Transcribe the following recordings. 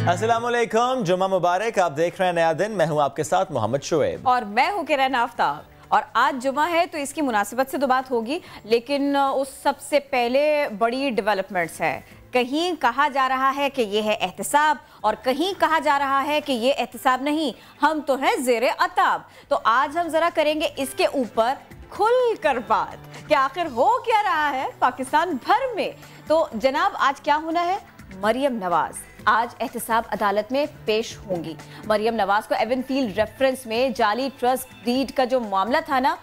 अस्सलामुअलैकुम, जुम्मा मुबारक। आप देख रहे हैं नया दिन। मैं हूं आपके साथ मोहम्मद शुएब और मैं हूं किरण आफ्ताब। और आज जुमा है तो इसकी मुनासिबत से तो बात होगी, लेकिन उस सबसे पहले बड़ी डेवलपमेंट्स है। कहीं कहा जा रहा है कि ये है एहतिसाब और कहीं कहा जा रहा है कि ये एहतिसाब नहीं, हम तो हैं ज़ेरे अताब। तो आज हम ज़रा करेंगे इसके ऊपर खुल कर बात कि आखिर हो क्या रहा है पाकिस्तान भर में। तो जनाब, आज क्या होना है? मरियम नवाज आज एहतिसाब अदालत में पेश होंगी। मरियम नवाज को एवनफील्ड रेफरेंस में जाली ट्रस्ट डीड का जो मामला था ना,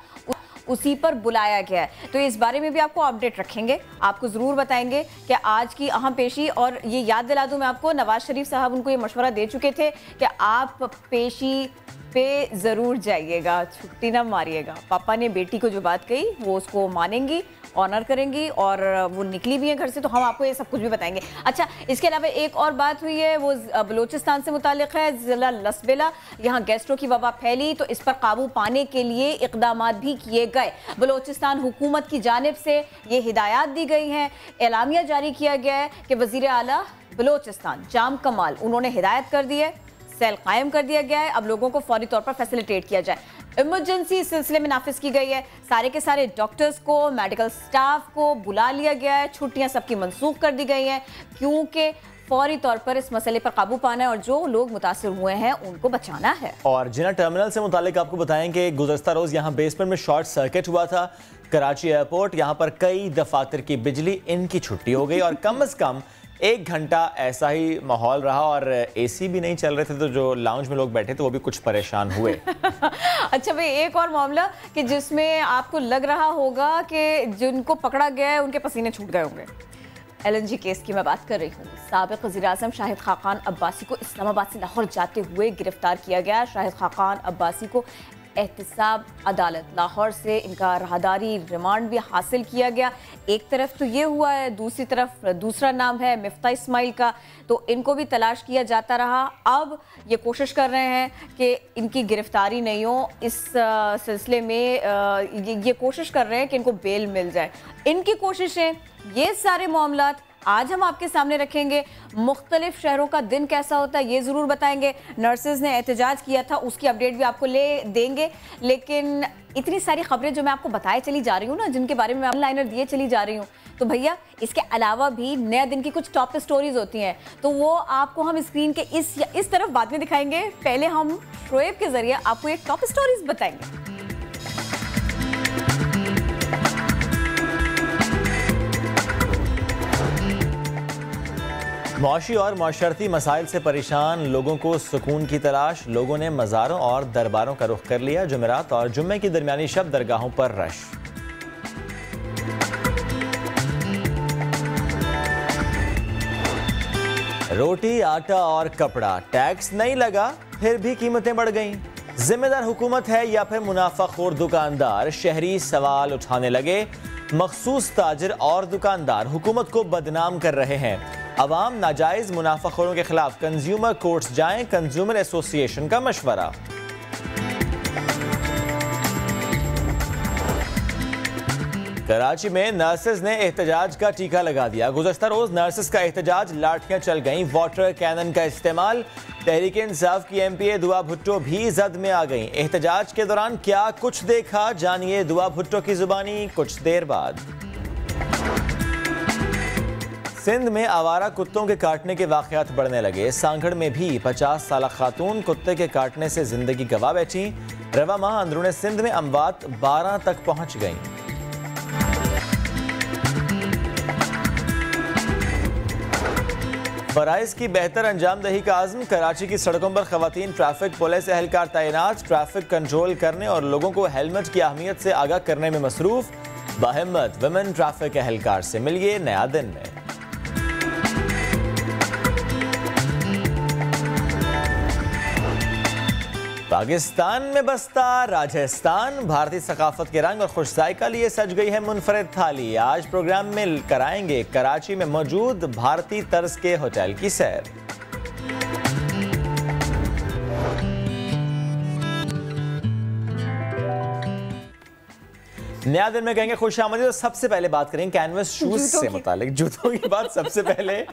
उसी पर बुलाया गया है। तो इस बारे में भी आपको अपडेट रखेंगे, आपको ज़रूर बताएंगे कि आज की अहम पेशी। और ये याद दिला दूं मैं आपको, नवाज शरीफ साहब उनको ये मशवरा दे चुके थे कि आप पेशी पे ज़रूर जाइएगा, छुट्टी ना मारिएगा। पापा ने बेटी को जो बात कही वो उसको मानेंगी, ऑनर करेंगी, और वो निकली भी हैं घर से। तो हम आपको ये सब कुछ भी बताएंगे। अच्छा, इसके अलावा एक और बात हुई है, वो बलूचिस्तान से मुतालिक है। ज़िला लसबेला, यहाँ गैस्ट्रो की वबा फैली तो इस पर काबू पाने के लिए इक़दामात भी किए गए। बलूचिस्तान हुकूमत की जानिब से ये हिदायत दी गई हैं, एलामिया जारी किया गया है कि वज़ीर आला बलूचिस्तान जाम कमाल उन्होंने हिदायत कर दी है, सेल कायम कर दिया गया है, अब लोगों को फौरी तौर पर फैसिलिटेट किया जाए। इमरजेंसी इस सिलसिले में नाफिज की गई है। सारे के सारे डॉक्टर्स को, मेडिकल स्टाफ को बुला लिया गया है। छुट्टियां सबकी मनसूख कर दी गई हैं, क्योंकि फौरी तौर पर इस मसले पर काबू पाना है और जो लोग मुतासिर हुए हैं उनको बचाना है। और जिना टर्मिनल से मुतालिक आपको बताएं कि गुज़श्ता रोज़ यहाँ बेसमेंट में शॉर्ट सर्किट हुआ था। कराची एयरपोर्ट, यहाँ पर कई दफातर की बिजली इनकी छुट्टी हो गई और कम से कम 1 घंटा ऐसा ही माहौल रहा और एसी भी नहीं चल रहे थे, तो जो लाउंज में लोग बैठे थे वो भी कुछ परेशान हुए। अच्छा भाई, एक और मामला कि जिसमें आपको लग रहा होगा कि जिनको पकड़ा गया है उनके पसीने छूट गए होंगे। LNG केस की मैं बात कर रही हूँ। साबिक़ वज़ीर-ए-आज़म शाहिद खाकान अब्बासी को इस्लामाबाद से लाहौर जाते हुए गिरफ्तार किया गया। शाहिद खाकान अब्बासी को एहतिसाब अदालत लाहौर से इनका राहदारी रिमांड भी हासिल किया गया। एक तरफ तो ये हुआ है, दूसरी तरफ दूसरा नाम है मिफ्ता इस्माइल का, तो इनको भी तलाश किया जाता रहा। अब ये कोशिश कर रहे हैं कि इनकी गिरफ्तारी नहीं हो। इस सिलसिले में ये कोशिश कर रहे हैं कि इनको बेल मिल जाए। इनकी कोशिशें, ये सारे मामलात आज हम आपके सामने रखेंगे। मुख्तलिफ शहरों का दिन कैसा होता है ये ज़रूर बताएंगे। नर्सेज ने एहतजाज किया था, उसकी अपडेट भी आपको ले देंगे। लेकिन इतनी सारी खबरें जो मैं आपको बताए चली जा रही हूँ ना, जिनके बारे में मैं ऑनलाइनर दिए चली जा रही हूँ, तो भैया इसके अलावा भी नया दिन की कुछ टॉप स्टोरीज होती हैं, तो वो आपको हम स्क्रीन के इस तरफ बाद में दिखाएंगे। पहले हम शोएब के ज़रिए आपको ये टॉप स्टोरीज बताएंगे। मौशी और माशरती मसाइल से परेशान लोगों को सुकून की तलाश। लोगों ने मज़ारों और दरबारों का रुख कर लिया। जुमेरात और जुम्मे की दरमियानी शब दरगाहों पर रश। रोटी, आटा और कपड़ा, टैक्स नहीं लगा फिर भी कीमतें बढ़ गईं। जिम्मेदार हुकूमत है या फिर मुनाफाखोर दुकानदार? शहरी सवाल उठाने लगे। मखसूस ताजिर और दुकानदार हुकूमत को बदनाम कर रहे हैं। अवाम नाजायज मुनाफाखोरों के खिलाफ कंज्यूमर कोर्ट्स जाएं, कंज्यूमर एसोसिएशन का मशवरा। कराची में नर्सेज ने एहतजाज का टीका लगा दिया। गुज़श्ता रोज नर्सेज का एहतजाज, लाठियां चल गईं, वाटर कैनन का इस्तेमाल। तहरीक इंसाफ की MPA दुआ भुट्टो भी जद में आ गईं। एहतजाज के दौरान क्या कुछ देखा, जानिए दुआ भुट्टो की जुबानी कुछ देर बाद। सिंध में आवारा कुत्तों के काटने के वाक़यात बढ़ने लगे। सांगड़ में भी 50 साल खातून कुत्ते के काटने से जिंदगी गंवा बैठी। रवा माह अंदरूने सिंध में अमवात 12 तक पहुंच गईं। फराइज की बेहतर अंजामदही का आज़म। कराची की सड़कों पर खवातीन ट्रैफिक पुलिस एहलकार तैनात। ट्रैफिक कंट्रोल करने और लोगों को हेलमेट की अहमियत से आगाह करने में मसरूफ। बाहिम्मत वुमेन ट्रैफिक एहलकार से मिलिए नया दिन में। पाकिस्तान में बसता राजस्थान। भारतीय सकाफत के रंग और खुश जायका लिए सज गई है मुनफरद थाली। आज प्रोग्राम में कराएंगे कराची में मौजूद भारतीय तर्ज के होटल की सैर। नया दिन में कहेंगे खुश आमदीद। तो सबसे पहले बात करेंगे कैनवस शूज से मुतालिक, जूतों की बात सबसे पहले।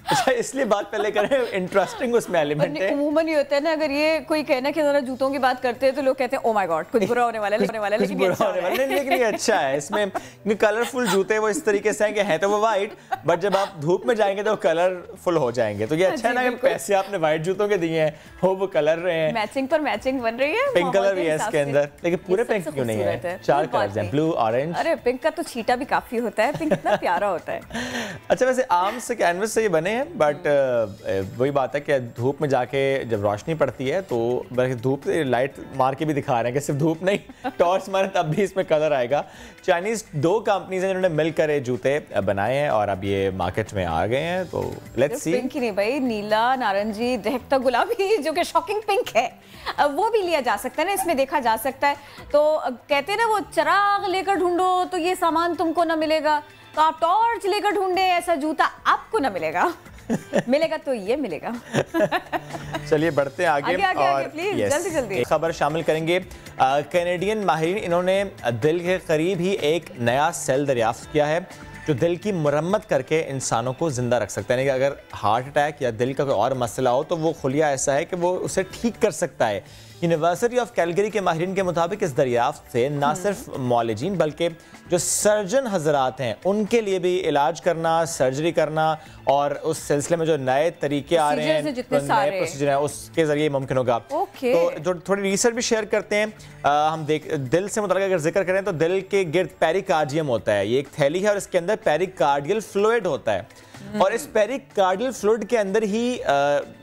अच्छा, इसलिए बात पहले करें, इंटरेस्टिंग उसमें एलिमेंट है। उमूमन ये होता है ना, अगर ये कोई कहना कि जरा जूतों की बात करते हैं तो लोग कहते हैं ओ माय गॉड कुछ बुरा होने वाला है, लेकिन ये अच्छा है। लेकिन ये अच्छा है। इसमें कलरफुल जूते वो इस तरीके से हैं कि हैं तो वो वाइट, बट जब आप धूप में जाएंगे तो कलरफुल हो जाएंगे। तो ये अच्छा है ना कि पैसे आपने वाइट जूतों के दिए हैं, वो कलर रहे हैं, मैचिंग पर मैचिंग बन रही है। पिंक कलर भी है इसके अंदर, लेकिन पूरे पिंक क्यों नहीं है? 4 कलर्स हैं, ब्लू, ऑरेंज। अरे पिंक का तो छीटा भी काफी होता है, पिंक इतना प्यारा होता है। अच्छा, वैसे आम से कैनवस से ये बने हैं, बट वही बात है कि धूप में जाके जब रोशनी पड़ती है तो धूप लाइट मार के भी दिखा रहे हैं कि सिर्फ धूप नहीं, टॉर्च मारे तब भी इसमें कलर आएगा। चाइनीज 2 कंपनीज हैं जिन्होंने मिलकर ये जूते बनाए हैं और अब ये मार्केट में आ गए हैं। तो लेट्स सी। पिंक ही नहीं भाई, नीला, नारंगी, दहकता गुलाबी जो कि शॉकिंग पिंक है, वो भी लिया जा सकता है ना, इसमें देखा जा सकता है। तो कहते हैं ना वो चराग लेकर ढूंढो तो ये सामान तुमको ना मिलेगा, तो आप टॉर्च लेकर ढूंढे ऐसा जूता आपको ना मिलेगा। मिलेगा तो ये मिलेगा। चलिए बढ़ते हैं आगे, आगे प्लीज, जल्दी जल्दी खबर शामिल करेंगे। कैनेडियन माहिरीन इन्होंने दिल के करीब ही एक नया सेल दरियाफ्त किया है जो दिल की मरम्मत करके इंसानों को जिंदा रख सकता है। यानी कि अगर हार्ट अटैक या दिल का कोई और मसला हो तो वो खुलिया ऐसा है कि वो उसे ठीक कर सकता है। यूनिवर्सिटी ऑफ कैलगरी के माहिरीन के मुताबिक इस दरियाफ्त से न सिर्फ मौलिजीन बल्कि जो सर्जन हजरात हैं उनके लिए भी इलाज करना, सर्जरी करना और उस सिलसिले में जो नए तरीके आ रहे हैं, नए प्रोसीजर हैं, उसके जरिए मुमकिन होगा। तो जो थोड़ी रिसर्च भी शेयर करते हैं, हम दिल से मुताल्लिक़ अगर जिक्र करें तो दिल के गिर्द पेरिकार्डियम होता है, ये एक थैली है और इसके अंदर पेरिकार्डियल फ्लूइड होता है और इस पेरिकार्डियल फ्लूइड के अंदर ही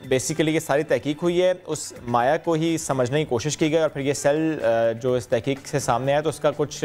बेसिकली ये सारी तहकीक हुई है, उस माया को ही समझने की कोशिश की गई और फिर ये सेल जो इस तहकीक से सामने आया तो उसका कुछ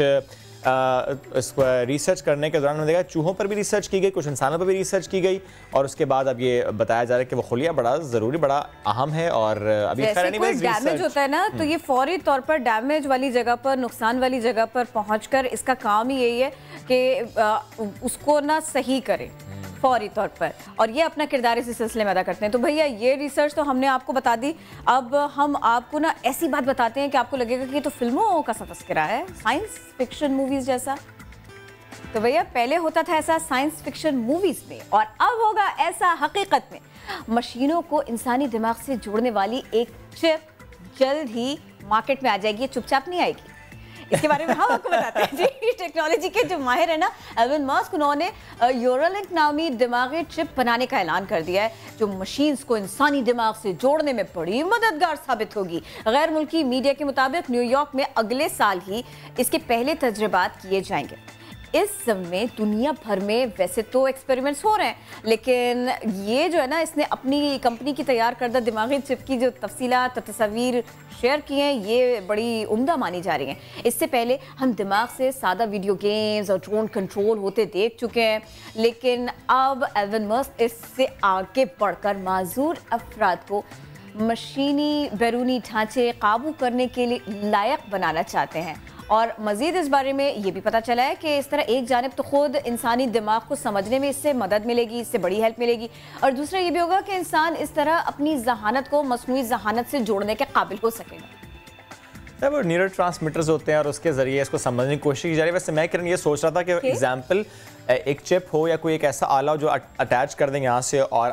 इसको रिसर्च करने के दौरान देखा चूहों पर भी रिसर्च की गई, कुछ इंसानों पर भी रिसर्च की गई और उसके बाद अब ये बताया जा रहा है कि वो खुलिया बड़ा ज़रूरी, बड़ा अहम है। और अभी कोई डैमेज होता है ना तो ये फौरी तौर पर डैमेज वाली जगह पर, नुकसान वाली जगह पर पहुंचकर इसका काम ही यही है कि उसको ना सही करे फौरी तौर पर, और ये अपना किरदार इसी सिलसिले में अदा करते हैं। तो भैया ये रिसर्च तो हमने आपको बता दी, अब हम आपको ना ऐसी बात बताते हैं कि आपको लगेगा कि ये तो फिल्मों का सा तस्करा है, साइंस फिक्शन मूवीज जैसा। तो भैया पहले होता था ऐसा साइंस फिक्शन मूवीज में और अब होगा ऐसा हकीकत में। मशीनों को इंसानी दिमाग से जोड़ने वाली एक चिप जल्द ही मार्केट में आ जाएगी, ये चुपचाप नहीं आएगी। इसके बारे में हम आपको बताते हैं जी। टेक्नोलॉजी के जो माहिर है ना एलन मस्क, उन्होंने यूरोलिंक नामी दिमागी चिप बनाने का ऐलान कर दिया है जो मशीन्स को इंसानी दिमाग से जोड़ने में बड़ी मददगार साबित होगी। गैर मुल्की मीडिया के मुताबिक न्यूयॉर्क में अगले साल ही इसके पहले तजर्बात किए जाएंगे। इस समय दुनिया भर में वैसे तो एक्सपेरिमेंट्स हो रहे हैं, लेकिन ये जो है ना, इसने अपनी कंपनी की तैयार करदा दिमागी चिप की जो तफसीलात तस्वीर शेयर की हैं, ये बड़ी उम्दा मानी जा रही हैं। इससे पहले हम दिमाग से सादा वीडियो गेम्स और ड्रोन कंट्रोल होते देख चुके हैं, लेकिन अब एलन मस्क इससे आगे बढ़कर माजूर अफराद को मशीनी बैरूनी ढांचे काबू करने के लिए लायक बनाना चाहते हैं। और मज़ीद इस बारे में ये भी पता चला है कि इस तरह एक जानिब तो खुद इंसानी दिमाग को समझने में इससे मदद मिलेगी, इससे बड़ी हेल्प मिलेगी, और दूसरा ये भी होगा कि इंसान इस तरह अपनी जहानत को मसनूई जहानत से जोड़ने के काबिल हो सकेगा। वो न्यूरो ट्रांसमीटर्स होते हैं और उसके ज़रिए इसको समझने की कोशिश की जा रही है। वैसे मैं किरण ये सोच रहा था कि एग्जाम्पल एक चिप हो या कोई एक ऐसा आला हो जो अटैच कर देंगे यहाँ से और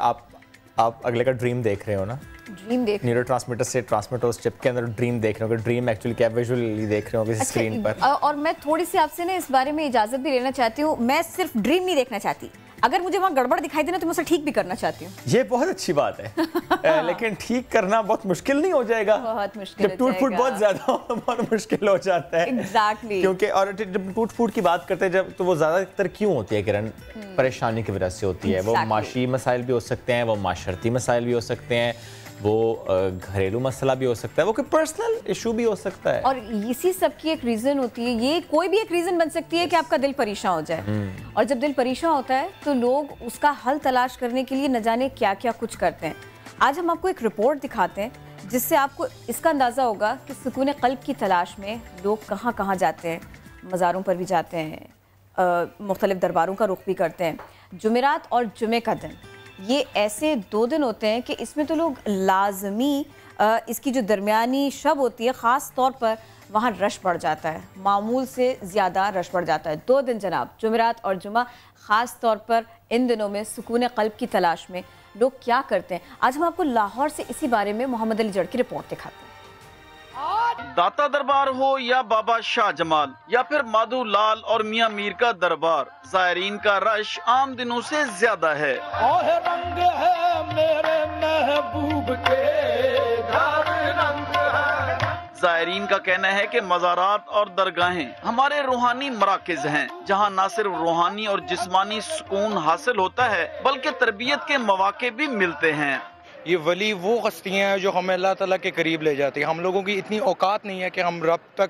आप अगले का ड्रीम देख रहे हो ना, ड्रीम देख न्यूरो ट्रांसमीटर से ट्रांसमीटर उस चिप के अंदर ड्रीम देख रहे हो, ड्रीम एक्चुअली क्या विजुअली देख रहे हो किसी स्क्रीन पर। और मैं थोड़ी सी आपसे ना इस बारे में इजाजत भी लेना चाहती हूँ, मैं सिर्फ ड्रीम नहीं देखना चाहती, अगर मुझे वहाँ गड़बड़ दिखाई देना तो मैं उसे ठीक भी करना चाहती हूँ। ये बहुत अच्छी बात है लेकिन ठीक करना बहुत मुश्किल नहीं हो जाएगा? बहुत मुश्किल, जब टूट फूट बहुत ज्यादा हो तो बहुत मुश्किल हो जाता है। एग्जैक्टली। क्योंकि और जब टूट फूट की बात करते हैं जब, तो वो ज्यादातर क्यों होती है किरण? परेशानी की वजह से होती है। वो माशी मसाइल भी हो सकते हैं, वो माशरती मसाइल भी हो सकते हैं, वो घरेलू मसला भी हो सकता है, वो कोई पर्सनल इशू भी हो सकता है। और इसी सब की एक रीज़न होती है, ये कोई भी एक रीज़न बन सकती है कि आपका दिल परेशान हो जाए। और जब दिल परेशान होता है तो लोग उसका हल तलाश करने के लिए न जाने क्या क्या कुछ करते हैं। आज हम आपको एक रिपोर्ट दिखाते हैं जिससे आपको इसका अंदाज़ा होगा कि सुकून क़ल्ब की तलाश में लोग कहाँ कहाँ जाते हैं। मज़ारों पर भी जाते हैं, मुख्तलिफ दरबारों का रुख भी करते हैं। जुमेरात और जुमे का दिन ये ऐसे 2 दिन होते हैं कि इसमें तो लोग लाजमी इसकी जो दरमियानी शब होती है ख़ास तौर पर वहाँ रश बढ़ जाता है, मामूल से ज़्यादा रश बढ़ जाता है। 2 दिन जनाब, जुमेरात और जुमा ख़ास तौर पर इन दिनों में सुकून क़ल्ब की तलाश में लोग क्या करते हैं, आज हम आपको लाहौर से इसी बारे में मोहम्मद अली जड़ की रिपोर्ट दिखाते हैं। दाता दरबार हो या बाबा शाह जमाल या फिर माधु लाल और मियां मीर का दरबार, ज़ायरीन का रश आम दिनों से ज्यादा है। रंग है मेरे महबूब के घर रंग है। ज़ायरीन का कहना है कि मज़ारात और दरगाहें हमारे रूहानी मराकिज हैं, जहां न सिर्फ रूहानी और जिस्मानी सुकून हासिल होता है बल्कि तरबियत के मौके भी मिलते हैं। ये वली वो हस्तियाँ हैं जो हमें अल्लाह ताला के करीब ले जाती हैं। हम लोगों की इतनी औकात नहीं है कि हम रब तक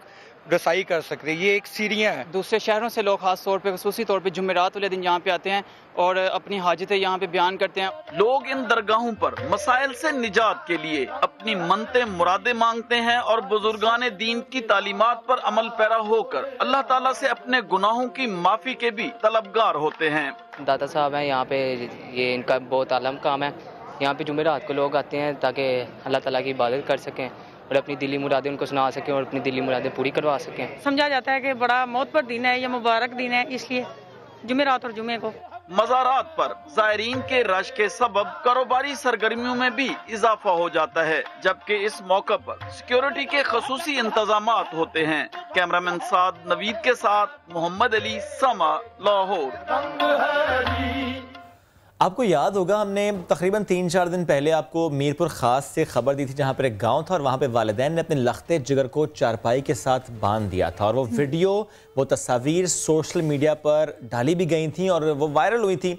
रसाई कर सकते। ये एक सीढ़ियाँ हैं। दूसरे शहरों से लोग खास तौर पे खुसूसी तौर पे जुमेरात वाले दिन यहाँ पे आते हैं और अपनी हाजतें यहाँ पे बयान करते हैं। लोग इन दरगाहों पर मसाइल से निजात के लिए अपनी मनते मुरादे मांगते हैं और बुजुर्गान दीन की तालीमात पर अमल पैरा होकर अल्लाह ताला से अपने गुनाहों की माफी के भी तलबगार होते हैं। दाता साहब हैं यहाँ पे, ये इनका बहुत आलम काम है। यहाँ पे जुमेरात को लोग आते हैं ताकि अल्लाह ताला की इबादत कर सकें और अपनी दिली मुरादें उनको सुना सकें और अपनी दिली मुरादें पूरी करवा सकें। समझा जाता है कि बड़ा मौत पर दिन है, ये मुबारक दिन है, इसलिए जुमेरात और जुमे को मज़ारात पर ज़ायरीन के रश के सबब कारोबारी सरगर्मियों में भी इजाफा हो जाता है, जबकि इस मौके पर सिक्योरिटी के खसूसी इंतजामात होते हैं। कैमरामैन साद नवीद के साथ मोहम्मद अली, समा, लाहौर। आपको याद होगा हमने तकरीबन 3-4 दिन पहले आपको मीरपुर ख़ास से खबर दी थी, जहाँ पर एक गांव था और वहाँ पे वालिदैन ने अपने लख्ते जिगर को चारपाई के साथ बांध दिया था और वो वीडियो, वो तस्वीर सोशल मीडिया पर डाली भी गई थी और वो वायरल हुई थी।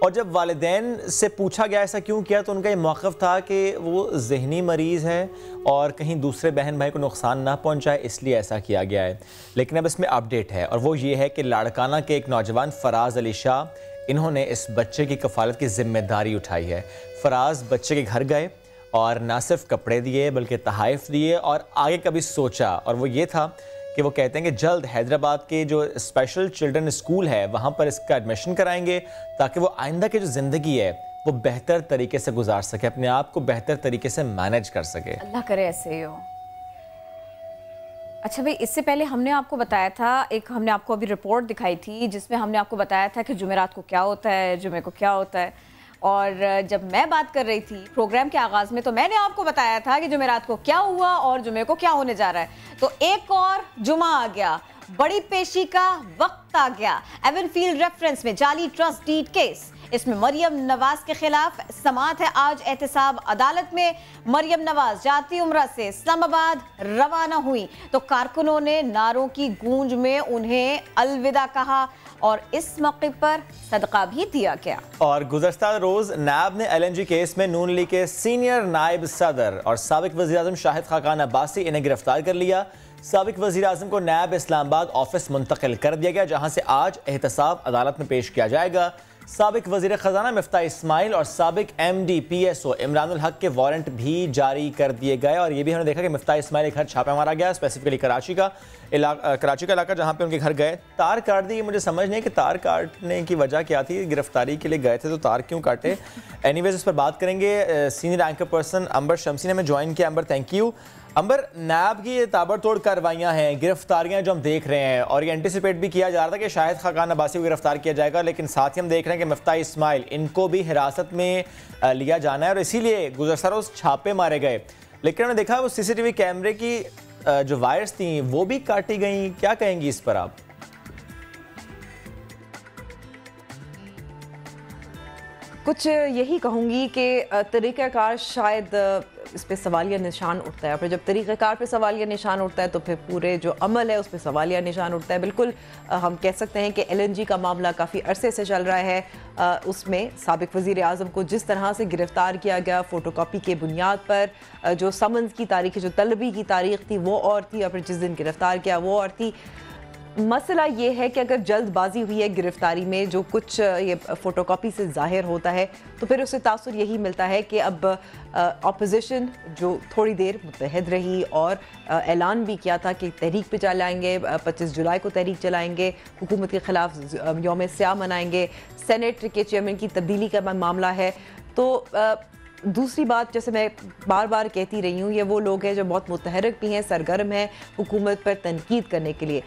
और जब वालिदैन से पूछा गया ऐसा क्यों किया, तो उनका ये मौक़िफ़ था कि वो ज़हनी मरीज़ है और कहीं दूसरे बहन भाई को नुकसान ना पहुँचाए, इसलिए ऐसा किया गया है। लेकिन अब इसमें अपडेट है और वो ये है कि लाड़काना के एक नौजवान फ़राज़ अली शाह, इन्होंने इस बच्चे की कफ़ालत की जिम्मेदारी उठाई है। फ़राज़ बच्चे के घर गए और ना सिर्फ कपड़े दिए बल्कि तहाइफ़ दिए और आगे कभी सोचा, और वो ये था कि वो कहते हैं कि जल्द हैदराबाद के जो स्पेशल चिल्ड्रन स्कूल है वहाँ पर इसका एडमिशन कराएंगे ताकि वो आइंदा की जो ज़िंदगी है वो बेहतर तरीके से गुजार सके, अपने आप को बेहतर तरीके से मैनेज कर सके। अल्लाह करे ऐसे ही हो। अच्छा भाई, इससे पहले हमने आपको बताया था, हमने आपको अभी रिपोर्ट दिखाई थी जिसमें हमने आपको बताया था कि जुमेरात को क्या होता है, जुमे को क्या होता है। और जब मैं बात कर रही थी प्रोग्राम के आगाज़ में तो मैंने आपको बताया था कि जुमेरात को क्या हुआ और जुमे को क्या होने जा रहा है। तो एक और जुमा आ गया, बड़ी पेशी का वक्त आ गया। एवनफील्ड रेफरेंस में जाली ट्रस्ट डीड केस, इसमें मरियम नवाज के खिलाफ समाअत है आज एहतसाब अदालत में। मरियम नवाज जाती उम्रा से इस्लामाबाद रवाना हुई तो कारकुनों ने नारों की गूंज में उन्हें अलविदा कहा और इस मौके पर सदका भी दिया गया। और गुज़श्ता रोज नैब ने LNG केस में नून लीग के सीनियर नायब सदर और साबिक वज़ीर-ए-आज़म शाहिद खाकान अब्बासी इन्हें गिरफ्तार कर लिया। साबिक वज़ीर-ए-आज़म को नैब इस्लामाबाद ऑफिस मुंतकिल कर दिया गया, जहां से आज एहतसाब अदालत में पेश किया जाएगा। साबिक वज़ीर ख़जाना मिफ्ता इस्माइल और साबिक MD PSO इमरानुल हक के वारंट भी जारी कर दिए गए। और ये भी हमने देखा कि मिफ्ता इस्माइल के घर छापा मारा गया, स्पेसिफिकली कराची का इलाका जहाँ पे उनके घर गए, तार काट दिए। मुझे समझ नहीं कि तार काटने की वजह क्या थी, गिरफ्तारी के लिए गए थे तो तार क्यों काटे। एनीवेज इस पर बात करेंगे। सीनियर एंकर पर्सन अंबर शमसी ने हमें ज्वाइन किया। अंबर, थैंक यू। अंबर, नैब की ये ताबड़तोड़ कार्रवाइयाँ हैं, गिरफ्तारियाँ जो हम देख रहे हैं, और ये एंटिसिपेट भी किया जा रहा था कि शायद खाकान अब्बासी को गिरफ्तार किया जाएगा, लेकिन साथ ही हम देख रहे हैं कि मिफ्ता इस्माइल इनको भी हिरासत में लिया जाना है और इसीलिए गुज़श्ता रोज़ छापे मारे गए। लेकिन हमने देखा वो CCTV कैमरे की जो वायर्स थी वो भी काटी गई। क्या कहेंगी इस पर आप? कुछ यही कहूँगी कि तरीक़ाकार शायद इस पे सवालिया निशान उठता है, फिर जब तरीक़ाकार पे सवालिया निशान उठता है तो फिर पूरे जो अमल है उस पर सवालिया निशान उठता है। बिल्कुल हम कह सकते हैं कि LNG का मामला काफ़ी अरसे से चल रहा है। उसमें साबिक वज़ीर आज़म को जिस तरह से गिरफ़्तार किया गया फ़ोटोकॉपी के बुनियाद पर, जो समन्स की तारीख, जो तलबी की तारीख थी वो और थी और फिर जिस दिन गिरफ़्तार किया वो और थी। मसला ये है कि अगर जल्दबाजी हुई है गिरफ्तारी में, जो कुछ ये फ़ोटोकॉपी से ज़ाहिर होता है, तो फिर उससे तासुर यही मिलता है कि अब अपोजिशन जो थोड़ी देर मुत्तहद रही और ऐलान भी किया था कि तहरीक पे चलाएंगे, 25 जुलाई को तहरीक चलाएंगे, हुकूमत के ख़िलाफ़ यौम स्याह मनाएंगे, सेनेट के चेयरमैन की तब्दीली का मामला है। तो दूसरी बात, जैसे मैं बार बार कहती रही हूँ, ये वो लोग हैं जो बहुत मुतहरक भी हैं, सरगर्म हैं हुकूमत पर तनकीद करने के लिए।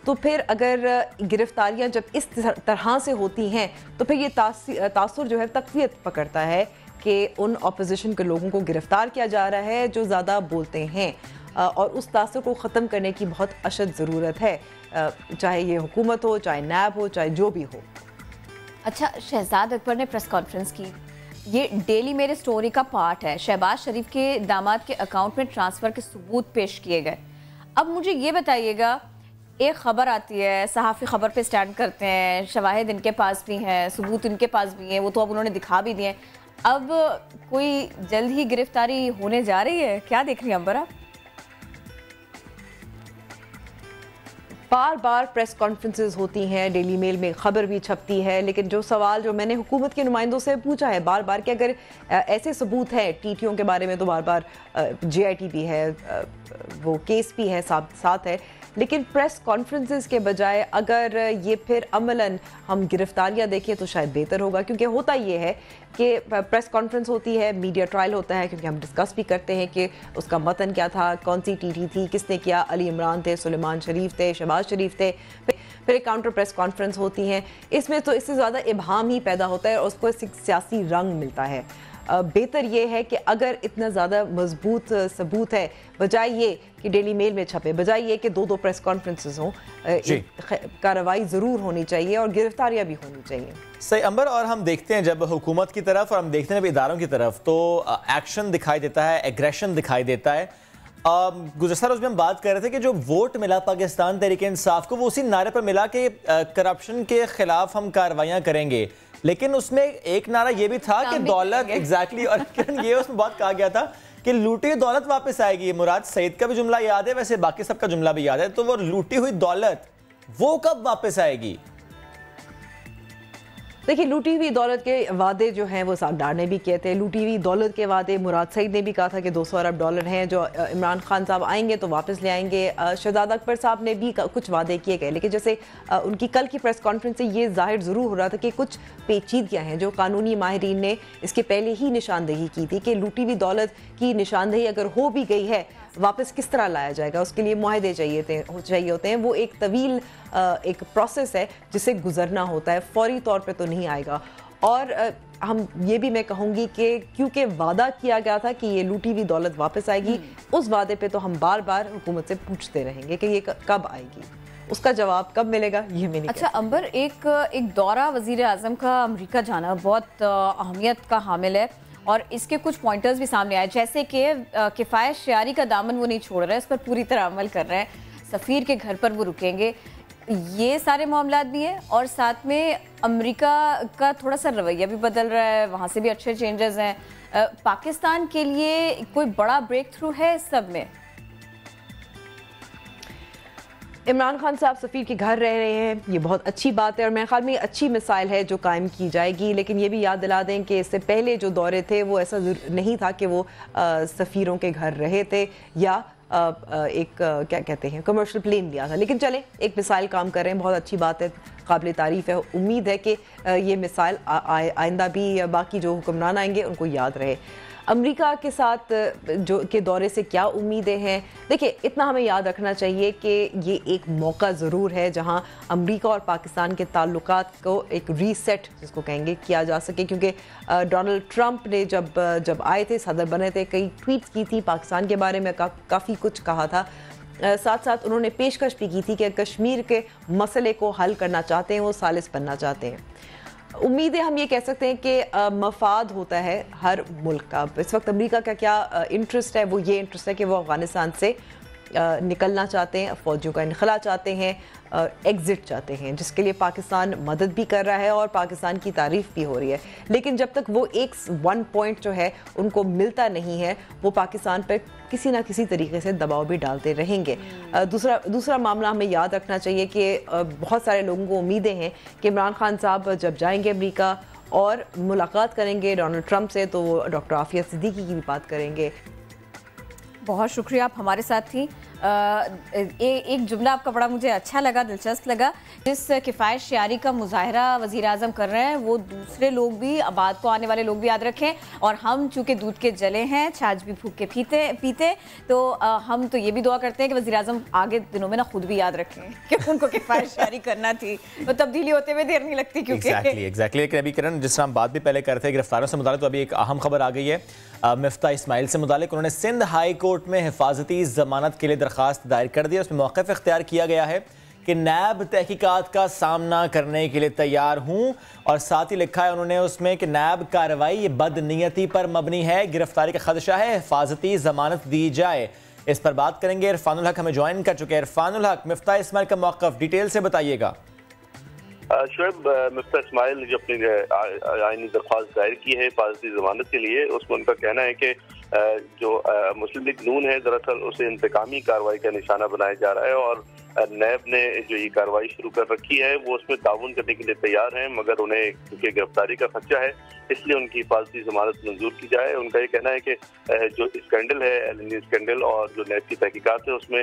तो फिर अगर गिरफ्तारियां जब इस तरह से होती हैं तो फिर ये तासुर जो है तक़वियत पकड़ता है कि उन अपोजिशन के लोगों को गिरफ्तार किया जा रहा है जो ज़्यादा बोलते हैं, और उस तासुर को ख़त्म करने की बहुत अशद ज़रूरत है, चाहे ये हुकूमत हो, चाहे नैब हो, चाहे जो भी हो। अच्छा, शहजाद अकबर ने प्रेस कॉन्फ्रेंस की, ये डेली मेरे स्टोरी का पार्ट है। शहबाज शरीफ के दामाद के अकाउंट में ट्रांसफ़र के सबूत पेश किए गए। अब मुझे ये बताइएगा, एक ख़बर आती है, सहाफ़ी ख़बर पे स्टैंड करते हैं, शवाहिद इनके पास भी हैं, सबूत इनके पास भी हैं, वो तो अब उन्होंने दिखा भी दिए। अब कोई जल्द ही गिरफ्तारी होने जा रही है, क्या देख रही हैं अंबर आप? बार बार प्रेस कॉन्फ्रेंसेस होती हैं, डेली मेल में ख़बर भी छपती है, लेकिन जो सवाल जो मैंने हुकूमत के नुमाइंदों से पूछा है बार बार कि अगर ऐसे सबूत हैं टीटीओ के बारे में, तो बार बार JIT भी है, वो केस भी है साथ है, लेकिन प्रेस कॉन्फ्रेंसेस के बजाय अगर ये फिर अमलन हम गिरफ्तारियां देखें तो शायद बेहतर होगा। क्योंकि होता ये है कि प्रेस कॉन्फ्रेंस होती है, मीडिया ट्रायल होता है, क्योंकि हम डिस्कस भी करते हैं कि उसका मतन क्या था, कौन सी TT थी, किसने किया, अली इमरान थे, सुलेमान शरीफ थे, शहबाज शरीफ थे, फिर एक काउंटर प्रेस कॉन्फ्रेंस होती हैं। इसमें तो इससे ज़्यादा इबहाम ही पैदा होता है और उसको सियासी रंग मिलता है। बेहतर ये है कि अगर इतना ज़्यादा मजबूत सबूत है, बजाय ये कि डेली मेल में छपे, बजाय ये कि दो प्रेस कॉन्फ्रेंसेस हों, कार्रवाई ज़रूर होनी चाहिए और गिरफ्तारियाँ भी होनी चाहिए। सही अंबर, और हम देखते हैं जब हुकूमत की तरफ और हम देखते हैं जब इदारों की तरफ, तो एक्शन दिखाई देता है, एग्रेशन दिखाई देता है। गुज़श्ता रोज़ में हम बात कर रहे थे कि जो वोट मिला पाकिस्तान तहरीक इंसाफ को, वो उसी नारे पर मिला कि करप्शन के खिलाफ हम कार्रवाइयाँ करेंगे, लेकिन उसमें एक नारा ये भी था कि दौलत एग्जैक्टली, और ये उसमें बहुत कहा गया था कि लूटी हुई दौलत वापस आएगी। मुराद सईद का भी जुमला याद है, वैसे बाकी सबका जुमला भी याद है, तो वो लूटी हुई दौलत वो कब वापस आएगी? देखिए, लूटी हुई दौलत के वादे जो हैं वो साहब डार ने भी किए थे। लूटी हुई दौलत के वादे मुराद सईद ने भी कहा था कि 200 अरब डॉलर हैं जो इमरान खान साहब आएंगे तो वापस ले आएंगे। शहजाद अकबर साहब ने भी कुछ वादे किए गए, लेकिन जैसे उनकी कल की प्रेस कॉन्फ्रेंस से ये जाहिर ज़रूर हो रहा था कि कुछ पेचीदगियाँ हैं जो कानूनी माहिरीन ने इसके पहले ही निशानदेही की थी कि लूटी हुई दौलत की निशानदेही अगर हो भी गई है, वापस किस तरह लाया जाएगा, उसके लिए मुआहदे चाहिए होते हैं। वो एक तवील एक प्रोसेस है जिसे गुजरना होता है, फौरी तौर पे तो नहीं आएगा। और हम ये भी मैं कहूँगी कि क्योंकि वादा किया गया था कि ये लूटी हुई दौलत वापस आएगी, उस वादे पे तो हम बार बार हुकूमत से पूछते रहेंगे कि ये कब आएगी, उसका जवाब कब मिलेगा ये मैं नहीं। अच्छा अंबर, एक दौरा वज़ीर आज़म का अमेरिका जाना बहुत अहमियत का हामिल है और इसके कुछ पॉइंटर्स भी सामने आए, जैसे कि किफ़ायत शयारी का दामन वो नहीं छोड़ रहे हैं, इस पर पूरी तरह अमल कर रहे हैं, सफ़ीर के घर पर वो रुकेंगे, ये सारे मामलात भी हैं। और साथ में अमेरिका का थोड़ा सा रवैया भी बदल रहा है, वहाँ से भी अच्छे चेंजेस हैं। पाकिस्तान के लिए कोई बड़ा ब्रेक थ्रू है इस सब में? इमरान खान साहब सफ़ीर के घर रह रहे हैं, ये बहुत अच्छी बात है और मेरे ख्याल में अच्छी मिसाइल है जो कायम की जाएगी। लेकिन ये भी याद दिला दें कि इससे पहले जो दौरे थे वो ऐसा नहीं था कि वो सफ़ीरों के घर रहे थे या एक क्या कहते हैं कमर्शियल प्लेन लिया था। लेकिन चले, एक मिसाइल काम कर रहे हैं, बहुत अच्छी बात है, काबिल तारीफ़ है। उम्मीद है कि ये मिसाइल आइंदा भी बाकी जो हुक्मरान आएंगे उनको याद रहे। अमेरिका के साथ जो के दौरे से क्या उम्मीदें हैं? देखिए, इतना हमें याद रखना चाहिए कि ये एक मौका ज़रूर है जहां अमेरिका और पाकिस्तान के ताल्लुकात को एक रीसेट जिसको कहेंगे किया जा सके, क्योंकि डोनाल्ड ट्रंप ने जब आए थे, सदर बने थे, कई ट्वीट्स की थी पाकिस्तान के बारे में, काफ़ी कुछ कहा था। साथ साथ उन्होंने पेशकश भी की थी कि कश्मीर के मसले को हल करना चाहते हैं, वो सालिस बनना चाहते हैं। उम्मीदें हम ये कह सकते हैं कि मफाद होता है हर मुल्क का। इस वक्त अमेरिका का क्या इंटरेस्ट है, वो ये इंटरेस्ट है कि वो अफ़गानिस्तान से निकलना चाहते हैं, फ़ौजियों का इनखला चाहते हैं, एग्ज़िट चाहते हैं, जिसके लिए पाकिस्तान मदद भी कर रहा है और पाकिस्तान की तारीफ़ भी हो रही है। लेकिन जब तक वो वन पॉइंट जो है उनको मिलता नहीं है, वो पाकिस्तान पर किसी ना किसी तरीके से दबाव भी डालते रहेंगे। दूसरा मामला हमें याद रखना चाहिए कि बहुत सारे लोगों को उम्मीदें हैं कि इमरान खान साहब जब जाएंगे अमेरिका और मुलाकात करेंगे डोनाल्ड ट्रंप से, तो वो डॉक्टर आफिया सिद्दीकी की भी बात करेंगे। बहुत शुक्रिया, आप हमारे साथ थी। एक जुमला आपका बड़ा मुझे अच्छा लगा, दिलचस्प लगा। जिस किफ़ायत शायरी का मुजाहरा वज़ीर आज़म कर रहे हैं वो दूसरे लोग भी, बाद को आने वाले लोग भी याद रखें। और हम चूँकि दूध के जले हैं, छाछ भी फूक के पीते, तो हम तो ये भी दुआ करते हैं कि वज़ीर आज़म आगे दिनों में ना खुद भी याद रखें कि उनको किफ़ायत शायरी करना थी। तो तब्दीली होते हुए देर नहीं लगती क्योंकि एग्जैक्टली। लेकिन अभी किरण, जिस तरह हम बात भी पहले करते हैं गिरफ्तारों से मुताल्लिक, तो अभी एक अहम खबर आ गई है मिफ्ता इस्माइल से मुताल्लिक। उन्होंने सिंध हाई कोर्ट में हिफाजती ज़मानत के लिए दरख्वास्त दायर कर दी। उसमें मौक़िफ़ इख्तियार किया गया है कि नैब तहकीकात का सामना करने के लिए तैयार हूँ, और साथ ही लिखा है उन्होंने उसमें कि नैब कार्रवाई बदनीयती पर मबनी है, गिरफ्तारी का खदशा है, हिफाजती ज़मानत दी जाए। इस पर बात करेंगे। इरफानुल हक हमें ज्वाइन कर चुके हैं। इरफानुल हक, मिफ्ता इस्माइल का मौक़िफ़ डिटेल से बताइएगा। शुएब, मिफ्ता इस्माइल ने जो अपनी आईनी दरख्वास्त दायर की है हिफाजती ज़मानत के लिए, उसमें उनका कहना है कि जो मुस्लिम लीग नून है दरअसल उसे इंतकामी कार्रवाई का निशाना बनाया जा रहा है, और नैब ने जो ये कार्रवाई शुरू कर रखी है वो उसमें ताउन करने के लिए तैयार हैं, मगर उन्हें क्योंकि गिरफ्तारी का खदशा है इसलिए उनकी हिफाजती ज़मानत मंजूर की जाए। उनका ये कहना है कि जो स्कैंडल है, एल स्कैंडल, और जो नैब की तहकीकात है उसमें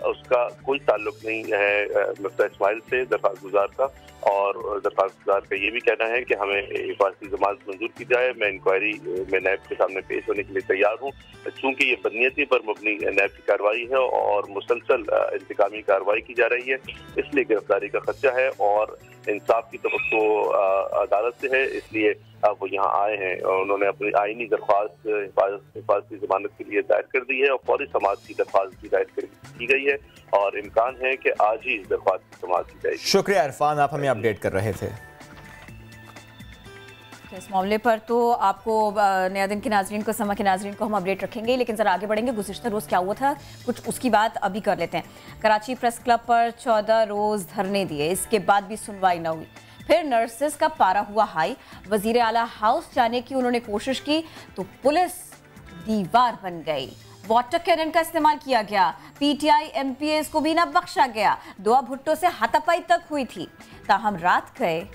उसका कोई ताल्लुक नहीं है मिफ्ता इस्माइल से, दरख्वास्त गुजार का। और दरख्वास्त गुजार का ये भी कहना है कि हमें हिफाजती ज़मानत मंजूर की जाए, मैं इंक्वायरी में नैब के सामने पेश होने के लिए तैयार हूँ। चूँकि ये बदनीयती पर मबनी नैब की कार्रवाई है और मुसलसल इंतकामी कार्रवाई की जा रही है, इसलिए गिरफ्तारी का खदशा है और इंसाफ की तवक्को अदालत से है, इसलिए वो यहाँ आए हैं। उन्होंने अपनी आईनी दरख्वास्त हिफाजती ज़मानत के लिए दायर कर दी है और फौरी समाअत की दरख्वास्त भी दायर की गई है, और इम्कान है कि आज ही इस दरख्वास्त की समाअत की जाएगी। शुक्रिया इरफान, आप हमें अपडेट कर रहे थे इस मामले पर। तो आपको नया दिन के नाजरीन को, समा के नाजरीन को हम अपडेट रखेंगे, लेकिन ज़रा आगे बढ़ेंगे। गुज़िश्ता रोज़ क्या हुआ था कुछ, उसकी बात अभी कर लेते हैं। कराची प्रेस क्लब पर 14 रोज़ धरने दिए, इसके बाद भी सुनवाई न हुई। फिर नर्सेस का पारा हुआ हाई, वज़ीर आला हाउस जाने की उन्होंने कोशिश की तो पुलिस दीवार बन गई, वाटर कैनन का इस्तेमाल किया गया, पीटीआई एमपीएस को भी ना बख्शा गया, दुआ भुट्टो से हाथापाई तक हुई थी। ताहम रात गए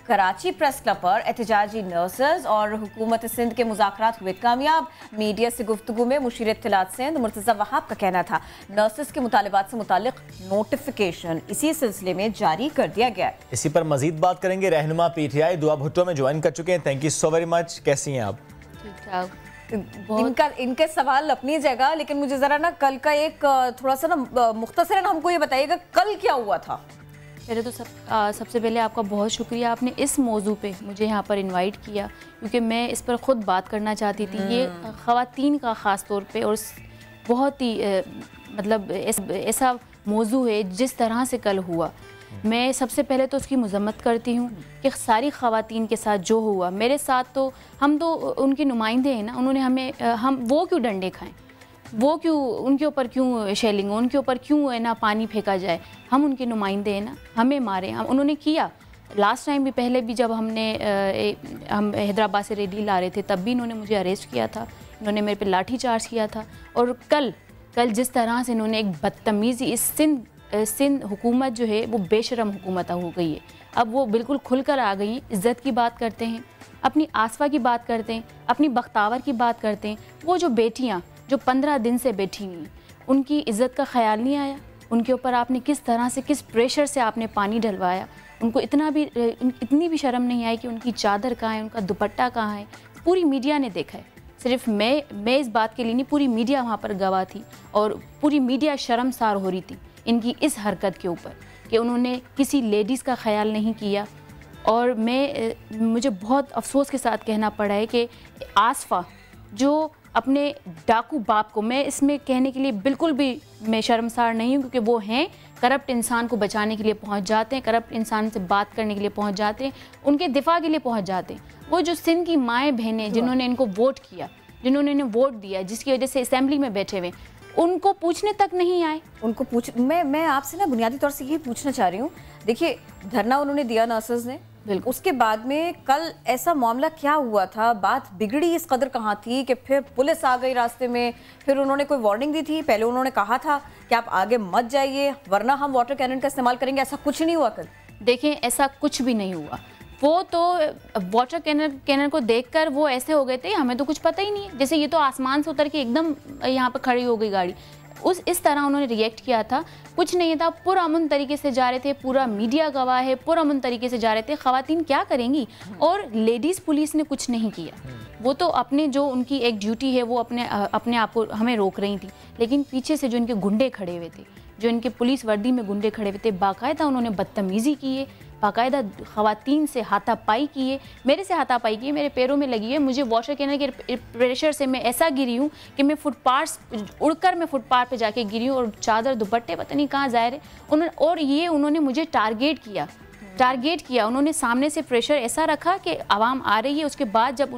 कराची प्रेस क्लब पर एहतजाजी नर्सेज और हुकूमत सिंध के मुज़ाकरात हुए कामयाब। मीडिया से गुफ्तगू में मुशीर इत्तलात सिंध मुर्तज़ा वहाब का कहना था नर्सेज के मुतालिबात से मुतालिक नोटिफिकेशन इसी सिलसिले में जारी कर दिया गया। इसी पर मजीद बात करेंगे। रहनुमा पीटीआई दुआ भुट्टो में ज्वाइन कर चुके हैं। Thank you so very much. कैसी हैं आप? ठीक ठाक। इनके सवाल अपनी जगह, लेकिन मुझे जरा ना कल का एक थोड़ा सा ना मुख्तसरन हमको ये बताइएगा कल क्या हुआ था। पहले तो सबसे पहले आपका बहुत शुक्रिया, आपने इस मौजू पे मुझे यहाँ पर इनवाइट किया, क्योंकि मैं इस पर ख़ुद बात करना चाहती थी। ये ख़वातीन का ख़ास तौर पे और बहुत ही मतलब ऐसा मौजू है जिस तरह से कल हुआ। मैं सबसे पहले तो उसकी मज़म्मत करती हूँ कि सारी ख़वातीन के साथ जो हुआ, मेरे साथ तो हम तो उनके नुमाइंदे हैं ना, उन्होंने हम वो क्यों डंडे खाएं, वो क्यों, उनके ऊपर क्यों शेलिंग, उनके ऊपर क्यों है ना पानी फेंका जाए, हम उनके नुमाइंदे हैं ना, हमें मारे। उन्होंने किया लास्ट टाइम भी, पहले भी जब हम हैदराबाद से रैली ला रहे थे तब भी इन्होंने मुझे अरेस्ट किया था, इन्होंने मेरे पे लाठी चार्ज किया था। और कल जिस तरह से इन्होंने एक बदतमीज़ी, इस सिंध हुकूमत जो है वो बेशरम हुकूमत हो गई है, अब वो बिल्कुल खुलकर आ गई हैं। इज़्ज़त की बात करते हैं, अपनी आसफा की बात करते हैं, अपनी बख्तावर की बात करते हैं। वो जो बेटियाँ जो 15 दिन से बैठी हुई, उनकी इज़्ज़त का ख्याल नहीं आया, उनके ऊपर आपने किस तरह से, किस प्रेशर से आपने पानी डलवाया, उनको इतनी भी शर्म नहीं आई कि उनकी चादर कहाँ है, उनका दुपट्टा कहाँ है। पूरी मीडिया ने देखा है, सिर्फ मैं इस बात के लिए नहीं, पूरी मीडिया वहाँ पर गवाह थी और पूरी मीडिया शर्मसार हो रही थी इनकी इस हरकत के ऊपर कि उन्होंने किसी लेडीज़ का ख्याल नहीं किया। और मुझे बहुत अफसोस के साथ कहना पड़ा है कि आसफा जो अपने डाकू बाप को, मैं इसमें कहने के लिए बिल्कुल भी मैं शर्मसार नहीं हूँ, क्योंकि वो हैं करप्ट इंसान को बचाने के लिए पहुँच जाते हैं, करप्ट इंसान से बात करने के लिए पहुँच जाते हैं, उनके दिफा के लिए पहुँच जाते हैं। वो जो सिंध की माएँ बहनें जिन्होंने इनको वोट किया, जिन्होंने इन्हें वोट दिया, जिसकी वजह से असेंबली में बैठे हुए, उनको पूछने तक नहीं आए। उनको मैं आपसे ना बुनियादी तौर से यही पूछना चाह रही हूँ। देखिए, धरना उन्होंने दिया नर्सेज ने, बिल्कुल, उसके बाद में कल ऐसा मामला क्या हुआ था, बात बिगड़ी इस कदर कहाँ थी कि फिर पुलिस आ गई रास्ते में, फिर उन्होंने कोई वार्निंग दी थी, पहले उन्होंने कहा था कि आप आगे मत जाइए वरना हम वाटर कैनन का इस्तेमाल करेंगे, ऐसा कुछ नहीं हुआ कल? देखें, ऐसा कुछ भी नहीं हुआ। वो तो वाटर कैनन को देखकर वो ऐसे हो गए थे, हमें तो कुछ पता ही नहीं है, जैसे ये तो आसमान से उतर के एकदम यहाँ पर खड़ी हो गई गाड़ी। इस तरह उन्होंने रिएक्ट किया था। कुछ नहीं था, पुरअमन तरीके से जा रहे थे, पूरा मीडिया गवाह है, पुरअमन तरीके से जा रहे थे। ख़वातीन क्या करेंगी? और लेडीज़ पुलिस ने कुछ नहीं किया, वो तो अपने जो उनकी एक ड्यूटी है वो अपने आप को हमें रोक रही थी, लेकिन पीछे से जो इनके गुंडे खड़े हुए थे, जो इनके पुलिस वर्दी में गुंडे खड़े हुए थे, बाकायदा उन्होंने बदतमीज़ी की है, बाकायदा ख़वातीन से हाथापाई की है, मेरे से हाथापाई की है, मेरे पैरों में लगी है। मुझे वॉशर कैनल के प्रेशर से मैं ऐसा गिरी हूँ कि मैं उड़कर मैं फुटपाथ पे जाके गिरी हूँ और चादर दुपट्टे पता नहीं कहाँ ज़ाहिर है। उन्होंने मुझे टारगेट किया, उन्होंने सामने से प्रेशर ऐसा रखा कि आवाम आ रही है। उसके बाद जब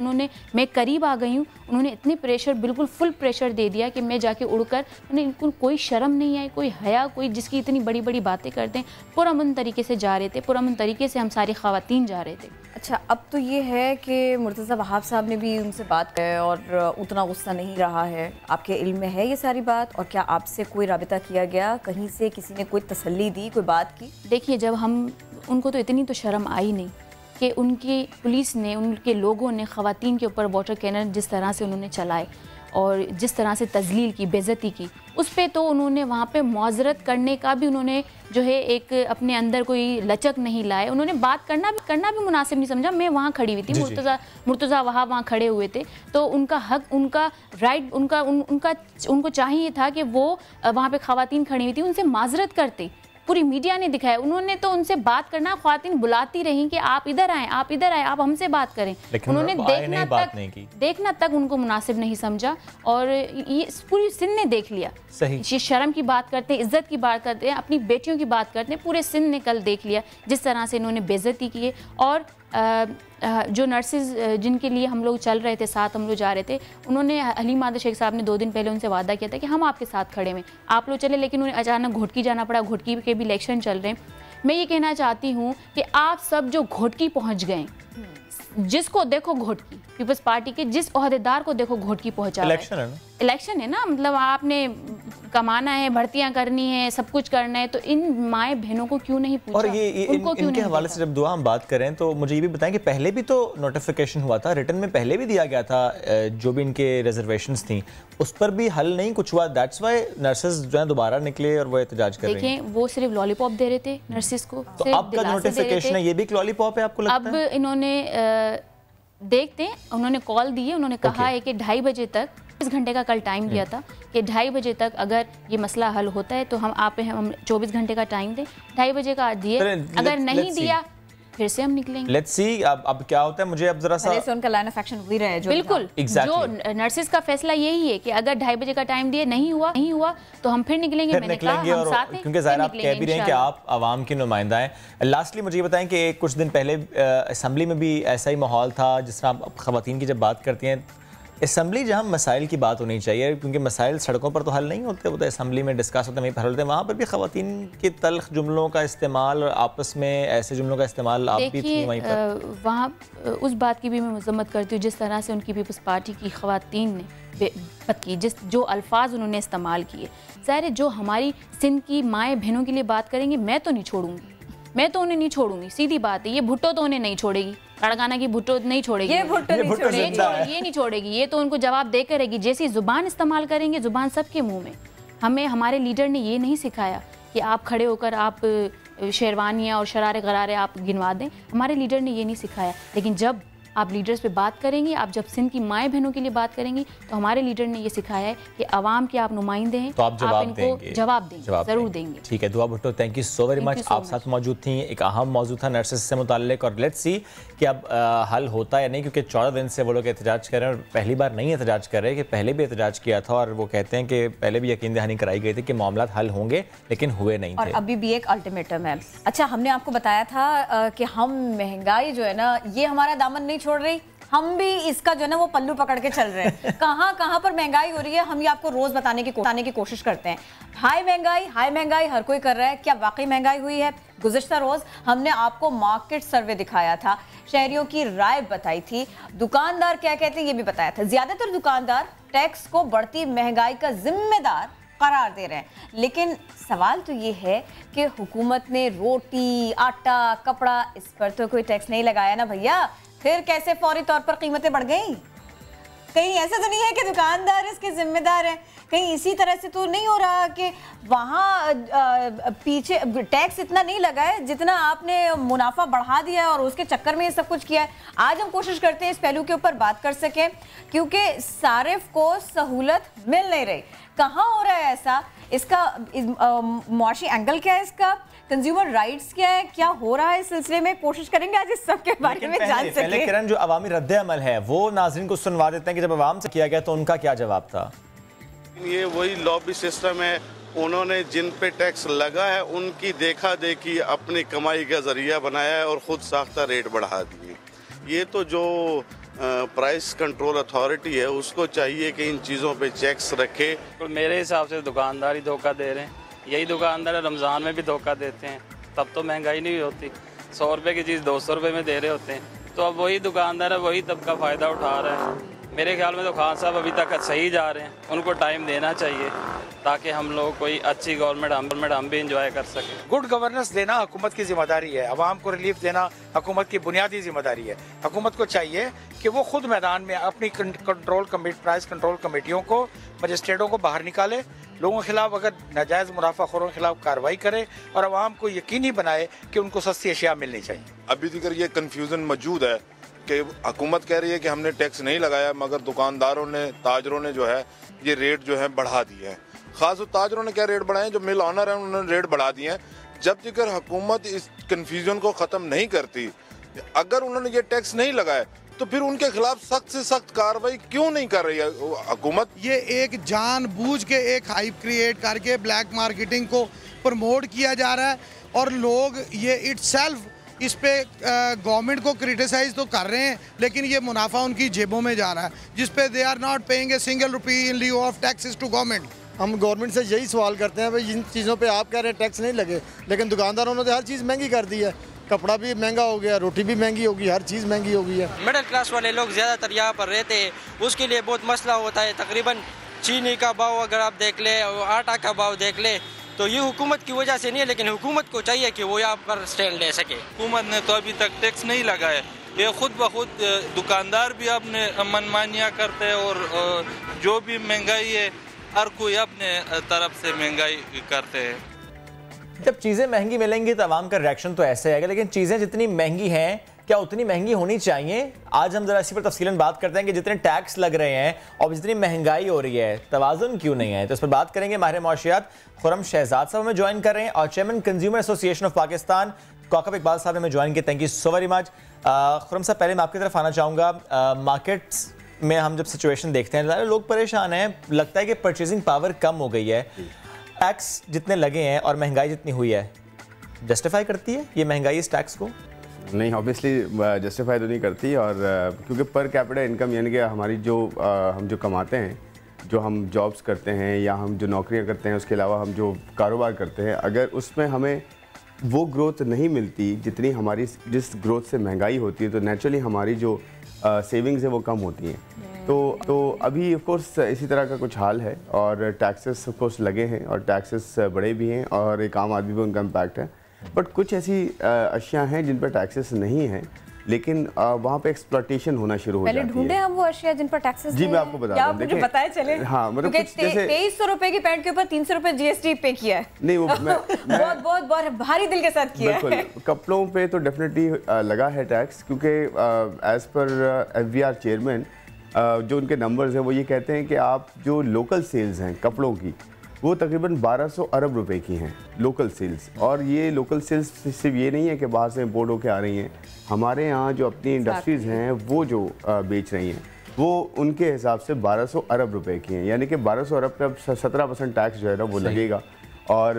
मैं करीब आ गई हूँ, उन्होंने इतनी प्रेशर, बिल्कुल फुल प्रेशर दे दिया कि मैं जाके उड़कर, उनको कोई शर्म नहीं आई, कोई हया, कोई जिसकी इतनी बड़ी बड़ी बातें करते हैं। पुरअमन तरीके से जा रहे थे, पुरअमन तरीके से हम सारी ख़वातीन जा रहे थे। अच्छा, अब तो ये है कि मुर्तज़ा वहाब साहब ने भी उनसे बात की और उतना गुस्सा नहीं रहा है। आपके इल्म में है ये सारी बात? और क्या आपसे कोई राबिता किया गया, कहीं से किसी ने कोई तसल्ली दी, कोई बात की? देखिए, जब उनको तो इतनी तो शर्म आई नहीं कि उनकी पुलिस ने, उनके लोगों ने ख़वातीन के ऊपर वाटर कैनन जिस तरह से उन्होंने चलाए और जिस तरह से तजलील की, बेइज्जती की, उस पर तो उन्होंने वहाँ पे मुआज़रत करने का भी उन्होंने जो है एक अपने अंदर कोई लचक नहीं लाए। उन्होंने बात करना भी मुनासिब नहीं समझा। मैं वहाँ खड़ी हुई थी, मुर्तज़ा वहाब वहाँ खड़े हुए थे, तो उनका हक, उनका राइट, उनको चाहिए था कि वो वहाँ पे ख़वातीन खड़ी हुई थी, उनसे माजरत करते। पूरी मीडिया ने दिखाया, उन्होंने तो उनसे बात करना, ख़वातीन बुलाती रहीं कि आप इधर आएँ, आप हमसे बात करें। उन्होंने देखना तक उनको मुनासिब नहीं समझा और ये पूरी सिंध ने देख लिया। सही, ये शर्म की बात करते हैं, इज्जत की बात करते हैं, अपनी बेटियों की बात करते हैं। पूरे सिंध ने कल देख लिया जिस तरह से इन्होंने बेइज्जती की है। और जो नर्सेज जिनके लिए हम लोग चल रहे थे, साथ हम लोग जा रहे थे, उन्होंने हलीम आदर शेख साहब ने 2 दिन पहले उनसे वादा किया था कि हम आपके साथ खड़े हैं, आप लोग चले, लेकिन उन्हें अचानक घोटकी जाना पड़ा। घोटकी के भी इलेक्शन चल रहे हैं। मैं ये कहना चाहती हूँ कि आप सब जो घोटकी पहुँच गए, जिसको देखो घोटकी, पीपल्स पार्टी के जिस ओहदेदार को देखो घोटकी पहुँचा, इलेक्शन है ना, मतलब आपने कमाना है, भर्तियां करनी है, सब कुछ करना है, तो इन माए बहनों को क्यों नहीं पूछा? और इनके हवाले से जब दुआ हम बात करें तो मुझे ये भी बताएं कि पहले भी तो नोटिफिकेशन हुआ था, रिटर्न में पहले भी दिया गया था, जो भी इनके रिजर्वेशंस थी उस पर भी हल नहीं कुछ हुआ। दैट्स व्हाई नर्सेस जो है दोबारा निकले और वो एहतजाज कर रही हैं। देखें, वो सिर्फ लॉलीपॉप दे रहे थे नर्सेस को, तो अब का नोटिफिकेशन है ये भी एक लॉलीपॉप है आपको लगता है? अब इन्होंने देखते हैं, उन्होंने कॉल दी है, उन्होंने कहा है कि 2:30 बजे तक, 24 घंटे का कल टाइम दिया था कि 2:30 बजे तक अगर ये मसला हल होता है तो हम 24 घंटे का टाइम दें। 2:30 बजे का दिए, अगर नहीं दिया फिर से हम निकलेंगे। लेट्स सी अब क्या होता है। मुझे अब जरा सा से उनका लाइन ऑफ एक्शन हो ही रहा है जो बिल्कुल जो नर्सेस का फैसला यही है कि अगर 2:30 बजे का टाइम दिए, नहीं हुआ तो हम फिर निकलेंगे। मैंने कहा हम साथ हैं, क्योंकि ज़ाहिर आप कह भी रहे हैं कि आप आवाम की नुमाइंदा हैं। लास्टली मुझे ये बताएं कि कुछ दिन पहले असम्बली में भी ऐसा ही माहौल था, जिस तरह आप ख़वातीन की जब बात करती हैं, असम्बली जहाँ मसाइल की बात होनी चाहिए, क्योंकि मसाइल सड़कों पर तो हल नहीं होते, वो तो असम्बली में डिस्कस होते हैं, वहीं पर हल होते हैं, वहाँ पर भी ख़वातीन के तल्ख जुमलों का इस्तेमाल और आपस में ऐसे जुमलों का इस्तेमाल आप भी थी वहीं पर। वहाँ उस बात की भी मैं मज़म्मत करती हूँ जिस तरह से उनकी पीपल्स पार्टी की ख़वातीन ने बात की, जो अल्फाज उन्होंने इस्तेमाल किए। ज़ाहिर है जो हमारी सिंध की माएँ बहनों के लिए बात करेंगे, मैं तो नहीं छोड़ूंगी, मैं तो उन्हें नहीं छोड़ूंगी, सीधी बात है। ये भुट्टो तो उन्हें नहीं छोड़ेगी, लड़काना की भुट्टो नहीं छोड़ेगी, ये नहीं छोड़ेगी, ये तो उनको जवाब दे करेगी। जैसी जुबान इस्तेमाल करेंगे, जुबान सबके मुंह में। हमें हमारे लीडर ने ये नहीं सिखाया कि आप खड़े होकर आप शेरवानियाँ और शरारे गरारे आप गिनवा दें, हमारे लीडर ने ये नहीं सिखाया। लेकिन जब आप लीडर्स पे बात करेंगी, आप जब सिंध की माएँ बहनों के लिए बात करेंगी, तो हमारे लीडर ने ये सिखाया है कि आवाम के आप नुमाइंदे हैं, तो आप इनको जवाब देंगे, जरूर देंगे। ठीक है, दुआ Bhutto, thank you so very much. आप साथ मौजूद थी, एक अहम मौजू था नर्सेस से मुताल्लिक, और लेट्स सी कि अब हल होता है नहीं, क्योंकि 14 दिन से वो लोग एहतजाज कर रहे हैं और पहली बार नहीं एहतजाज कर रहे, कि पहले भी एहतजाज किया था और वो कहते हैं कि पहले भी यकीन दहानी कराई गई थी कि मामला हल होंगे, लेकिन हुए नहीं थे। और अभी भी एक अल्टीमेटम है। अच्छा, हमने आपको बताया था कि हम महंगाई जो है ना, ये हमारा दामन नहीं छोड़ रही, हम भी इसका जो है ना वो पल्लू पकड़ के चल रहे हैं। कहाँ पर महंगाई हो रही है, हम ये आपको रोज बताने की कोशिश करते हैं। हाई महंगाई हर कोई कर रहा है। क्या वाकई महंगाई हुई है? गुज़िश्ता रोज हमने आपको मार्केट सर्वे दिखाया था, शहरियों की राय बताई थी, दुकानदार क्या कहते हैं ये भी बताया था। ज्यादातर दुकानदार टैक्स को बढ़ती महंगाई का जिम्मेदार करार दे रहे हैं, लेकिन सवाल तो ये है कि हुकूमत ने रोटी, आटा, कपड़ा, इस पर तो कोई टैक्स नहीं लगाया ना भैया, फिर कैसे फौरी तौर पर कीमतें बढ़ गई? कहीं ऐसा तो नहीं है कि दुकानदार इसके जिम्मेदार हैं? कहीं इसी तरह से तो नहीं हो रहा कि वहाँ पीछे टैक्स इतना नहीं लगा है जितना आपने मुनाफा बढ़ा दिया है और उसके चक्कर में ये सब कुछ किया है? आज हम कोशिश करते हैं इस पहलू के ऊपर बात कर सकें, क्योंकि सारिफ को सहूलत मिल नहीं रही। कहाँ हो रहा है ऐसा? इसका मुआशी एंगल क्या है? इसका कंज्यूमर राइट्स क्या है? क्या हो रहा है इस सिलसिले में? कोशिश करेंगे आज इस सब के बारे में जान सके। पहले किरण, जो अवामी रद्द अमल है वो नाज़रीन को सुनवा देते हैं कि जब अवाम से किया गया तो उनका क्या जवाब था। ये वही लॉबी सिस्टम है, उन्होंने जिन पे टैक्स लगा है उनकी देखा देखी अपनी कमाई का जरिया बनाया है और खुद साख्ता रेट बढ़ा दिए। ये तो जो प्राइस कंट्रोल अथॉरिटी है उसको चाहिए कि इन चीज़ों पे चेक्स रखे। तो मेरे हिसाब से दुकानदार ही धोखा दे रहे हैं। यही दुकानदार रमज़ान में भी धोखा देते हैं, तब तो महंगाई नहीं होती। 100 रुपये की चीज़ 200 रुपये में दे रहे होते हैं। तो अब वही दुकानदार है, वही तबका फ़ायदा उठा रहा है। मेरे ख्याल में तो खान साहब अभी तक सही जा रहे हैं, उनको टाइम देना चाहिए ताकि हम लोग कोई अच्छी गवर्नमेंट हम भी इंजॉय कर सकें। गुड गवर्नेंस देना हुकूमत की जिम्मेदारी है, आवाम को रिलीफ देना हुकूमत की बुनियादी जिम्मेदारी है। हुकूमत को चाहिए कि वो खुद मैदान में अपनी प्राइस कंट्रोल कमेटियों को, मजिस्ट्रेटों को बाहर निकाले, लोगों के खिलाफ अगर नाजायज़ मुनाफाखोरों के खिलाफ कार्रवाई करे और आवाम को यकीनी बनाए कि उनको सस्ती अशिया मिलनी चाहिए। अभी तक ये कन्फ्यूज़न मौजूद है कि हुकूमत कह रही है कि हमने टैक्स नहीं लगाया, मगर दुकानदारों ने, ताजरों ने जो है ये रेट जो है बढ़ा दिए हैं। खास ताजरों ने क्या रेट बढ़ाए, जो मिल ऑनर हैं उन्होंने रेट बढ़ा दिए हैं। जब तक हुकूमत इस कन्फ्यूजन को ख़त्म नहीं करती, अगर उन्होंने ये टैक्स नहीं लगाए तो फिर उनके खिलाफ सख्त से सख्त कार्रवाई क्यों नहीं कर रही है हुकूमत? ये एक जानबूझ के एक हाइप क्रिएट करके ब्लैक मार्केटिंग को प्रमोट किया जा रहा है और लोग ये इटसेल्फ इस पे गवर्नमेंट को क्रिटिसाइज तो कर रहे हैं, लेकिन ये मुनाफा उनकी जेबों में जा रहा है, जिस पे they are not paying a single rupee in lieu of taxes to government. हम गवर्नमेंट से यही सवाल करते हैं, भाई जिन चीज़ों पे आप कह रहे हैं टैक्स नहीं लगे, लेकिन दुकानदारों ने तो हर चीज़ महंगी कर दी है। कपड़ा भी महंगा हो गया, रोटी भी महंगी होगी, हर चीज़ महंगी हो गई है। मिडिल क्लास वाले लोग ज़्यादातर यहाँ पर रहते हैं, उसके लिए बहुत मसला होता है। तकरीबन चीनी का भाव अगर आप देख ले, आटा का भाव देख ले, तो ये हुकूमत की वजह से नहीं है, लेकिन हुकूमत को चाहिए कि वो यहाँ पर स्टैंड ले सके। हुकूमत ने तो अभी तक टैक्स नहीं लगाया, ये खुद ब खुद दुकानदार भी अपने मनमानियाँ करते हैं और जो भी महंगाई है हर कोई अपने तरफ से महंगाई करते हैं। जब चीज़ें महंगी मिलेंगी तो आवाम का रिएक्शन तो ऐसे आएगा, लेकिन चीज़ें जितनी महंगी हैं क्या उतनी महंगी होनी चाहिए? आज हम जरा इसी पर तफसीलन बात करते हैं कि जितने टैक्स लग रहे हैं और जितनी महंगाई हो रही है, तवाज़ुन क्यों नहीं है? तो इस पर बात करेंगे। माहिर मौशियात खुर्रम शहजाद साहब हमें ज्वाइन कर रहे हैं और chairman consumer association of Pakistan Kaukab Iqbal साहब हमें ज्वाइन किए। Thank you so very much. Khurram साहब, पहले मैं आपकी तरफ आना चाहूँगा। मार्केट्स में हम जब सिचुएशन देखते हैं, लोग परेशान हैं, लगता है कि परचेजिंग पावर कम हो गई है। टैक्स जितने लगे हैं और महंगाई जितनी हुई है, जस्टिफाई करती है ये महंगाई इस टैक्स को? नहीं, ऑब्वियसली जस्टिफाई तो नहीं करती। और क्योंकि पर कैपिटा इनकम यानी कि हमारी जो हम जो कमाते हैं, जो हम जॉब्स करते हैं या हम जो नौकरियां करते हैं, उसके अलावा हम जो कारोबार करते हैं, अगर उसमें हमें वो ग्रोथ नहीं मिलती जितनी हमारी जिस ग्रोथ से महंगाई होती है, तो नेचुरली हमारी जो सेविंग्स है वो कम होती हैं। तो अभी ऑफ कोर्स इसी तरह का कुछ हाल है और टैक्सेस ऑफ कोर्स लगे हैं और टैक्सेस बड़े भी हैं और एक आम आदमी पर उनका इम्पैक्ट है। बट कुछ ऐसी अशिया हैं जिन पर टैक्सेस नहीं हैं, लेकिन वहाँ पे एक्सप्लॉयटेशन होना शुरू हो जाती है। पहले ढूंढे हम वो अशिया जिन पर टैक्सेस जी, मैं आपको बता दूं, देखिए बताए चले। हाँ, मतलब कुछ जैसे 2300 रुपए की पैंट के ऊपर 300 रुपए जीएसटी पे किया है। नहीं, वो बहुत भारी दिल के साथ किया है। कपड़ों पे तो डेफिनेटली लगा है टैक्स, क्योंकि एज पर FBR चेयरमैन जो उनके नंबर्स हैं वो ये कहते हैं कि आप जो लोकल सेल्स हैं कपड़ों की, वो तकरीबन 1200 अरब रुपए की हैं लोकल सेल्स। और ये लोकल सेल्स सिर्फ ये नहीं है कि बाहर से इम्पोर्ट होकर आ रही हैं, हमारे यहाँ जो अपनी इंडस्ट्रीज़ हैं वो जो बेच रही हैं वो उनके हिसाब से 1200 अरब रुपए की हैं। यानी कि 1200 अरब पे अब 17% टैक्स जो है ना वो लगेगा। और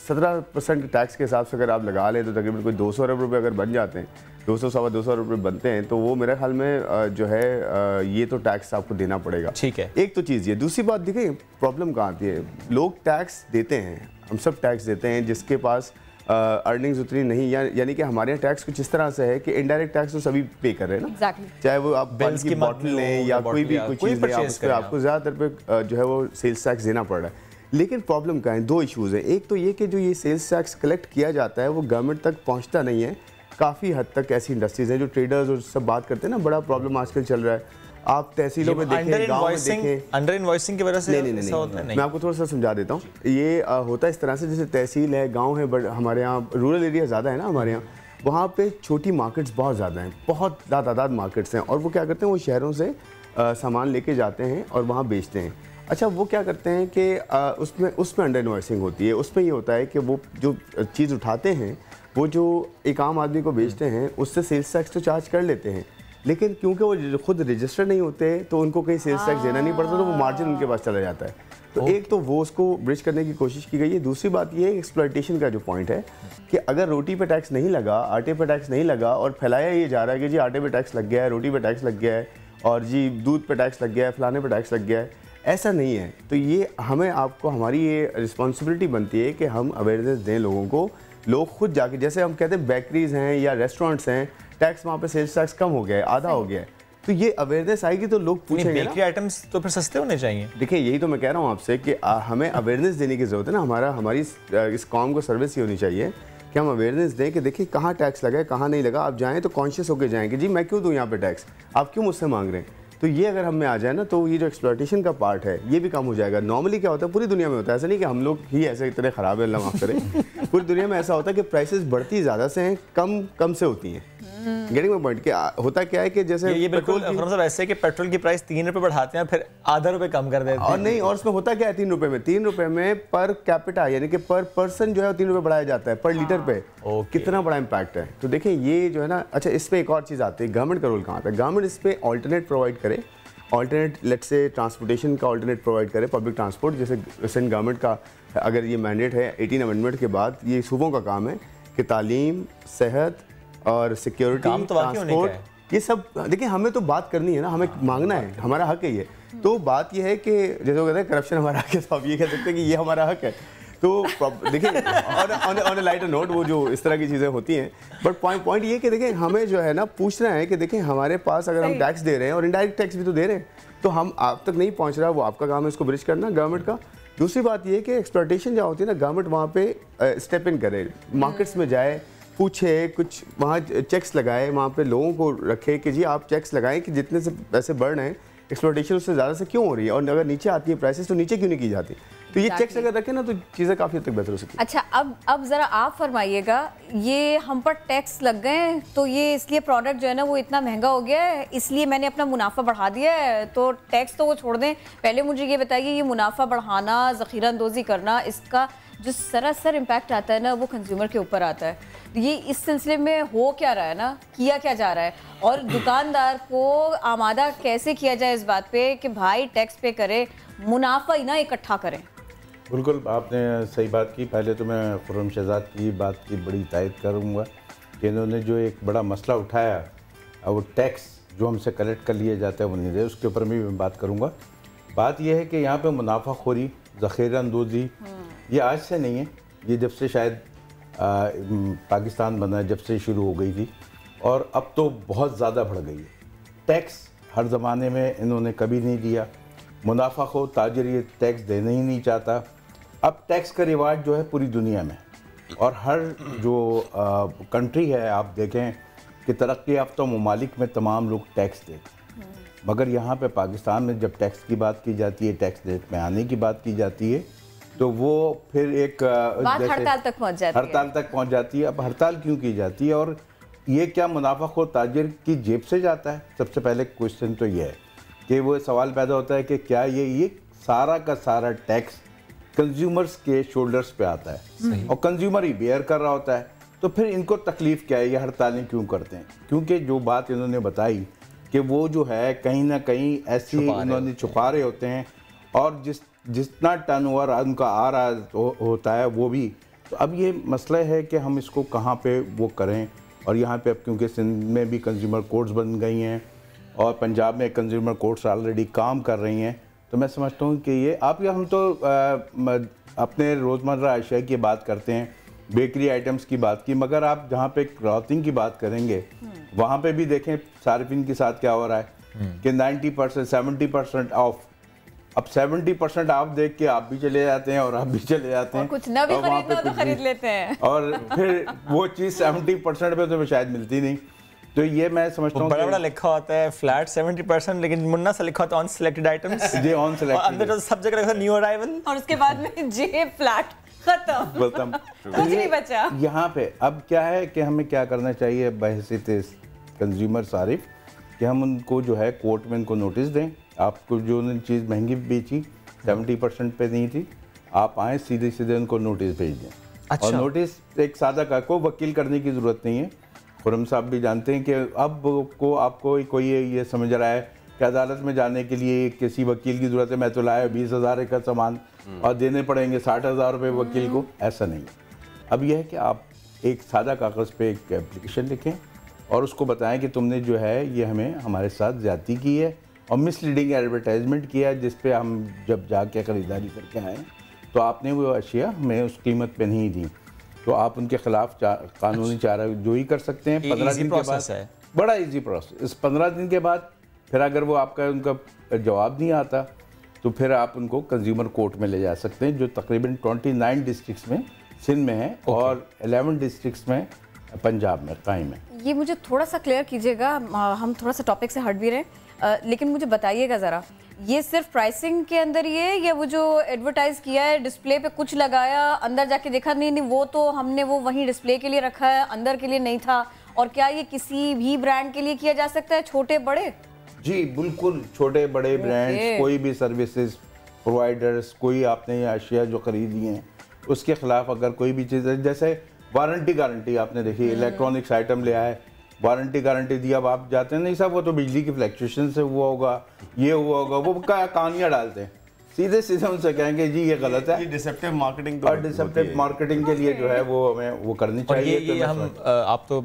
17% टैक्स के हिसाब से अगर आप लगा लें तो तकरीबन कोई 200 अरब रुपये अगर बन जाते हैं, 200-225 अरब रुपये बनते हैं, तो वो मेरे ख्याल में जो है ये तो टैक्स आपको देना पड़ेगा। ठीक है, एक तो चीज़ ये। दूसरी बात देखिए प्रॉब्लम कहाँ आती है, लोग टैक्स देते हैं, हम सब टैक्स देते हैं, जिसके पास अर्निंग्स उतनी नहीं, यानी कि हमारे यहाँ टैक्स कुछ इस तरह से है कि इनडायरेक्ट टैक्स तो सभी पे कर रहे हैं ना। exactly. चाहे वो आप बिल्स की बॉटल लें या कोई भी कुछ चीज़ लें, आपको ज़्यादातर पे जो है वो सेल्स टैक्स देना पड़ रहा है। लेकिन प्रॉब्लम क्या है, दो इश्यूज़ हैं। एक तो ये कि जो ये सेल्स टैक्स कलेक्ट किया जाता है वो गवर्नमेंट तक पहुंचता नहीं है। काफ़ी हद तक ऐसी इंडस्ट्रीज़ हैं जो ट्रेडर्स और सब बात करते हैं ना, बड़ा प्रॉब्लम आजकल चल रहा है। आप तहसीलों में देखें, गाँव में देखें, अंडर इनवॉइसिंग की वजह से नहीं। मैं आपको थोड़ा सा समझा देता हूँ। ये होता है इस तरह से, जैसे तहसील है, गाँव है, बट हमारे यहाँ रूरल एरिया ज़्यादा है ना हमारे यहाँ, वहाँ पे छोटी मार्केट्स बहुत ज़्यादा हैं, बहुत तादाद मार्केट्स हैं, और वो क्या करते हैं, वो शहरों से सामान लेके जाते हैं और वहाँ बेचते हैं। अच्छा, वो क्या करते हैं कि उसमें अंडर इनवॉइसिंग होती है। उसमें ये होता है कि वो जो चीज़ उठाते हैं, वो जो एक आम आदमी को बेचते हैं, उससे सेल्स टैक्स तो चार्ज कर लेते हैं, लेकिन क्योंकि वो खुद रजिस्टर नहीं होते तो उनको कहीं सेल्स टैक्स देना नहीं पड़ता, तो वो मार्जिन उनके पास चला जाता है। तो एक तो वो उसको ब्रिज करने की कोशिश की गई है। दूसरी बात ये है, एक्सप्लॉयटेशन का जो पॉइंट है कि अगर रोटी पे टैक्स नहीं लगा, आटे पे टैक्स नहीं लगा, और फैलाया ये जा रहा है कि जी आटे पे टैक्स लग गया है, रोटी पे टैक्स लग गया है, और जी दूध पे टैक्स लग गया है, फलाने पे टैक्स लग गया है, ऐसा नहीं है। तो ये हमारी ये रिस्पॉन्सिबिलिटी बनती है कि हम अवेयरनेस दें लोगों को। लोग खुद जाके, जैसे हम कहते हैं बेकरीज हैं या रेस्टोरेंट्स हैं, टैक्स वहाँ पे सेल्स टैक्स कम हो गया है, आधा हो गया है, तो ये अवेयरनेस आएगी तो लोग पूछेंगे। बेकरी आइटम्स तो फिर सस्ते होने चाहिए। देखिए, यही तो मैं कह रहा हूँ आपसे कि हमें अवेयरनेस देने की ज़रूरत है ना। हमारी इस कॉम को सर्विस ये होनी चाहिए कि हम अवेयरनेस दें कि देखिए कहाँ टैक्स लगा है, कहाँ नहीं लगा। आप जाएँ तो कॉन्शियस होकर जाएँ कि जी मैं क्यों दूँ यहाँ पे टैक्स, आप क्यों मुझसे मांग रहे हैं। तो ये अगर हम में आ जाए ना, तो ये जो एक्सप्लॉयटेशन का पार्ट है ये भी कम हो जाएगा। नॉर्मली क्या होता है, पूरी दुनिया में होता है, ऐसा नहीं कि हम लोग ही ऐसे इतने ख़राब है, अल्लाह माफ़ करे। पूरी दुनिया में ऐसा होता है कि प्राइसेस बढ़ती ज़्यादा से हैं, कम से होती हैं। गेटिंग माय पॉइंट, होता क्या है कि जैसे ये बिल्कुल मतलब ऐसे कि पेट्रोल की प्राइस 3 रुपये बढ़ाते हैं, फिर आधा रुपये कम कर देते हैं। और नहीं, और उसमें होता क्या है, 3 रुपये में पर कैपिटा यानी कि पर पर्सन जो है 3 रुपये बढ़ाया जाता है पर लीटर पे। कितना बड़ा इम्पैक्ट है। तो देखिए ये जो है ना, अच्छा इस पर एक और चीज़ आती है, गवर्नमेंट का रोल कहाँ पे। गवर्नमेंट इस पर ऑल्टरनेट प्रोवाइड करे, ऑल्टरनेट लेट्स से ट्रांसपोर्टेशन का ऑल्टरनेट प्रोवाइड करे, पब्लिक ट्रांसपोर्ट। जैसे रिसेंट गवर्नमेंट का अगर ये मैंडेट है 18 अमेंडमेंट के बाद, ये सूबों का काम है कि तालीम, सेहत और सिक्योरिटी, ट्रांसपोर्ट, ये सब देखिए हमें तो बात करनी है ना, हमें मांगना है, हमारा हक है ये। तो बात ये है कि जैसे वो कहते हैं करप्शन हमारा हक है, तो आप ये कह सकते हैं कि ये हमारा हक है। तो देखिए ऑन अ लाइटर नोट वो जो इस तरह की चीज़ें होती हैं, बट पॉइंट ये कि देखिए हमें जो है ना पूछना है कि देखिए हमारे पास अगर हम टैक्स दे रहे हैं और इनडायरेक्ट टैक्स भी तो दे रहे हैं, तो हम आप तक नहीं पहुंच रहा, वो आपका काम है इसको ब्रिज करना गवर्नमेंट का। दूसरी बात ये कि एक्सप्लॉयटेशन जहाँ होती है ना, गवर्नमेंट वहाँ पे स्टेप इन करे, मार्केट्स में जाए, पूछे, कुछ वहाँ चेक्स लगाए, वहाँ पे लोगों को रखे कि जी आप चेक्स लगाएं कि जितने से पैसे बढ़ रहे हैं, एक्सप्लॉयटेशन उससे ज़्यादा से क्यों हो रही है, और अगर नीचे आती है प्राइसेस तो नीचे क्यों नहीं की जाती। तो ये चेक्स अगर रखें ना तो चीज़ें काफ़ी हद तक बेहतर हो सकती है। अच्छा, अब ज़रा आप फरमाइएगा, ये हम पर टैक्स लग गए तो ये इसलिए प्रोडक्ट जो है ना वो इतना महंगा हो गया है, इसलिए मैंने अपना मुनाफा बढ़ा दिया है, तो टैक्स तो वो छोड़ दें। पहले मुझे ये बताइए, ये मुनाफा बढ़ाना, ज़ख़ीरा अंदोज़ी करना, इसका जो सरासर इम्पैक्ट आता है ना वो कंज्यूमर के ऊपर आता है। ये इस सिलसिले में हो क्या रहा है ना, किया क्या जा रहा है, और दुकानदार को आमादा कैसे किया जाए इस बात पे कि भाई टैक्स पे करे, मुनाफा ही ना इकट्ठा करें। बिल्कुल आपने सही बात की। पहले तो मैं खुर्रम शहजाद की बात की बड़ी तायद करूँगा कि इन्होंने जो एक बड़ा मसला उठाया, वो टैक्स जो हमसे कलेक्ट कर लिया जाता है वो नहीं दे, उसके ऊपर भी मैं बात करूँगा। बात यह है कि यहाँ पे मुनाफाखोरी, ज़ख़ीरा अंदोज़ी ये आज से नहीं है, ये जब से शायद पाकिस्तान बना जब से शुरू हो गई थी, और अब तो बहुत ज़्यादा बढ़ गई है। टैक्स हर ज़माने में इन्होंने कभी नहीं दिया, मुनाफाखोर ताजिर ये टैक्स देना ही नहीं चाहता। अब टैक्स का रिवाज जो है पूरी दुनिया में, और हर जो कंट्री है आप देखें कि तरक्की याफ्ता ममालिक में तमाम लोग टैक्स देते हैं, मगर यहाँ पे पाकिस्तान में जब टैक्स की बात की जाती है, टैक्स रेट में आने की बात की जाती है, तो वो फिर एक हड़ताल तक पहुँच जाती है। अब हड़ताल क्यों की जाती है, और ये क्या मुनाफाखोर ताजिर की जेब से जाता है? सबसे पहले क्वेश्चन तो ये है कि वो सवाल पैदा होता है कि क्या ये सारा का सारा टैक्स कंज्यूमर्स के शोल्डर्स पे आता है, और कंज्यूमर ही बेयर कर रहा होता है, तो फिर इनको तकलीफ़ क्या है, ये हड़तालें क्यों करते हैं? क्योंकि जो बात इन्होंने बताई कि वो जो है कहीं ना कहीं ऐसी इन्होंने छुपा रहे होते हैं, और जितना टर्नओवर उनका आ रहा होता है वो भी। तो अब ये मसला है कि हम इसको कहाँ पे वो करें, और यहाँ पे अब क्योंकि सिंध में भी कंज्यूमर कोर्ट्स बन गई हैं और पंजाब में कंज्यूमर कोर्ट्स ऑलरेडी काम कर रही हैं, तो मैं समझता हूँ कि ये हम तो अपने रोज़मर्रा अशिया की बात करते हैं, बेकरी आइटम्स की बात की, मगर आप जहाँ पे क्लॉथिंग की बात करेंगे वहाँ पे भी देखें सार्फिन के साथ क्या हो रहा है कि 90% 70% ऑफ। अब 70% ऑफ देख के आप भी चले जाते हैं और आप भी चले जाते हैं, और कुछ ना भी खरीदना हो तो खरीद लेते हैं, और फिर वो चीज़ 70% पे तो शायद मिलती नहीं। तो ये मैं समझता हूँ बड़ा लिखा होता है फ्लैट 70%, लेकिन मुन्ना सा लिखा होता है ऑन सिलेक्टेड आइटम्स। जी ऑन सिलेक्टेड, अंदर जो सब जगह लिखा न्यू अराइवल और उसके बाद में जे फ्लैट खत्म, कुछ नहीं बचा। यहाँ पे अब क्या है कि हमें क्या करना चाहिए बहैसियत कंज्यूमर सारिफ, कि हम उनको जो है कोर्ट में उनको नोटिस दें, आपको जो उन्होंने चीज़ महंगी बेची 70% पे नहीं थी, आप आए सीधे सीधे उनको नोटिस भेज दें। अच्छा। और नोटिस एक सादा का, को वकील करने की ज़रूरत नहीं है। खुरम साहब भी जानते हैं कि अब को आपको कोई ये समझ रहा है कि अदालत में जाने के लिए किसी वकील की ज़रूरत है, मैं तो लाया 20,000 का सामान और देने पड़ेंगे 60,000 रुपये वकील को, ऐसा नहीं। अब यह है कि आप एक सादा कागज़ पे एक एप्लीकेशन लिखें और उसको बताएं कि तुमने जो है ये हमें हमारे साथ ज़्यादती की है और मिसलीडिंग एडवर्टाइजमेंट किया है, जिस पे हम जब जाके ख़रीदारी करके आए तो आपने वो अशिया हमें उस कीमत पे नहीं दी, तो आप उनके खिलाफ कानूनी चारा जो ही कर सकते हैं। 15 दिन के बाद है, बड़ा इजी प्रोसेस। इस 15 दिन के बाद फिर अगर वो आपका उनका जवाब नहीं आता तो फिर आप उनको कंज्यूमर कोर्ट में ले जा सकते हैं, जो तकरीबन 29 डिस्ट्रिक्ट्स में सिंध में है और 11 डिस्ट्रिक्ट्स में पंजाब में कायम है। ये मुझे थोड़ा सा क्लियर कीजिएगा, हम थोड़ा सा टॉपिक से हट भी रहे हैं, लेकिन मुझे बताइएगा ज़रा, ये सिर्फ प्राइसिंग के अंदर ही है या वो जो एडवर्टाइज किया है डिस्प्ले पे कुछ लगाया, अंदर जाके देखा नहीं वो तो हमने वो वहीं डिस्प्ले के लिए रखा है, अंदर के लिए नहीं था? और क्या ये किसी भी ब्रांड के लिए किया जा सकता है, छोटे बड़े? जी बिल्कुल, छोटे बड़े ब्रांड्स, कोई भी सर्विसेज प्रोवाइडर्स, कोई आपने अशिया जो खरीदी हैं उसके खिलाफ अगर कोई भी चीज़, जैसे वारंटी गारंटी आपने देखी, इलेक्ट्रॉनिक्स आइटम ले आए, वारंटी गारंटी दी, अब आप जाते हैं नहीं साहब वो तो बिजली की फ्लैक्चुएशन से हुआ होगा, ये हुआ होगा, वो कहानियाँ डालते हैं, सीधे सीधे उनसे कहेंगे जी ये गलत है। डिसेप्टिव मार्केटिंग, और डिसेप्टिव मार्केटिंग के लिए जो है वो हमें वो करनी चाहिए। ये हम आप तो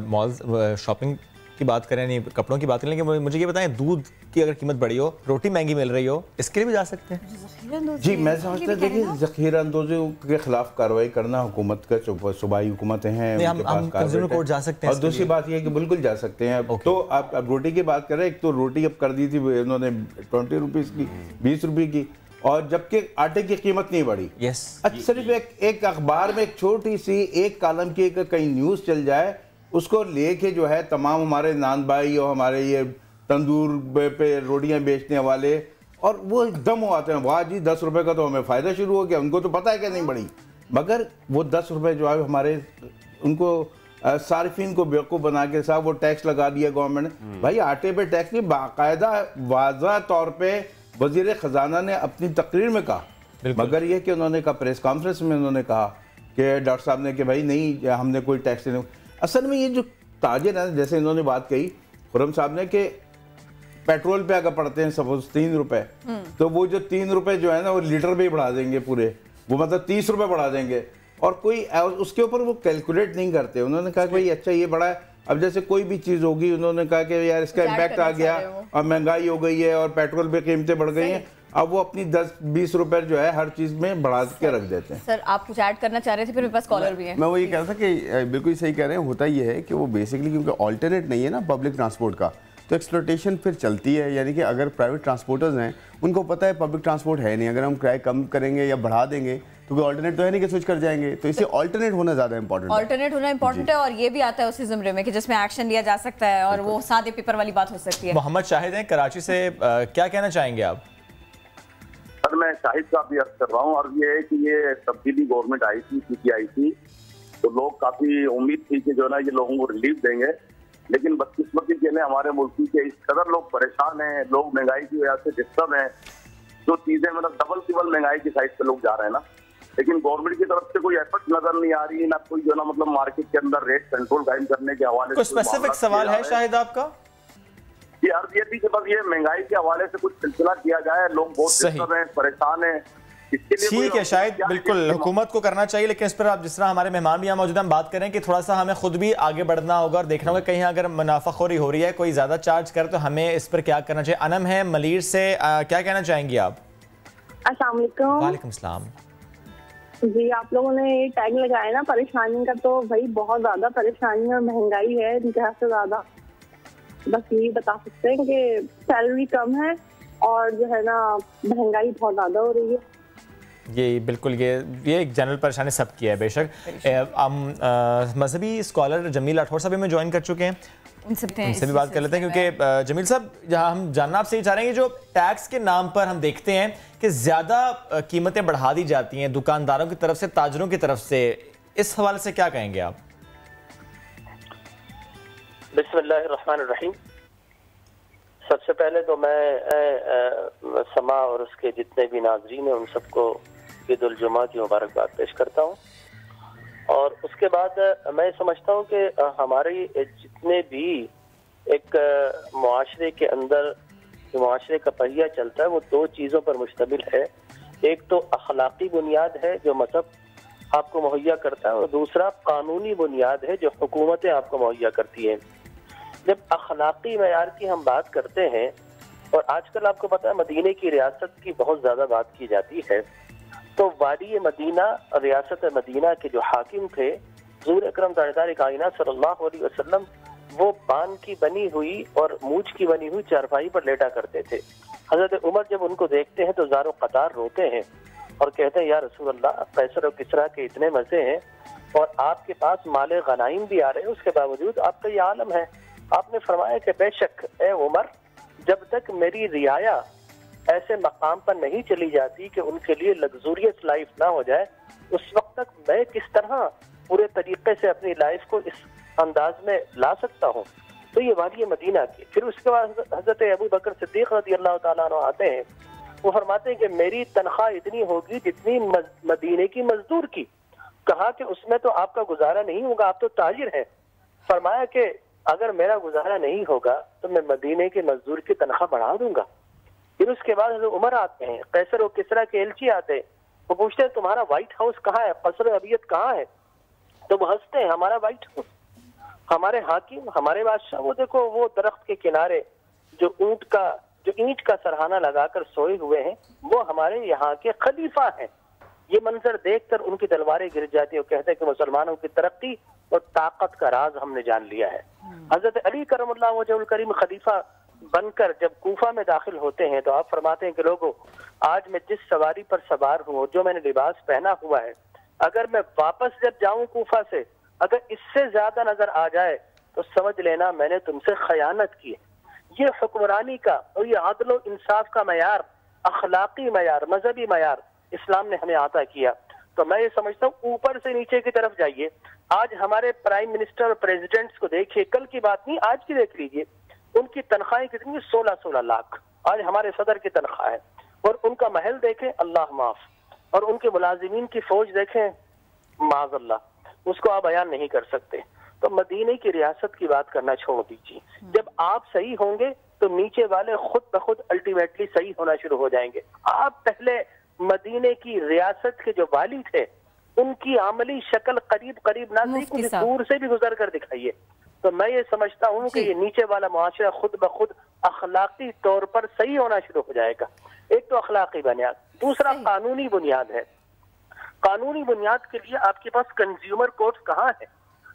मॉल्स शॉपिंग की बात करें, नहीं कपड़ों की बात करें, लेकिन मुझे ये बताएं दूध की अगर कीमत बढ़ी हो, रोटी महंगी मिल रही हो, इसके लिए भी जा सकते हैं? जी मैं समझता हूँ, देखिए ज़ख़ीरा अंदोज़ों के खिलाफ कार्रवाई करना हुकूमत का सूबाई हुकूमतें हैं, हम कंज्यूमर कोर्ट जा सकते हैं। और दूसरी बात यह है कि बिल्कुल जा सकते हैं। तो आप अब रोटी की बात करें, एक तो रोटी अब कर दी थी उन्होंने 20 रुपीज़ की, 20 रुपये की, और जबकि आटे की कीमत नहीं बढ़ी। सिर्फ एक अखबार में एक छोटी सी एक कॉलम की कहीं न्यूज़ चल जाए, उसको लेके जो है तमाम हमारे नान भाई और हमारे ये तंदूर पे रोटियां बेचने वाले, और वो एकदम हो आते हैं, वाह जी 10 रुपए का तो हमें फ़ायदा शुरू हो गया, उनको तो पता है कि नहीं बढ़ी, मगर वो 10 रुपए जो है हमारे उनको सार्फिन को बेवकूफ़ बना के साहब वो टैक्स लगा दिया गवर्नमेंट ने। भाई आटे पे टैक्स नहीं, बाकायदा वाज़ा तौर पर वज़ीर ख़जाना ने अपनी तकरीर में कहा, मगर ये कि उन्होंने कहा प्रेस कॉन्फ्रेंस में उन्होंने कहा कि डॉक्टर साहब ने कि भाई नहीं हमने कोई टैक्स नहीं। असल में ये जो ताजिर है, जैसे इन्होंने बात कही खुरम साहब ने कि पेट्रोल पे अगर पड़ते हैं सपोज 3 रुपए, तो वो जो 3 रुपए जो है ना वो लीटर पे ही बढ़ा देंगे पूरे, वो मतलब 30 रुपए बढ़ा देंगे, और कोई उसके ऊपर वो कैलकुलेट नहीं करते। उन्होंने कहा कि भाई अच्छा ये बढ़ा है, अब जैसे कोई भी चीज़ होगी उन्होंने कहा कि यार इसका इम्पैक्ट आ गया और महंगाई हो गई है और पेट्रोल पे कीमतें बढ़ गई हैं, अब वो अपनी 10-20 रुपए जो है हर चीज़ में बढ़ा के रख देते हैं। सर आप कुछ ऐड करना चाह रहे थे, फिर मेरे पास कॉलर भी है। मैं वो ये कह रहा था कि बिल्कुल सही कह रहे हैं, होता ये है कि वो बेसिकली क्योंकि ऑल्टरनेट नहीं है ना पब्लिक ट्रांसपोर्ट का, तो एक्सप्लोटेशन फिर चलती है। यानी कि अगर प्राइवेट ट्रांसपोर्टर्स हैं उनको पता है पब्लिक ट्रांसपोर्ट है नहीं, अगर हम किराए कम करेंगे या बढ़ा देंगे तो कोई ऑल्टरनेट तो है नहीं कि स्विच कर जाएंगे, तो इससे ऑल्टरनेट होना ज़्यादा इंपॉर्टेंट है। ऑल्टरनेट होना इंपॉर्टेंट है, और ये भी आता है उसी ज़मरे में कि जिसमें एक्शन लिया जा सकता है और वो सादे पेपर वाली बात हो सकती है। मोहम्मद शाहिद हैं कराची से, क्या कहना चाहेंगे आप? सर मैं शाहिद साहब भी अर्ज कर रहा हूँ, और ये है कि ये तब्दीली गवर्नमेंट आई थी, पीटीआई थी, तो लोग काफ़ी उम्मीद थी कि जो है ना ये लोगों को रिलीफ देंगे, लेकिन बदकिस्मती के लिए हमारे मुल्क के इस कदर लोग परेशान हैं, लोग महंगाई की वजह से डिस्टर्ब हैं, जो चीज़ें मतलब डबल टिबल महंगाई की साइड पे लोग जा रहे हैं ना, लेकिन गवर्नमेंट की तरफ से कोई एफर्ट नजर नहीं आ रही, ना कोई जो ना मतलब मार्केट के अंदर रेट कंट्रोल कायम करने के हवाले से। स्पेसिफिक सवाल है शाहिद आपका? ये अर्ज ये थी कि बस ये महंगाई के हवाले से कुछ सिलसिला किया जाए, लोग बहुत डिस्टर्ब हैं, परेशान हैं, ठीक है शायद बिल्कुल हुकूमत को करना चाहिए, लेकिन इस पर आप जिस तरह हमारे मेहमान भी यहाँ मौजूद हैं, हम बात करें कि थोड़ा सा हमें खुद भी आगे बढ़ना होगा और देखना होगा कहीं अगर मुनाफाखोरी हो रही है, कोई ज़्यादा चार्ज करे तो हमें इस पर क्या करना चाहिए। अनम है मलीर से, क्या कहना चाहेंगी आप? अस्सलाम वालेकुम। वालेकुम सलाम। जी आप लोगों ने ये टैग लगाया ना परेशानी का, तो भाई बहुत ज़्यादा परेशानी और महंगाई है इंतहा से ज़्यादा। बस यही बता सकते हैं कि सैलरी कम है और जो है ना महंगाई बहुत ज़्यादा हो रही है। ये बिल्कुल ये एक जनरल परेशानी सबकी है बेशक। हम मजहबी स्कॉलर जमील राठौर साहब में ज्वाइन कर चुके हैं, उनसे भी बात कर लेते हैं क्योंकि जमील साहब जहाँ हम जानना आपसे ये चाह रहे हैं कि जो टैक्स के नाम पर हम देखते हैं कि ज़्यादा कीमतें बढ़ा दी जाती हैं दुकानदारों की तरफ से, ताजरों की तरफ से, इस हवाले से क्या कहेंगे आप? बिस्मिल्लाहिर्रहमानिर्रहीम। सबसे पहले तो मैं समा और उसके जितने भी नाजरीन हैं उन सबको ईद उल जुमा की मुबारकबाद पेश करता हूँ। और उसके बाद मैं समझता हूँ कि हमारी जितने भी एक मुआशरे के अंदर मुआशरे का पहिया चलता है वो दो चीज़ों पर मुश्तमिल है। एक तो अखलाकी बुनियाद है जो मजहब आपको मुहैया करता है, और दूसरा कानूनी बुनियाद है जो हुकूमतें आपको मुहैया करती हैं। जब अखलाकी मयार की हम बात करते हैं, और आजकल आपको पता है मदीने की रियासत की बहुत ज़्यादा बात की जाती है, तो वाली मदीना रियासत मदीना के जो हाकिम थे हुज़ूर अकरम ताजदार कायनात सल्लल्लाहु अलैहि वसल्लम, वो बान की बनी हुई और मूछ की बनी हुई चारपाई पर लेटा करते थे। हजरत उमर जब उनको देखते हैं तो ज़ारो कतार रोते हैं और कहते हैं या रसूल अल्लाह, कैसर और किसरा के इतने मज़े हैं और आपके पास माले गनाइम भी आ रहे हैं, उसके बावजूद आपका ये आलम है। आपने फरमाया कि बेशक ए उमर, जब तक मेरी रियाया ऐसे मकाम पर नहीं चली जाती कि उनके लिए लग्जूरियस लाइफ ना हो जाए, उस वक्त तक मैं किस तरह पूरे तरीके से अपनी लाइफ को इस अंदाज में ला सकता हूँ। तो ये वाली मदीना की। फिर उसके बाद हजरत अबू बकर सिद्दीक रज़ी अल्लाह ताला अन्हु आते हैं, वो फरमाते हैं कि मेरी तनख्वाह इतनी होगी जितनी मदीने की मजदूर की। कहा कि उसमें तो आपका गुजारा नहीं होगा, आप तो ताजिर हैं। फरमाया कि अगर मेरा गुजारा नहीं होगा तो मैं मदीने के मजदूर की तनख्वाह बढ़ा दूंगा। फिर उसके बाद हज़रत उमर आते हैं, कैसर और किसरा के एलची आते हैं, वो पूछते हैं तुम्हारा व्हाइट हाउस कहाँ है, कसर अबियत कहाँ है? तो वो हंसते हैं, हमारा व्हाइट हाउस, हमारे हाकिम, हमारे बादशाह, वो देखो वो दरख्त के किनारे जो ईंट का सरहाना लगाकर सोए हुए हैं, वो हमारे यहाँ के खलीफा हैं। ये मंजर देखकर उनकी तलवारें गिर जाती है और कहते हैं कि मुसलमानों की तरक्की और ताकत का राज हमने जान लिया है। हजरत अली करमुल्लाह वजहुल करीम खलीफा बनकर जब कूफा में दाखिल होते हैं तो आप फरमाते हैं कि लोगों, आज मैं जिस सवारी पर सवार हूँ, जो मैंने लिबास पहना हुआ है, अगर मैं वापस जब जाऊं कूफा से, अगर इससे ज्यादा नजर आ जाए तो समझ लेना मैंने तुमसे खयानत की है। ये हुक्मरानी का और ये अदल इंसाफ का मयार, अखलाकी मयार, मजहबी मयार इस्लाम ने हमें आता किया। तो मैं ये समझता हूँ ऊपर से नीचे की तरफ जाइए। आज हमारे प्राइम मिनिस्टर और प्रेसिडेंट्स को देखिए, कल की बात नहीं आज की देख लीजिए, उनकी तनख्वाहें कितनी, 16-16 लाख आज हमारे सदर की तनख्वाह है। और उनका महल देखें, अल्लाह माफ, और उनके मुलाजिमीन की फौज देखें, माज़अल्लाह, उसको आप बयान नहीं कर सकते। तो मदीने की रियासत की बात करना छोड़ दीजिए। जब आप सही होंगे तो नीचे वाले खुद ब खुद अल्टीमेटली सही होना शुरू हो जाएंगे। आप पहले मदीने की रियासत के जो वाली थे उनकी अमली शक्ल करीब करीब ना सही, कुछ दूर से भी गुजर कर दिखाइए। तो मैं ये समझता हूँ कि ये नीचे वाला मुआशरा खुद ब खुद अखलाकी तौर पर सही होना शुरू हो जाएगा। एक तो अखलाकी बुनियाद, दूसरा कानूनी बुनियाद है। कानूनी बुनियाद के लिए आपके पास कंज्यूमर कोर्ट्स कहाँ है,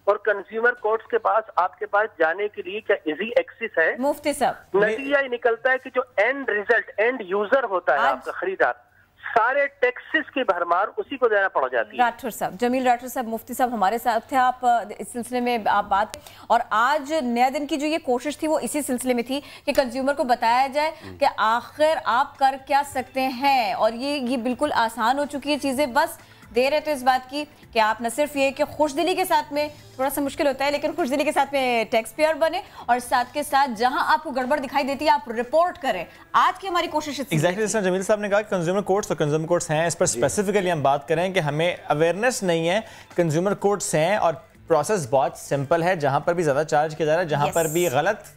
और कंज्यूमर कोर्ट्स के पास आपके पास जाने के लिए क्या इजी एक्सेस है? मुफ्ती साहब, नतीजा ये निकलता है कि जो एंड रिजल्ट, एंड यूजर होता है आपका खरीदार, सारे टैक्सेस की भरमार उसी को देना पड़ जाती है। राठौर साहब, जमील राठौर साहब, मुफ्ती साहब हमारे साथ थे, आप इस सिलसिले में आप बात, और आज नया दिन की जो ये कोशिश थी वो इसी सिलसिले में थी कि कंज्यूमर को बताया जाए कि आखिर आप कर क्या सकते हैं। और ये बिल्कुल आसान हो चुकी है चीज़ें, बस देर है तो इस बात की कि आप न सिर्फ ये कि खुशदिली के साथ में, थोड़ा सा मुश्किल होता है लेकिन खुशदिली के साथ में टैक्स पेयर बने, और साथ के साथ जहां आपको गड़बड़ दिखाई देती है आप रिपोर्ट करें। आज की हमारी कोशिश एग्जैक्टली जैसा जमील साहब ने कहा, कंज्यूमर कोर्ट्स और कंज्यूमर कोर्ट्स हैं, इस पर स्पेसिफिकली हम बात करें कि हमें अवेयरनेस नहीं है। कंज्यूमर कोर्ट्स हैं और प्रोसेस बहुत सिंपल है। जहां पर भी ज्यादा चार्ज किया जा रहा है, जहां पर भी गलत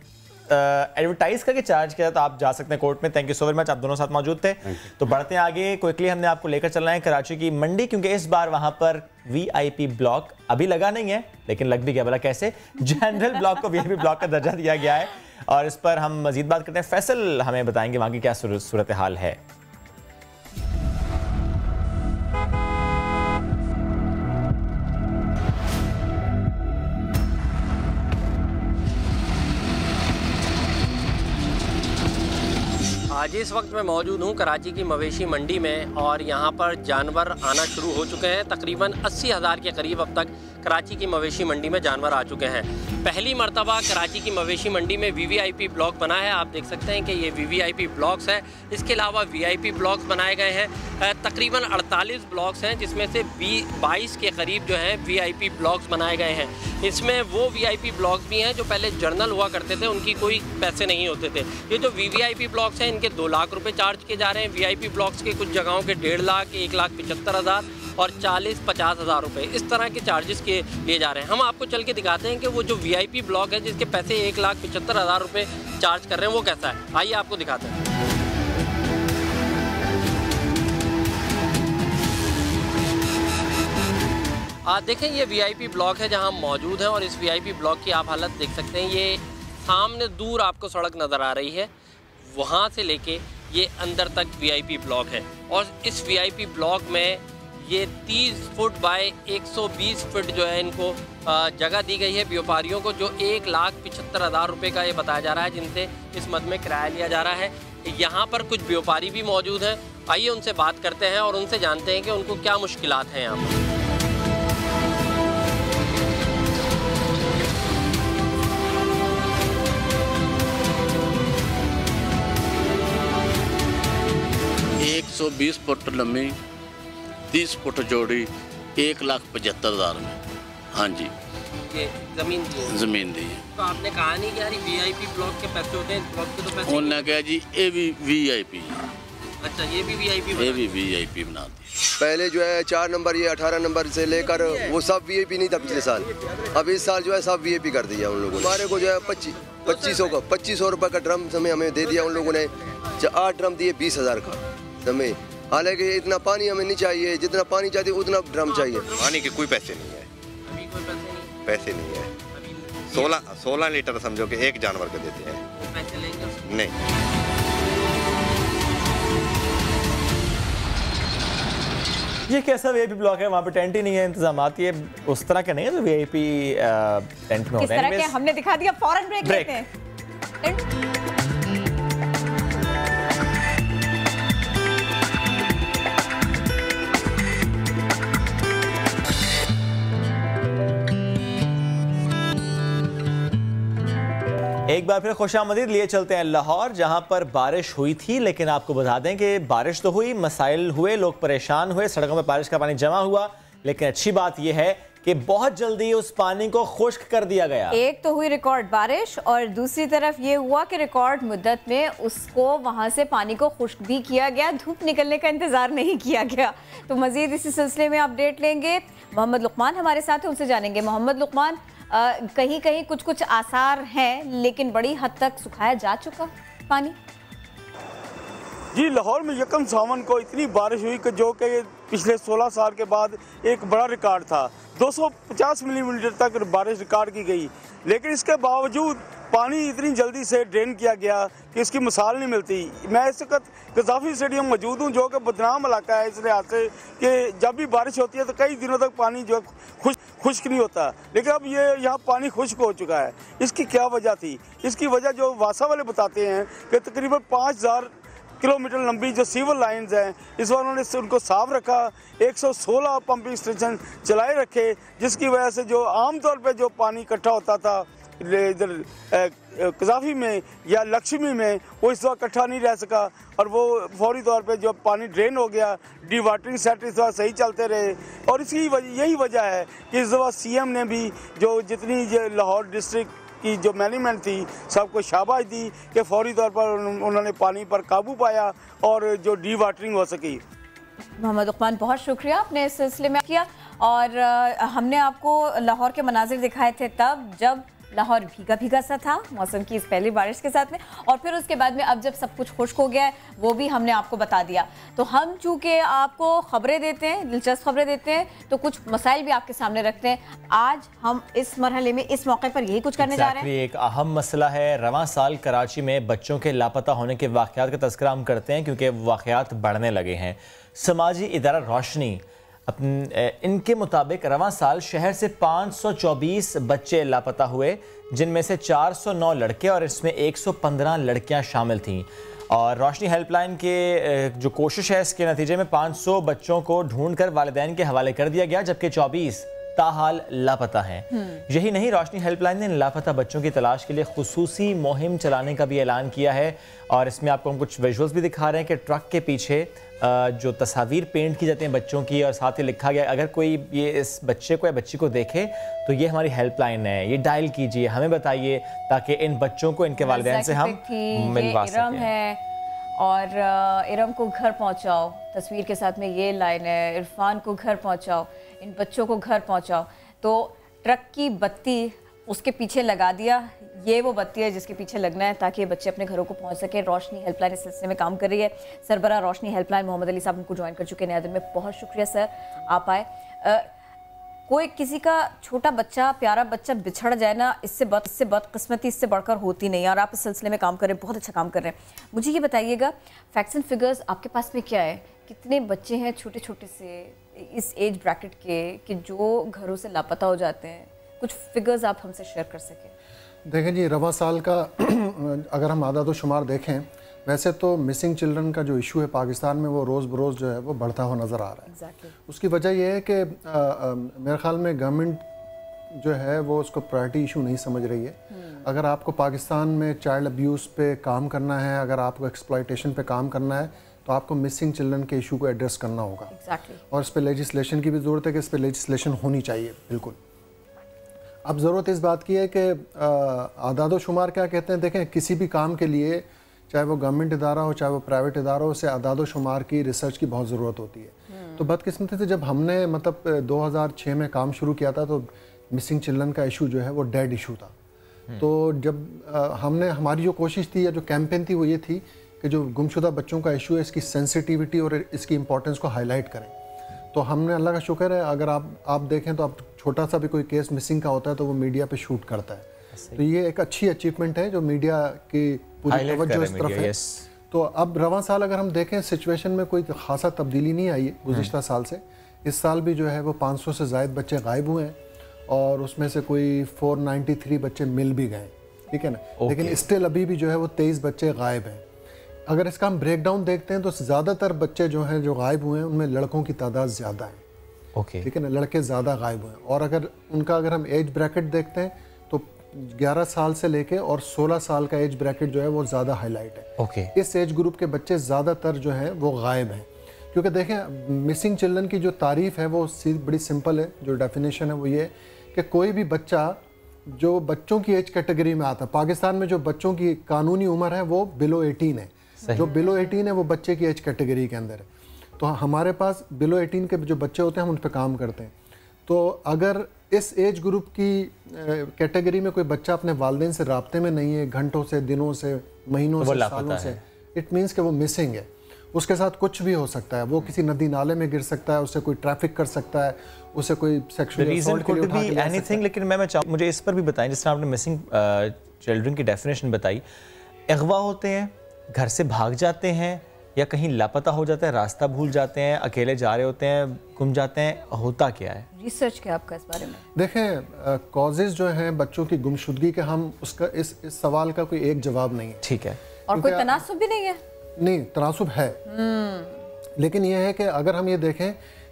एडवर्टाइज करके चार्ज किया तो आप जा सकते हैं कोर्ट में। Thank you so very much, आप दोनों साथ मौजूद थे। तो बढ़ते हैं आगे, क्विकली हमने आपको लेकर चलना है कराची की मंडी, क्योंकि इस बार वहां पर वीआईपी ब्लॉक अभी लगा नहीं है, लेकिन लग भी गया, बोला कैसे, जनरल ब्लॉक को वीआईपी ब्लॉक का दर्जा दिया गया है। और इस पर हम मजीद बात करते हैं, फैसल हमें बताएंगे वहां की क्या सूरत हाल है। आज इस वक्त मैं मौजूद हूँ कराची की मवेशी मंडी में और यहाँ पर जानवर आना शुरू हो चुके हैं। तकरीबन 80,000 के करीब अब तक कराची की मवेशी मंडी में जानवर आ चुके हैं। पहली मर्तबा कराची की मवेशी मंडी में वीवीआईपी ब्लॉक बना है। आप देख सकते हैं कि ये वीवीआईपी ब्लॉक्स है। इसके अलावा वीआईपी ब्लॉक्स बनाए गए हैं। तकरीबन 48 ब्लॉक्स हैं, जिसमें से 22 के करीब जो है वीआईपी ब्लॉक्स बनाए गए हैं। इसमें वो वीआईपी ब्लॉक्स भी हैं जो पहले जर्नल हुआ करते थे, उनकी कोई पैसे नहीं होते थे। ये जो वीवीआईपी ब्लॉक्स हैं इनके 2 लाख रुपए चार्ज किए जा रहे हैं। वीआईपी ब्लॉक्स के कुछ जगहों के 1.5 लाख, 1,75,000 और 40-50,000 रुपए इस तरह के चार्जेस के लिए जा रहे हैं। हम आपको चल के दिखाते हैं कि वो जो वीआईपी ब्लॉक है जिसके पैसे 1,75,000 रुपए चार्ज कर रहे हैं वो कैसा है। आइए आपको दिखाते हैं। देखें, ये वीआईपी ब्लॉक है जहां हम मौजूद हैं और इस वीआईपी ब्लॉक की आप हालत देख सकते हैं। ये सामने दूर आपको सड़क नज़र आ रही है, वहां से लेके ये अंदर तक वीआईपी ब्लॉक है। और इस वीआईपी ब्लॉक में ये 30 फुट बाय 120 फुट जो है इनको जगह दी गई है व्यापारियों को, जो 1,75,000 रुपये का ये बताया जा रहा है, जिनसे इस मद में किराया लिया जा रहा है। यहाँ पर कुछ व्यापारी भी मौजूद हैं। आइए उनसे बात करते हैं और उनसे जानते हैं कि उनको क्या मुश्किलात हैं यहाँ पर। एक 120 फुट लंबी, 30 फुट चौड़ी, 1,75,000 में। हाँ जी, ये ज़मीन दी है। ज़मीन दी है। तो आपने कहा नहीं कि यार वीआईपी ब्लॉक के पैसे होते हैं, ब्लॉक के तो पैसे। उन्होंने कहा जी ये भी वीआईपी है। अच्छा, ये भी वीआईपी बना दी। पहले जो है 4 नंबर, ये 18 नंबर से लेकर वो सब वीआईपी नहीं था पिछले साल। अब इस साल जो है सब वीआईपी कर दिया उन लोगों ने। हमारे को जो है 2500 रुपये का ड्रम समय हमें दे दिया उन लोगों ने। 8 ड्रम दिए 20,000 का समय। हालांकि इतना पानी हमें नहीं चाहिए, जितना पानी चाहिए उतना ड्रम चाहिए। पानी के कोई पैसे नहीं है, अभी कोई पैसे नहीं है। 16 लीटर समझो कि एक जानवर को देते हैं। पैसे लेंगे नहीं। ये कैसा वीआईपी ब्लॉक है? वहाँ पे टेंट ही नहीं है, इंतजामात ये उस तरह के नहीं है जो वीआईपी टेंट में होते हैं। किस तरह के हमने दिखा दिया। फौरन ब्रेक लेते हैं। एक बार फिर खुशामदीद लिए चलते हैं लाहौर, जहां पर बारिश हुई थी। लेकिन आपको बता दें कि बारिश तो हुई, मसाइल हुए, लोग परेशान हुए, सड़कों में बारिश का पानी जमा हुआ। लेकिन अच्छी बात यह है कि बहुत जल्दी उस पानी को खुश्क कर दिया गया। एक तो हुई रिकॉर्ड बारिश और दूसरी तरफ ये हुआ कि रिकॉर्ड मुद्दत में उसको वहां से पानी को खुश्क भी किया गया, धूप निकलने का इंतजार नहीं किया गया। तो मजीद इसी सिलसिले में अपडेट लेंगे। मोहम्मद लुकमान हमारे साथ हैं, उनसे जानेंगे। मोहम्मद लुकमान, कहीं कहीं कुछ आसार हैं, लेकिन बड़ी हद तक सुखाया जा चुका पानी। जी, लाहौर में यकम सावन को इतनी बारिश हुई कि जो कि पिछले 16 साल के बाद एक बड़ा रिकॉर्ड था। 250 मिलीमीटर तक बारिश रिकॉर्ड की गई, लेकिन इसके बावजूद पानी इतनी जल्दी से ड्रेन किया गया कि इसकी मिसाल नहीं मिलती। मैं इस वक्त गद्दाफी स्टेडियम मौजूद हूँ, जो कि बदनाम इलाका है इस लिहाज से कि जब भी बारिश होती है तो कई दिनों तक पानी जो खुश्क नहीं होता। लेकिन अब ये यहाँ पानी खुश्क हो चुका है। इसकी क्या वजह थी? इसकी वजह जो वासा वाले बताते हैं कि तकरीबन 5,000 किलोमीटर लंबी जो सीवर लाइंस हैं, इस बार उन्होंने उनको साफ रखा। 116 पंपिंग स्टेशन चलाए रखे, जिसकी वजह से जो आमतौर पे जो पानी इकट्ठा होता था इधर कज़ाफी में या लक्ष्मी में, वो इस बार इकट्ठा नहीं रह सका और वो फौरी तौर पे जो पानी ड्रेन हो गया। डी वाटरिंग सेट इस बार सही चलते रहे और इसकी यही वजह है कि इस बार सीएम ने भी जो जितनी लाहौर डिस्ट्रिक्ट की जो मैनेजमेंट थी सबको शाबाश दी कि फौरी तौर पर उन्होंने पानी पर काबू पाया और जो डी वाटरिंग हो सकी। मोहम्मद लुकमान, बहुत शुक्रिया, आपने इस सिलसिले में किया। और हमने आपको लाहौर के मनाजिर दिखाए थे तब जब लाहौर भीगा भीगा सा था मौसम की इस पहली बारिश के साथ में, और फिर उसके बाद में अब जब सब कुछ खुश्क हो गया है वो भी हमने आपको बता दिया। तो हम चूँकि आपको खबरें देते हैं, दिलचस्प खबरें देते हैं, तो कुछ मसाइल भी आपके सामने रखते हैं। आज हम इस मरहले में इस मौके पर यही कुछ करने जा रहे हैं। एक अहम मसला है, रवां साल कराची में बच्चों के लापता होने के वाक़यात का तज़किरा हम करते हैं क्योंकि वाक़यात बढ़ने लगे हैं। समाजी इदारा रोशनी इनके मुताबिक रवां साल शहर से 524 बच्चे लापता हुए, जिनमें से 409 लड़के और इसमें 115 लड़कियां शामिल थीं। और रोशनी हेल्पलाइन के जो कोशिश है, इसके नतीजे में 500 बच्चों को ढूंढकर वालिदैन के हवाले कर दिया गया, जबकि 24 ताहाल लापता हैं। यही नहीं, रोशनी हेल्पलाइन ने लापता बच्चों की तलाश के लिए खुसूसी मुहिम चलाने का भी ऐलान किया है। और इसमें आपको हम कुछ विजुअल्स भी दिखा रहे हैं कि ट्रक के पीछे जो तस्वीर पेंट की जाती हैं बच्चों की, और साथ ही लिखा गया अगर कोई ये इस बच्चे को या बच्ची को देखे तो ये हमारी हेल्पलाइन है, ये डायल कीजिए, हमें बताइए, ताकि इन बच्चों को इनके वालिदैन से हम मिलवा सकें। और इरम को घर पहुंचाओ, तस्वीर के साथ में ये लाइन है, इरफान को घर पहुंचाओ, इन बच्चों को घर पहुंचाओ। तो ट्रक की बत्ती उसके पीछे लगा दिया, ये वो बत्ती है जिसके पीछे लगना है ताकि ये बच्चे अपने घरों को पहुंच सके। रोशनी हेल्पलाइन इस सिलसिले में काम कर रही है। सरबराह रोशनी हेल्पलाइन मोहम्मद अली साहब उनको ज्वाइन कर चुके हैं नया दिन में। बहुत शुक्रिया सर, आप आए। कोई किसी का छोटा बच्चा, प्यारा बच्चा बिछड़ जाए ना, इससे बदकिस्मती इससे बढ़कर होती नहीं। और आप इस सिलसिले में काम कर रहे हैं, बहुत अच्छा काम कर रहे हैं। मुझे ये बताइएगा, फैक्ट्स एंड फिगर्स आपके पास में क्या है, कितने बच्चे हैं छोटे छोटे से इस एज ब्रैकेट के कि जो घरों से लापता हो जाते हैं? कुछ फिगर्स आप हमसे शेयर कर सकें। देखें जी, रवा साल का अगर हम आदाद शुमार देखें, वैसे तो मिसिंग चिल्ड्रन का जो इशू है पाकिस्तान में वो रोज़ बरोज़ जो है वो बढ़ता हुआ नज़र आ रहा है। उसकी वजह यह है कि मेरे ख्याल में गवर्नमेंट जो है वो उसको प्रायोरिटी इशू नहीं समझ रही है। अगर आपको पाकिस्तान में चाइल्ड अब्यूज़ पे काम करना है, अगर आपको एक्सप्लॉयटेशन पे काम करना है, तो आपको मिसिंग चिल्ड्रन के इशू को एड्रेस करना होगा। और इस पर लेजिस्लेशन की भी ज़रूरत है कि इस पर लेजिस्लेशन होनी चाहिए। बिल्कुल। अब ज़रूरत इस बात की है कि आदाद शुमार क्या कहते हैं। देखें, किसी भी काम के लिए, चाहे वो गवर्नमेंट इदारा हो चाहे वो प्राइवेट इदारा हो, उसे आदाद शुमार की रिसर्च की बहुत ज़रूरत होती है। तो बदकिस्मती से जब हमने मतलब 2006 में काम शुरू किया था तो मिसिंग चिल्ड्रन का इशू जो है वो डेड इशू था। तो जब हमने, हमारी जो कोशिश थी या जो कैंपेन थी वो ये थी कि जो गुमशुदा बच्चों का इशू है इसकी सेंसिटिविटी और इसकी इंपॉर्टेंस को हाईलाइट करें। तो हमने, अल्लाह का शुक्र है, अगर आप देखें तो आप छोटा सा भी कोई केस मिसिंग का होता है तो वो मीडिया पे शूट करता है। तो ये एक अच्छी अचीवमेंट है जो मीडिया की पूरी तवज्जो इस तरफ है। तो अब रवां साल अगर हम देखें, सिचुएशन में कोई खासा तब्दीली नहीं आई है गुज़िश्ता साल से। इस साल भी जो है वो 500 से ज़ायद बच्चे गायब हुए हैं और उसमें से कोई 493 बच्चे मिल भी गए, ठीक है ना। लेकिन स्टिल अभी भी जो है वो 23 बच्चे गायब हैं। अगर इसका हम ब्रेक डाउन देखते हैं तो ज़्यादातर बच्चे जो हैं जो गायब हुए हैं उनमें लड़कों की तादाद ज़्यादा है, ठीक है ना, लड़के ज़्यादा गायब हुए हैं। और अगर हम एज ब्रैकेट देखते हैं तो 11 साल से लेके और 16 साल का एज ब्रैकेट जो है वो ज़्यादा हाईलाइट है। इस एज ग्रुप के बच्चे ज़्यादातर जो हैं वो गायब हैं। क्योंकि देखें, मिसिंग चिल्ड्रन की जो तारीफ़ है वो बड़ी सिंपल है। जो डेफिनेशन है वो ये कि कोई भी बच्चा जो बच्चों की एज कैटेगरी में आता है, पाकिस्तान में जो बच्चों की कानूनी उम्र है वो बिलो 18 है। जो बिलो 18 है वो बच्चे की एज कैटेगरी के अंदर है। तो हमारे पास बिलो 18 के जो बच्चे होते हैं हम उन पर काम करते हैं। तो अगर इस एज ग्रुप की कैटेगरी में कोई बच्चा अपने वालिदैन से राब्ते में नहीं है घंटों से, दिनों से, महीनों से, सालों से, इट मीन्स कि वो मिसिंग है। उसके साथ कुछ भी हो सकता है, वो किसी नदी नाले में गिर सकता है, उससे कोई ट्रैफिक कर सकता है, उसे कोई सेक्सुअल असॉल्ट के लिए उठा के ले सकता है। लेकिन मैं चाहूँ मुझे इस पर भी बताएं, जिस तरह आपने मिसिंग चिल्ड्रन की डेफिनेशन बताई, अगवा होते हैं, घर से भाग जाते हैं या कहीं लापता हो जाता है, रास्ता भूल जाते हैं, अकेले जा रहे होते हैं, गुम जाते हैं, होता क्या है? रिसर्च क्या आपका इस बारे में? देखें, कॉजेज जो हैं बच्चों की गुमशुदगी के, हम उसका इस सवाल का कोई एक जवाब नहीं है, ठीक है। और कोई तनासुब भी नहीं है? नहीं, तनासुब है, लेकिन यह है कि अगर हम ये देखें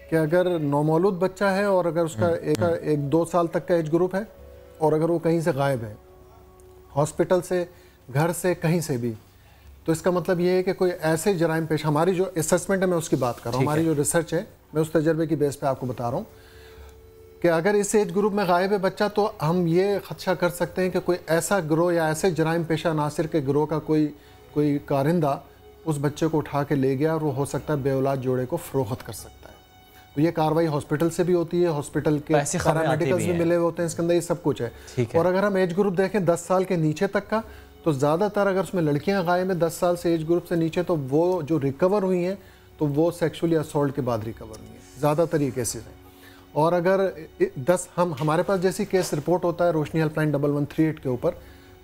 कि अगर नौमौलूद बच्चा है और अगर उसका एक 2 साल तक का एज ग्रुप है और अगर वो कहीं से गायब है, हॉस्पिटल से, घर से, कहीं से भी, तो इसका मतलब ये है कि कोई ऐसे जराइम पेश, हमारी जो असेसमेंट है मैं उसकी बात कर रहा हूँ, हमारी जो रिसर्च है मैं उस तजर्बे की बेस पे आपको बता रहा हूँ कि अगर इस एज ग्रुप में गायब है बच्चा तो हम ये खदशा कर सकते हैं कि कोई ऐसा गिरोह या ऐसे जराइम पेशा अनासिर के गिरोह का कोई कारिंदा उस बच्चे को उठा के ले गया और वो हो सकता है बेऔलाद जोड़े को फ़रोख्त कर सकता है। तो ये कार्रवाई हॉस्पिटल से भी होती है, हॉस्पिटल के पैरामेडिकल्स भी मिले हुए होते हैं इसके अंदर, ये सब कुछ है। और अगर हम एज ग्रुप देखें 10 साल के नीचे तक का, तो ज़्यादातर अगर उसमें लड़कियां गायब हैं 10 साल से एज ग्रुप से नीचे, तो वो जो रिकवर हुई हैं तो वो सेक्सुअली असॉल्ट के बाद रिकवर हुई हैं, ज़्यादातर ये केसेस हैं। और अगर 10 हमारे पास जैसी केस रिपोर्ट होता है रोशनी हेल्पलाइन 1138 के ऊपर,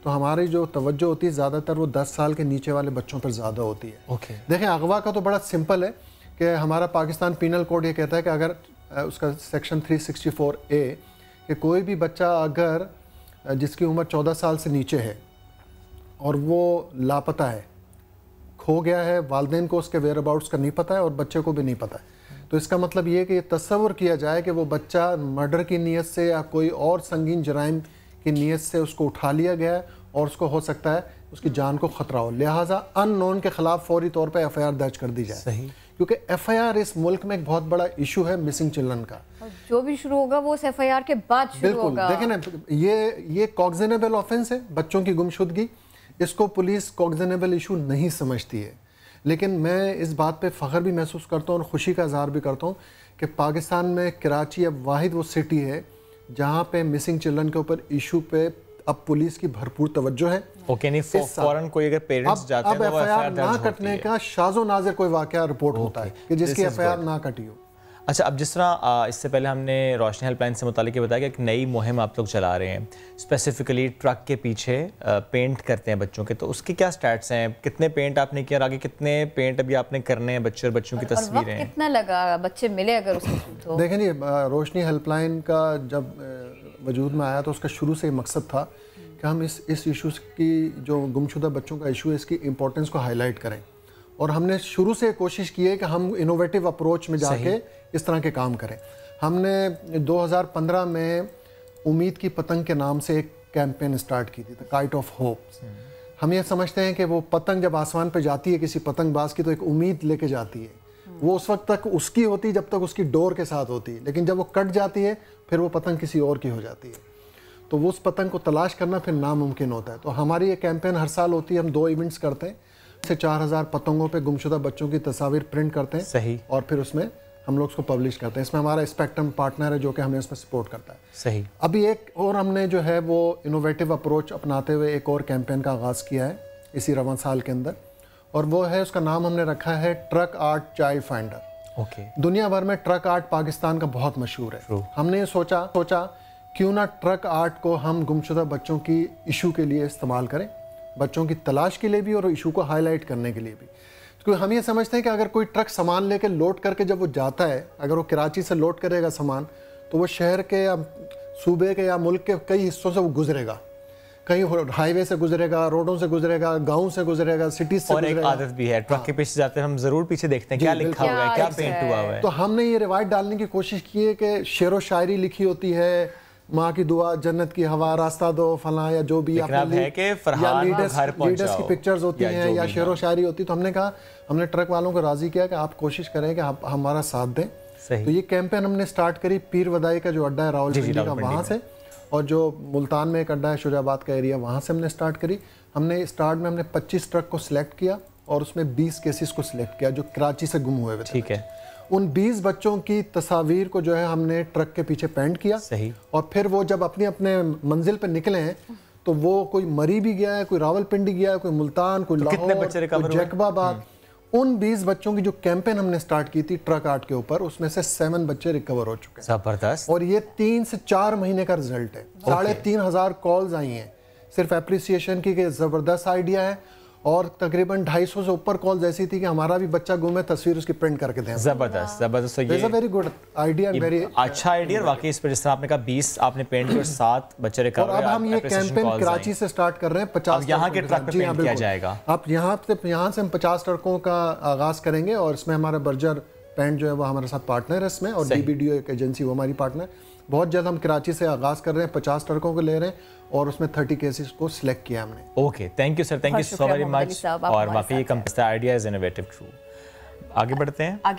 तो हमारी जो तवज्जो होती है ज़्यादातर वो 10 साल के नीचे वाले बच्चों पर ज़्यादा होती है। देखें, अगवा का तो बड़ा सिंपल है कि हमारा पाकिस्तान पीनल कोड ये कहता है कि अगर उसका सेक्शन 364A कि कोई भी बच्चा अगर जिसकी उम्र 14 साल से नीचे है और वो लापता है, खो गया है, वालिदैन को उसके वेयर अबाउट्स का नहीं पता है और बच्चे को भी नहीं पता है। तो इसका मतलब ये कि ये तस्वुर किया जाए कि वो बच्चा मर्डर की नीयत से या कोई और संगीन जराइम की नीयत से उसको उठा लिया गया है और उसको हो सकता है उसकी जान को ख़तरा हो, लिहाजा अननोन के ख़िलाफ़ फौरी तौर पर FIR दर्ज कर दी जाए। सही, क्योंकि FIR इस मुल्क में एक बहुत बड़ा इशू है मिसिंग चिल्ड्रन का। और जो भी शुरू होगा वो उस FIR के बाद शुरू होगा। देखें ना, ये कॉग्निजेबल ऑफेंस है, बच्चों की गुमशुदगी, इसको पुलिस कॉग्निजेबल इशू नहीं समझती है। लेकिन मैं इस बात पे फ़ख्र भी महसूस करता हूँ और ख़ुशी का इज़हार भी करता हूँ कि पाकिस्तान में कराची अब वाहिद वो सिटी है जहाँ पे मिसिंग चिल्ड्रन के ऊपर इशू पे अब पुलिस की भरपूर तवज्जो है। ओके, नहीं फौरन कोई अगर पेरेंट्स जाते हैं अब FIR ना कटने का शाज़ो नाज़िर कोई वाक़या रिपोर्ट होता है कि जिसकी FIR ना कटी हो। अच्छा, अब जिस तरह इससे पहले हमने रोशनी हेल्पलाइन से मुतालिक बताया कि एक नई मुहिम आप लोग चला रहे हैं, स्पेसिफिकली ट्रक के पीछे पेंट करते हैं बच्चों के, तो उसके क्या स्टैट्स हैं? कितने पेंट आपने किया और आगे कितने पेंट अभी आपने करने हैं बच्चे और बच्चों की तस्वीरें? कितना लगा बच्चे मिले अगर उसको? तो देखें जी, रोशनी हेल्पलाइन का जब वजूद में आया तो उसका शुरू से मकसद था कि हम इस इशू की, जो गुमशुदा बच्चों का इशू है, इसकी इम्पोर्टेंस को हाईलाइट करें। और हमने शुरू से कोशिश की है कि हम इनोवेटिव अप्रोच में जाके इस तरह के काम करें। हमने 2015 में उम्मीद की पतंग के नाम से एक कैंपेन स्टार्ट की थी, द काइट ऑफ होप। हम ये समझते हैं कि वो पतंग जब आसमान पे जाती है किसी पतंगबाज की, तो एक उम्मीद लेके जाती है। वो उस वक्त तक उसकी होती है जब तक उसकी डोर के साथ होती है, लेकिन जब वो कट जाती है फिर वो पतंग किसी और की हो जाती है। तो वो उस पतंग को तलाश करना फिर नामुमकिन होता है। तो हमारी ये कैंपेन हर साल होती है। हम 2 इवेंट्स करते हैं, से 4000 पतंगों पे गुमशुदा बच्चों की तस्वीर प्रिंट करते हैं। सही। और फिर उसमें हम लोग उसको पब्लिश करते हैं। इसमें हमारा स्पेक्ट्रम पार्टनर है जो कि हमें इसमें सपोर्ट करता है। सही। अभी एक और हमने जो है वो इनोवेटिव अप्रोच अपनाते हुए एक और कैंपेन का आगाज़ किया है इसी रवां साल के अंदर, और वो है, उसका नाम हमने रखा है truck art child finder. Okay. दुनिया भर में ट्रक आर्ट पाकिस्तान का बहुत मशहूर है। हमने सोचा क्यों ना ट्रक आर्ट को हम गुमशुदा बच्चों की इशू के लिए इस्तेमाल करें, बच्चों की तलाश के लिए भी और इशू को हाईलाइट करने के लिए भी। क्योंकि हम ये समझते हैं कि अगर कोई ट्रक सामान लेके लोड करके जब वो जाता है, अगर वो कराची से लोड करेगा सामान, तो वो शहर के या सूबे के या मुल्क के कई हिस्सों से वो गुजरेगा। कहीं हाईवे से गुजरेगा, रोडों से गुजरेगा, गाँव से गुजरेगा, सिटी से गुजरेगा। और एक आदत भी है, ट्रक के पीछे जाते हैं हम जरूर पीछे देखते हैं क्या लिखा हुआ है, क्या पेंट हुआ हुआ है। तो हमने ये रिवायत डालने की कोशिश की है कि शेर व शायरी लिखी होती है, माँ की दुआ, जन्नत की हवा, रास्ता दो, फलां, या जो भी लीडर्स की पिक्चर्स होती हैं या शेर व शायरी होती है। तो हमने कहा, हमने ट्रक वालों को राजी किया कि आप कोशिश करें कि आप हमारा साथ दें। तो ये कैंपेन हमने स्टार्ट करी पीर वदाई का जो अड्डा है रावलपिंडी का, वहाँ से, और जो मुल्तान में एक अड्डा है शुजाबाद का एरिया, वहाँ से हमने स्टार्ट करी। हमने स्टार्ट में हमने 25 ट्रक को सिलेक्ट किया और उसमें 20 केसेस को सिलेक्ट किया जो कराची से गुम हुए थे। ठीक है। उन 20 बच्चों की तस्वीर को जो है हमने ट्रक के पीछे पेंट किया। सही। और फिर वो जब अपने मंजिल पे निकले हैं तो वो कोई मरी भी गया है, कोई रावलपिंडी गया है, कोई मुल्तान, कोई लाहौर, कोई जैकबाबाद। उन 20 बच्चों की जो कैंपेन हमने स्टार्ट की थी ट्रक आर्ट के ऊपर, उसमें से 7 बच्चे रिकवर हो चुके हैं। जबरदस्त। और ये 3 से 4 महीने का रिजल्ट है। 3500 कॉल्स आई हैं सिर्फ एप्रिसिएशन की कि जबरदस्त आइडिया है, और तकरीबन 250 से ऊपर कॉल्स ऐसी थी कि हमारा भी बच्चा गुम है, तस्वीर उसकी प्रिंट करके दें। जबरदस्त जबरदस्त। ये वेरी गुड आइडिया, वेरी अच्छा आइडिया। वाकई इस पर जिस तरह आपने कहा 20 आपने पेंट किए और 7 बच्चे रिकवर। और अब हम ये कैंपेन कराची से स्टार्ट कर रहे हैं। 50 यहाँ के ट्रक पे पेंट किया जाएगा। आप यहाँ से हम 50 ट्रकों का आगाज करेंगे और इसमें हमारा बर्जर पेंट जो है वो हमारे साथ पार्टनर है इसमें, और DBDO एक एजेंसी वो हमारी पार्टनर। बहुत जल्द हम कराची से आगाज़ कर रहे हैं, 50 ट्रकों को ले रहे हैं और उसमें 30 केसेस को सिलेक्ट किया हमने। Okay, thank you sir, thank you so very much. और वाकई company idea is innovative, true. आगे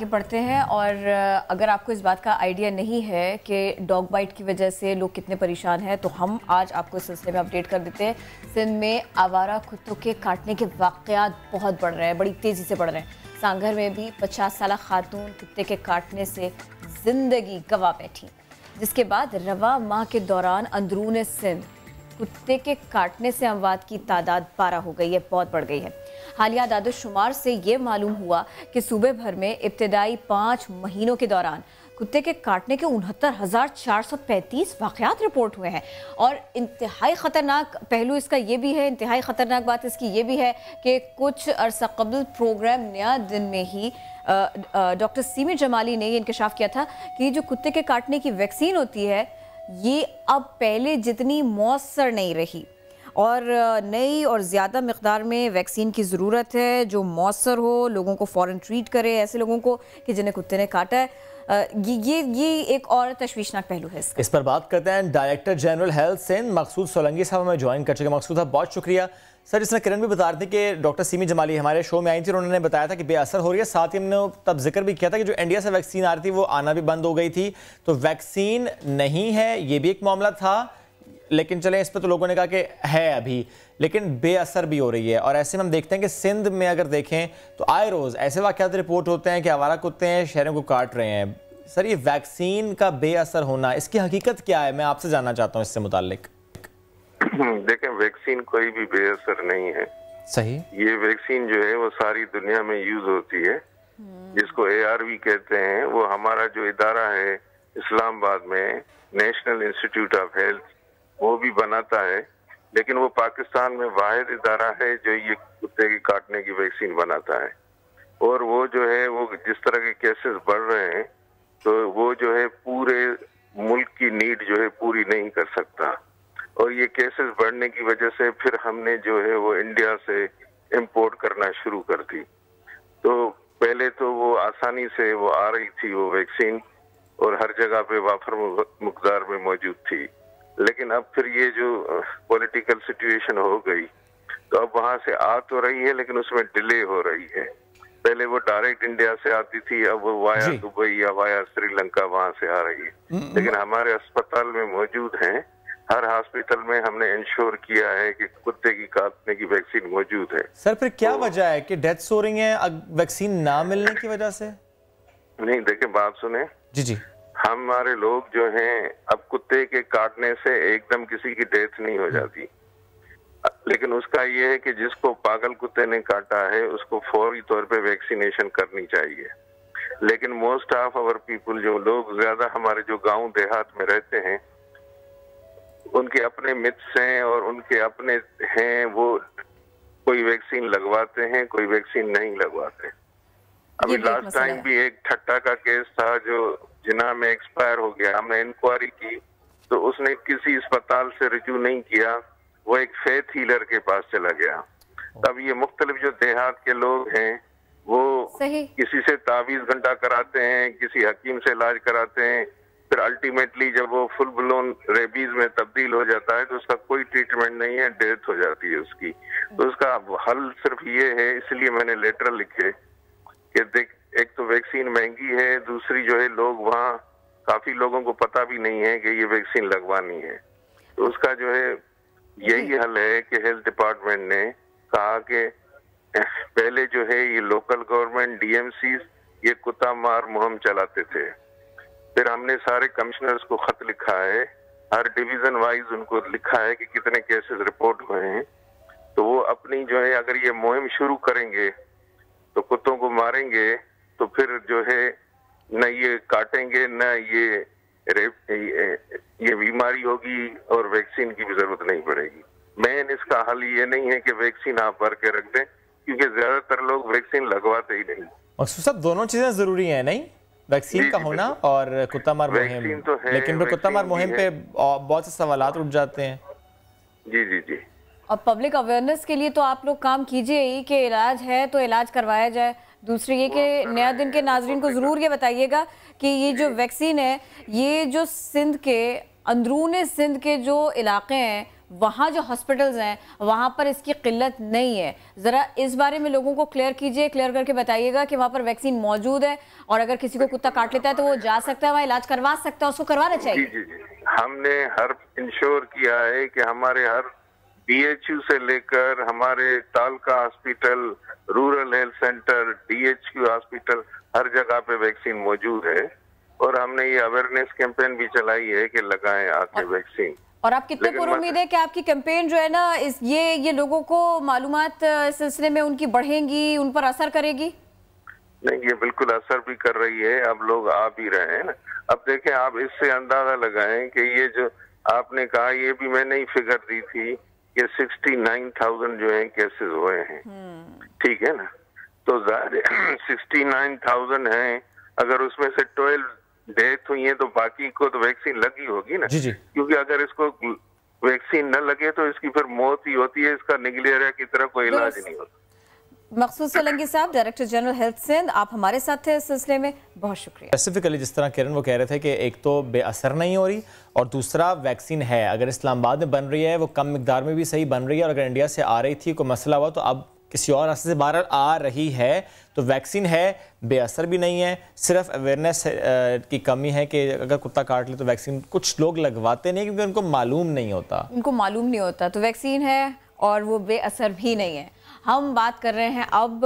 बढ़ते हैं और अगर आपको इस बात का आइडिया नहीं है कि डॉग बाइट की वजह से लोग कितने परेशान हैं, तो हम आज आपको इस सिलसिले में अपडेट कर देते हैं। सिंध में आवारा कुत्तों के काटने के वाक़यात बहुत बढ़ रहे हैं, बड़ी तेज़ी से बढ़ रहे हैं। सांगर में भी 50 साल खातून कुत्ते के काटने से जिंदगी गंवा बैठी, जिसके बाद रवा माह के दौरान अंदरून सिंध कुत्ते के काटने से अमवात की तादाद 12 हो गई है, बहुत बढ़ गई है। हालिया दादोशुमार से ये मालूम हुआ कि सूबे भर में इब्तदाई 5 महीनों के दौरान कुत्ते के काटने के 69,435 वाक़यात रिपोर्ट हुए हैं। और इंतहाई ख़तरनाक पहलू इसका ये भी है, इंतहाई ख़तरनाक बात इसकी ये भी है कि कुछ अरसा कबल प्रोग्राम नया दिन में ही डॉक्टर सीमी जमाली ने ये इंकशाफ किया था कि जो कुत्ते के काटने की वैक्सीन होती है ये अब पहले जितनी मौसर नहीं रही, और नई और ज़्यादा मकदार में वैक्सीन की ज़रूरत है जो मौसर हो, लोगों को फ़ौरन ट्रीट करे, ऐसे लोगों को कि जिन्हें कुत्ते ने काटा है। ये एक और तशवीशनाक पहलू है इसका। इस पर बात करते हैं डायरेक्टर जनरल हेल्थ सिंध मकसूद सोलंकी साहब हमें ज्वाइन कर चुके। मकसूद साहब बहुत शुक्रिया। सर, जिसने किरण भी बता रहे थे कि डॉक्टर सीमी जमाली हमारे शो में आई थी, उन्होंने बताया था कि बेअसर हो रही है। साथ ही हमने तब जिक्र भी किया था कि जो इंडिया से वैक्सीन आ रही थी वो आना भी बंद हो गई थी, तो वैक्सीन नहीं है, ये भी एक मामला था। लेकिन चलें, इस पर तो लोगों ने कहा कि है अभी, लेकिन बेअसर भी हो रही है। और ऐसे में हम देखते हैं कि सिंध में अगर देखें तो आए रोज़ ऐसे वाक़यात रिपोर्ट होते हैं कि आवारा कुत्ते हैं शहरों को काट रहे हैं। सर, ये वैक्सीन का बेअसर होना, इसकी हकीकत क्या है? मैं आपसे जानना चाहता हूँ इससे मुताल्लिक। देखें, वैक्सीन कोई भी बेअसर नहीं है। सही। ये वैक्सीन जो है वो सारी दुनिया में यूज होती है, जिसको ARV कहते हैं। वो हमारा जो इदारा है इस्लामाबाद में, नेशनल इंस्टीट्यूट ऑफ हेल्थ, वो भी बनाता है। लेकिन वो पाकिस्तान में वाहिद इदारा है जो ये कुत्ते की काटने की वैक्सीन बनाता है। और वो जो है वो जिस तरह के केसेस बढ़ रहे हैं, तो वो जो है पूरे मुल्क की नीड जो है पूरी नहीं कर सकता। और ये केसेस बढ़ने की वजह से फिर हमने जो है वो इंडिया से इंपोर्ट करना शुरू कर दी। तो पहले तो वो आसानी से वो आ रही थी वो वैक्सीन, और हर जगह पे वाफर मुकदार में मौजूद थी। लेकिन अब फिर ये जो पॉलिटिकल सिचुएशन हो गई, तो अब वहां से आ तो रही है लेकिन उसमें डिले हो रही है। पहले वो डायरेक्ट इंडिया से आती थी, अब वो वाया दुबई या वाया श्रीलंका वहां से आ रही है। लेकिन हमारे अस्पताल में मौजूद हैं, हर हॉस्पिटल में हमने इंश्योर किया है कि कुत्ते की काटने की वैक्सीन मौजूद है। सर, फिर क्या वजह है कि डेथ्स हो रही हैं वैक्सीन ना मिलने की वजह से? नहीं, देखे, बात सुने जी। हमारे लोग जो हैं, अब कुत्ते के काटने से एकदम किसी की डेथ नहीं हो जाती, लेकिन उसका ये है कि जिसको पागल कुत्ते ने काटा है उसको फौरी तौर पे वैक्सीनेशन करनी चाहिए। लेकिन मोस्ट ऑफ आवर पीपल, जो लोग ज्यादा हमारे जो गांव देहात में रहते हैं, उनके अपने मिथ्स हैं और उनके अपने हैं, वो कोई वैक्सीन लगवाते हैं, कोई वैक्सीन नहीं लगवाते। अभी लास्ट टाइम भी एक ठट्टा का केस था जो जिना में एक्सपायर हो गया। हमने इंक्वायरी की तो उसने किसी अस्पताल से रिज्यू नहीं किया, वो एक फेथ हीलर के पास चला गया। तब ये मुख्तलिफ जो देहात के लोग हैं वो किसी से तावीज घंटा कराते हैं, किसी हकीम से इलाज कराते हैं, फिर अल्टीमेटली जब वो फुल ब्लोन रेबीज में तब्दील हो जाता है तो उसका कोई ट्रीटमेंट नहीं है, डेथ हो जाती है उसकी। तो उसका हल सिर्फ ये है, इसलिए मैंने लेटर लिखे कि देख, एक तो वैक्सीन महंगी है, दूसरी जो है लोग वहाँ काफी लोगों को पता भी नहीं है कि ये वैक्सीन लगवानी है। तो उसका जो है यही हल है कि हेल्थ डिपार्टमेंट ने कहा कि पहले जो है ये लोकल गवर्नमेंट DMCs ये कुत्ता मार मुहिम चलाते थे। फिर हमने सारे कमिश्नर्स को खत लिखा है, हर डिवीजन वाइज उनको लिखा है कि कितने केसेस रिपोर्ट हुए हैं। तो वो अपनी जो है अगर ये मुहिम शुरू करेंगे तो कुत्तों को मारेंगे तो फिर जो है न ये काटेंगे न ये बीमारी होगी और वैक्सीन की भी जरूरत नहीं पड़ेगी। मेन इसका हल ये नहीं है कि वैक्सीन आप भर के रख दें, क्योंकि ज्यादातर लोग वैक्सीन लगवाते ही नहीं। मकसूद साहब, दोनों चीजें जरूरी हैं, नहीं? वैक्सीन का होना और कुत्ता मार मुहिम तो है, लेकिन कुत्ता मार मुहिम पे बहुत से सवालात उठ जाते हैं। जी। और पब्लिक अवेयरनेस के लिए तो आप लोग काम कीजिए ही कि इलाज है तो इलाज करवाया जाए। दूसरी ये कि नया दिन के नाजरीन को ज़रूर ये बताइएगा कि ये जो वैक्सीन है, ये जो सिंध के अंदरून सिंध के जो इलाके हैं, वहाँ जो हॉस्पिटल्स हैं, वहाँ पर इसकी किल्लत नहीं है। ज़रा इस बारे में लोगों को क्लियर कीजिए, क्लियर करके बताइएगा कि वहाँ पर वैक्सीन मौजूद है और अगर किसी को कुत्ता काट लेता है तो वो जा सकता है, वहाँ इलाज करवा सकता है, उसको करवाना चाहिए। जी। हमने हर इंश्योर किया है कि हमारे हर BHU से लेकर हमारे तालका hospital, rural health centre, DHQ hospital, हर जगह पे वैक्सीन मौजूद है। और हमने ये अवेयरनेस कैंपेन भी चलाई है कि लगाएं आके वैक्सीन। और आप कितने पूरी उम्मीद है कि आपकी कैंपेन जो है ना, ये लोगों को मालूमात सिलसिले में उनकी बढ़ेंगी, उन पर असर करेगी? नहीं, ये बिल्कुल असर भी कर रही है, अब लोग आ भी रहे हैं ना। अब देखें, आप इससे अंदाजा लगाएं कि ये जो आपने कहा, ये भी मैंने ही फिगर दी थी कि 69,000 जो है केसेस हुए हैं, ठीक है ना। तो 69,000 हैं, अगर उसमें से 12 डेथ हुई है तो बाकी को तो वैक्सीन लगी होगी ना। जी। क्योंकि अगर इसको वैक्सीन न लगे तो इसकी फिर मौत ही होती है, इसका निगलेरिया की तरह कोई इलाज नहीं होता। मकसूद सोलंकी साहब, डायरेक्टर जनरल हेल्थ सिंध, आप हमारे साथ थे इस सिलसिले में, बहुत शुक्रिया। स्पेसिफिकली जिस तरह किरण वो कह रहे थे कि एक तो बेअसर नहीं हो रही और दूसरा वैक्सीन है, अगर इस्लामाबाद में बन रही है वो कम मिकदार में भी सही बन रही है, और अगर इंडिया से आ रही थी कोई मसला हुआ तो अब किसी और रास्ते से बाहर आ रही है, तो वैक्सीन है, बेअसर भी नहीं है, सिर्फ अवेयरनेस की कमी है कि अगर कुत्ता काट ले तो वैक्सीन कुछ लोग लगवाते नहीं क्योंकि उनको मालूम नहीं होता, तो वैक्सीन है और वो बेअसर भी नहीं है। हम बात कर रहे हैं अब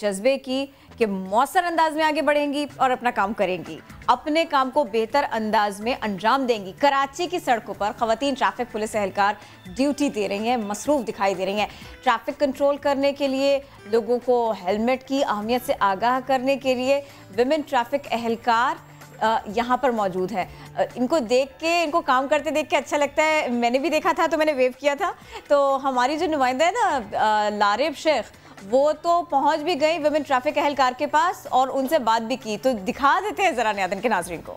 जज्बे की कि मौसर अंदाज में आगे बढ़ेंगी और अपना काम करेंगी, अपने काम को बेहतर अंदाज में अंजाम देंगी। कराची की सड़कों पर खवातीन ट्रैफिक पुलिस एहलकार ड्यूटी दे रही हैं, मसरूफ दिखाई दे रही हैं। ट्रैफिक कंट्रोल करने के लिए, लोगों को हेलमेट की अहमियत से आगाह करने के लिए विमेन ट्रैफिक एहलकार यहाँ पर मौजूद है। इनको देख के, इनको काम करते देख के अच्छा लगता है। मैंने भी देखा था तो मैंने वेव किया था। तो हमारी जो नुमाइंदा है ना लारेब शेख, वो तो पहुंच भी गई विमेन ट्रैफिक एहलकार के पास और उनसे बात भी की, तो दिखा देते हैं जरा नियादन के नाज़रीन को।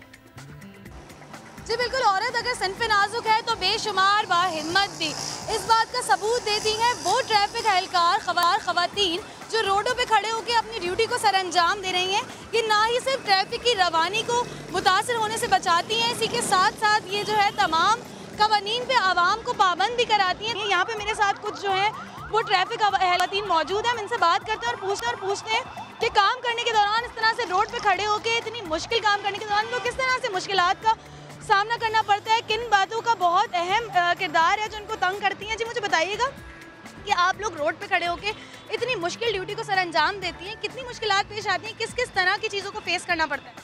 जी बिल्कुल, औरत अगर सिन्फ नाजुक है तो बेशुमार बाहिम्मत भी इस बात का सबूत देती हैं वो ट्रैफिक एहलकार खवातीन जो रोडों पे खड़े होकर अपनी ड्यूटी को सरअंजाम दे रही हैं। ये ना ही सिर्फ ट्रैफिक की रवानी को मुतासर होने से बचाती हैं, इसी के साथ साथ ये जो है तमाम कवानीन पे आवाम को पाबंद भी कराती हैं। यहाँ पे मेरे साथ कुछ जो है वो ट्रैफिक एहलकारीन मौजूद है, हम इनसे बात करते हैं और पूछते हैं कि काम करने के दौरान इस तरह से रोड पे खड़े होकर इतनी मुश्किल काम करने के दौरान लोग किस तरह से मुश्किलात का सामना करना पड़ता है, किन बातों का बहुत अहम किरदार है जो उनको तंग करती हैं। जी मुझे बताइएगा कि आप लोग रोड पे खड़े होकर इतनी मुश्किल ड्यूटी को सरअंजाम देती हैं, कितनी मुश्किलात पेश आती हैं, किस किस तरह की चीज़ों को फेस करना पड़ता है?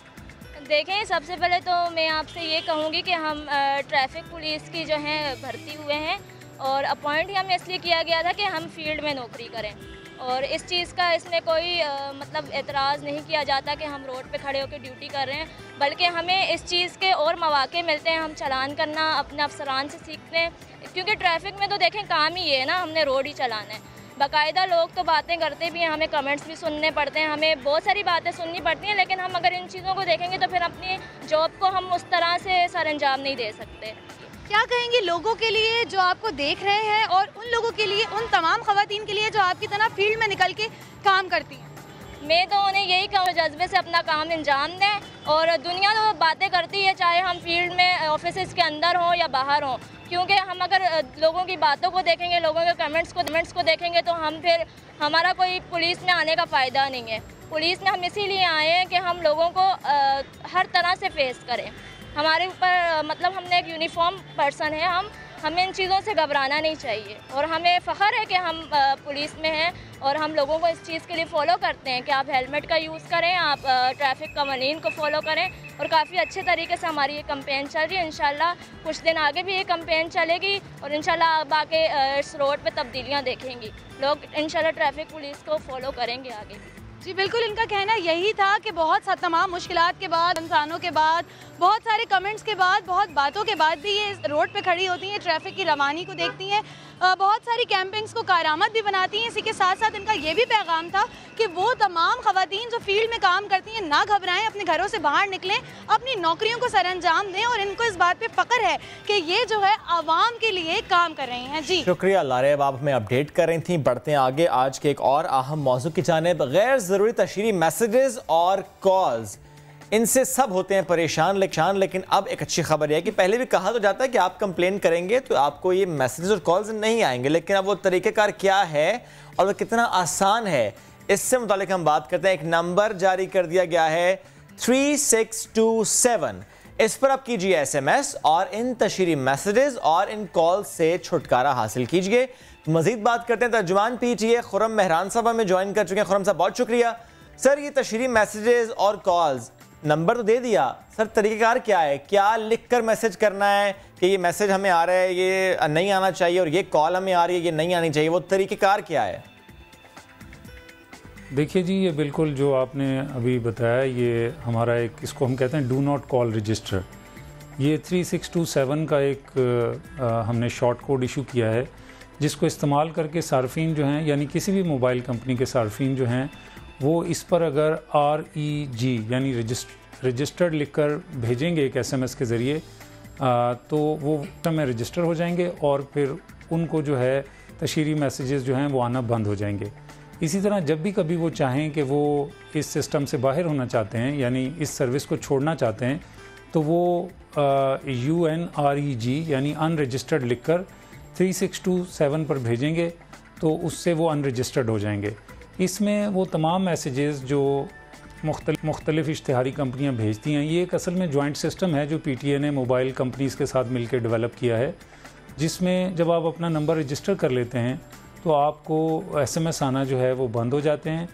देखें, सबसे पहले तो मैं आपसे ये कहूँगी कि हम ट्रैफिक पुलिस की जो है भर्ती हुए हैं और अपॉइंट ही हमें इसलिए किया गया था कि हम फील्ड में नौकरी करें, और इस चीज़ का इसमें कोई मतलब एतराज़ नहीं किया जाता कि हम रोड पे खड़े होकर ड्यूटी कर रहे हैं, बल्कि हमें इस चीज़ के और मौके मिलते हैं। हम चालान करना अपने अफसरान से सीखते हैं, क्योंकि ट्रैफिक में तो देखें काम ही ये है ना, हमने रोड ही चलाना है। बाकायदा लोग तो बातें करते भी हैं, हमें कमेंट्स भी सुनने पड़ते हैं, हमें बहुत सारी बातें सुननी पड़ती हैं, लेकिन हम अगर इन चीज़ों को देखेंगे तो फिर अपनी जॉब को हम उस तरह से सरअंजाम नहीं दे सकते। क्या कहेंगे लोगों के लिए जो आपको देख रहे हैं और उन लोगों के लिए, उन तमाम खवातीन के लिए जो आपकी तरह फील्ड में निकल के काम करती हैं? मैं तो उन्हें यही कहूँ, जज्बे से अपना काम अंजाम दें, और दुनिया तो बातें करती है चाहे हम फील्ड में ऑफिस के अंदर हों या बाहर हों, क्योंकि हम अगर लोगों की बातों को देखेंगे, लोगों के कमेंट्स को देखेंगे तो हम फिर हमारा कोई पुलिस में आने का फ़ायदा नहीं है। पुलिस में हम इसीलिए आए हैं कि हम लोगों को हर तरह से फेस करें। हमारे ऊपर मतलब हमने एक यूनिफॉर्म पर्सन है, हमें इन चीज़ों से घबराना नहीं चाहिए, और हमें फ़ख्र है कि हम पुलिस में हैं और हम लोगों को इस चीज़ के लिए फ़ॉलो करते हैं कि आप हेलमेट का यूज़ करें, आप ट्रैफिक कवानीन को फ़ॉलो करें, और काफ़ी अच्छे तरीके से हमारी ये कैंपेन चल रही है। इंशाल्लाह कुछ दिन आगे भी ये कैंपेन चलेगी और इंशाल्लाह अब आके इस रोड पे तब्दीलियाँ देखेंगी, लोग इंशाल्लाह ट्रैफिक पुलिस को फ़ॉलो करेंगे आगे। जी बिल्कुल, इनका कहना यही था कि बहुत सा तमाम मुश्किलात के बाद, इंसानों के बाद, बहुत सारे कमेंट्स के बाद, बहुत बातों के बाद भी ये रोड पे खड़ी होती हैं, ट्रैफिक की रवानी को देखती हैं, बहुत सारी कैंपेन्स को कारामद भी बनाती हैं। इसी के साथ साथ इनका ये भी पैगाम था कि वो तमाम खवातीन जो फील्ड में काम करती हैं ना घबराएं, अपने घरों से बाहर निकलें, अपनी नौकरियों को सरअंजाम दें, और इनको इस बात पे फ़ख्र है कि ये जो है आवाम के लिए काम कर रही हैं। जी शुक्रिया लारेब, आप हमें अपडेट कर रही थी। बढ़ते हैं आगे आज के एक और अहम मौजू की जानिब। गैर ज़रूरी तशहीरी मैसेजेस और कॉल्स, इनसे सब होते हैं परेशान, लेकिन अब एक अच्छी खबर यह है कि पहले भी कहा तो जाता है कि आप कंप्लेन करेंगे तो आपको ये मैसेजेस और कॉल्स नहीं आएंगे, लेकिन अब वो तरीक़ेकार क्या है और वो कितना आसान है, इससे मुतालिक हम बात करते हैं। एक नंबर जारी कर दिया गया है 3627, इस पर आप कीजिए SMS और इन तशहीरी मैसेजेस और इन कॉल्स से छुटकारा हासिल कीजिए। मजीद बात करते हैं तर्जुमान PTA खुरम मेहरान साहब हमें ज्वाइन कर चुके हैं। खुरम साहब बहुत शुक्रिया। सर, ये तशहीरी मैसेजेस और कॉल्स, नंबर तो दे दिया, सर तरीक़ेकार क्या है? क्या लिख कर मैसेज करना है कि ये मैसेज हमें आ रहा है, ये नहीं आना चाहिए, और ये कॉल हमें आ रही है, ये नहीं आनी चाहिए, वो तरीक़ेकार क्या है? देखिए जी, ये बिल्कुल जो आपने अभी बताया, ये हमारा एक, इसको हम कहते हैं डू नॉट कॉल रजिस्टर। ये 3627 का एक हमने शॉर्ट कोड इशू किया है, जिसको इस्तेमाल करके सार्फिन जो हैं, यानी किसी भी मोबाइल कंपनी के सार्फिन जो हैं, वो इस पर अगर REG यानी रजिस्टर्ड लिखकर भेजेंगे एक SMS के ज़रिए, तो वो में रजिस्टर हो जाएंगे और फिर उनको जो है तशहीरी मैसेजेस जो हैं वो आना बंद हो जाएंगे। इसी तरह जब भी कभी वो चाहें कि वो इस सिस्टम से बाहर होना चाहते हैं, यानी इस सर्विस को छोड़ना चाहते हैं, तो वो UNREG यानी अनरजिस्टर्ड लिखकर 3627 पर भेजेंगे, तो उससे वो अनरजिस्टर्ड हो जाएंगे। इसमें वो तमाम मैसेजेस जो मुख्तलिफ इश्तिहारी कंपनियां भेजती हैं, ये एक असल में जॉइंट सिस्टम है जो PTA ने मोबाइल कंपनीज़ के साथ मिलकर डेवलप किया है, जिसमें जब आप अपना नंबर रजिस्टर कर लेते हैं तो आपको SMS आना जो है वो बंद हो जाते हैं।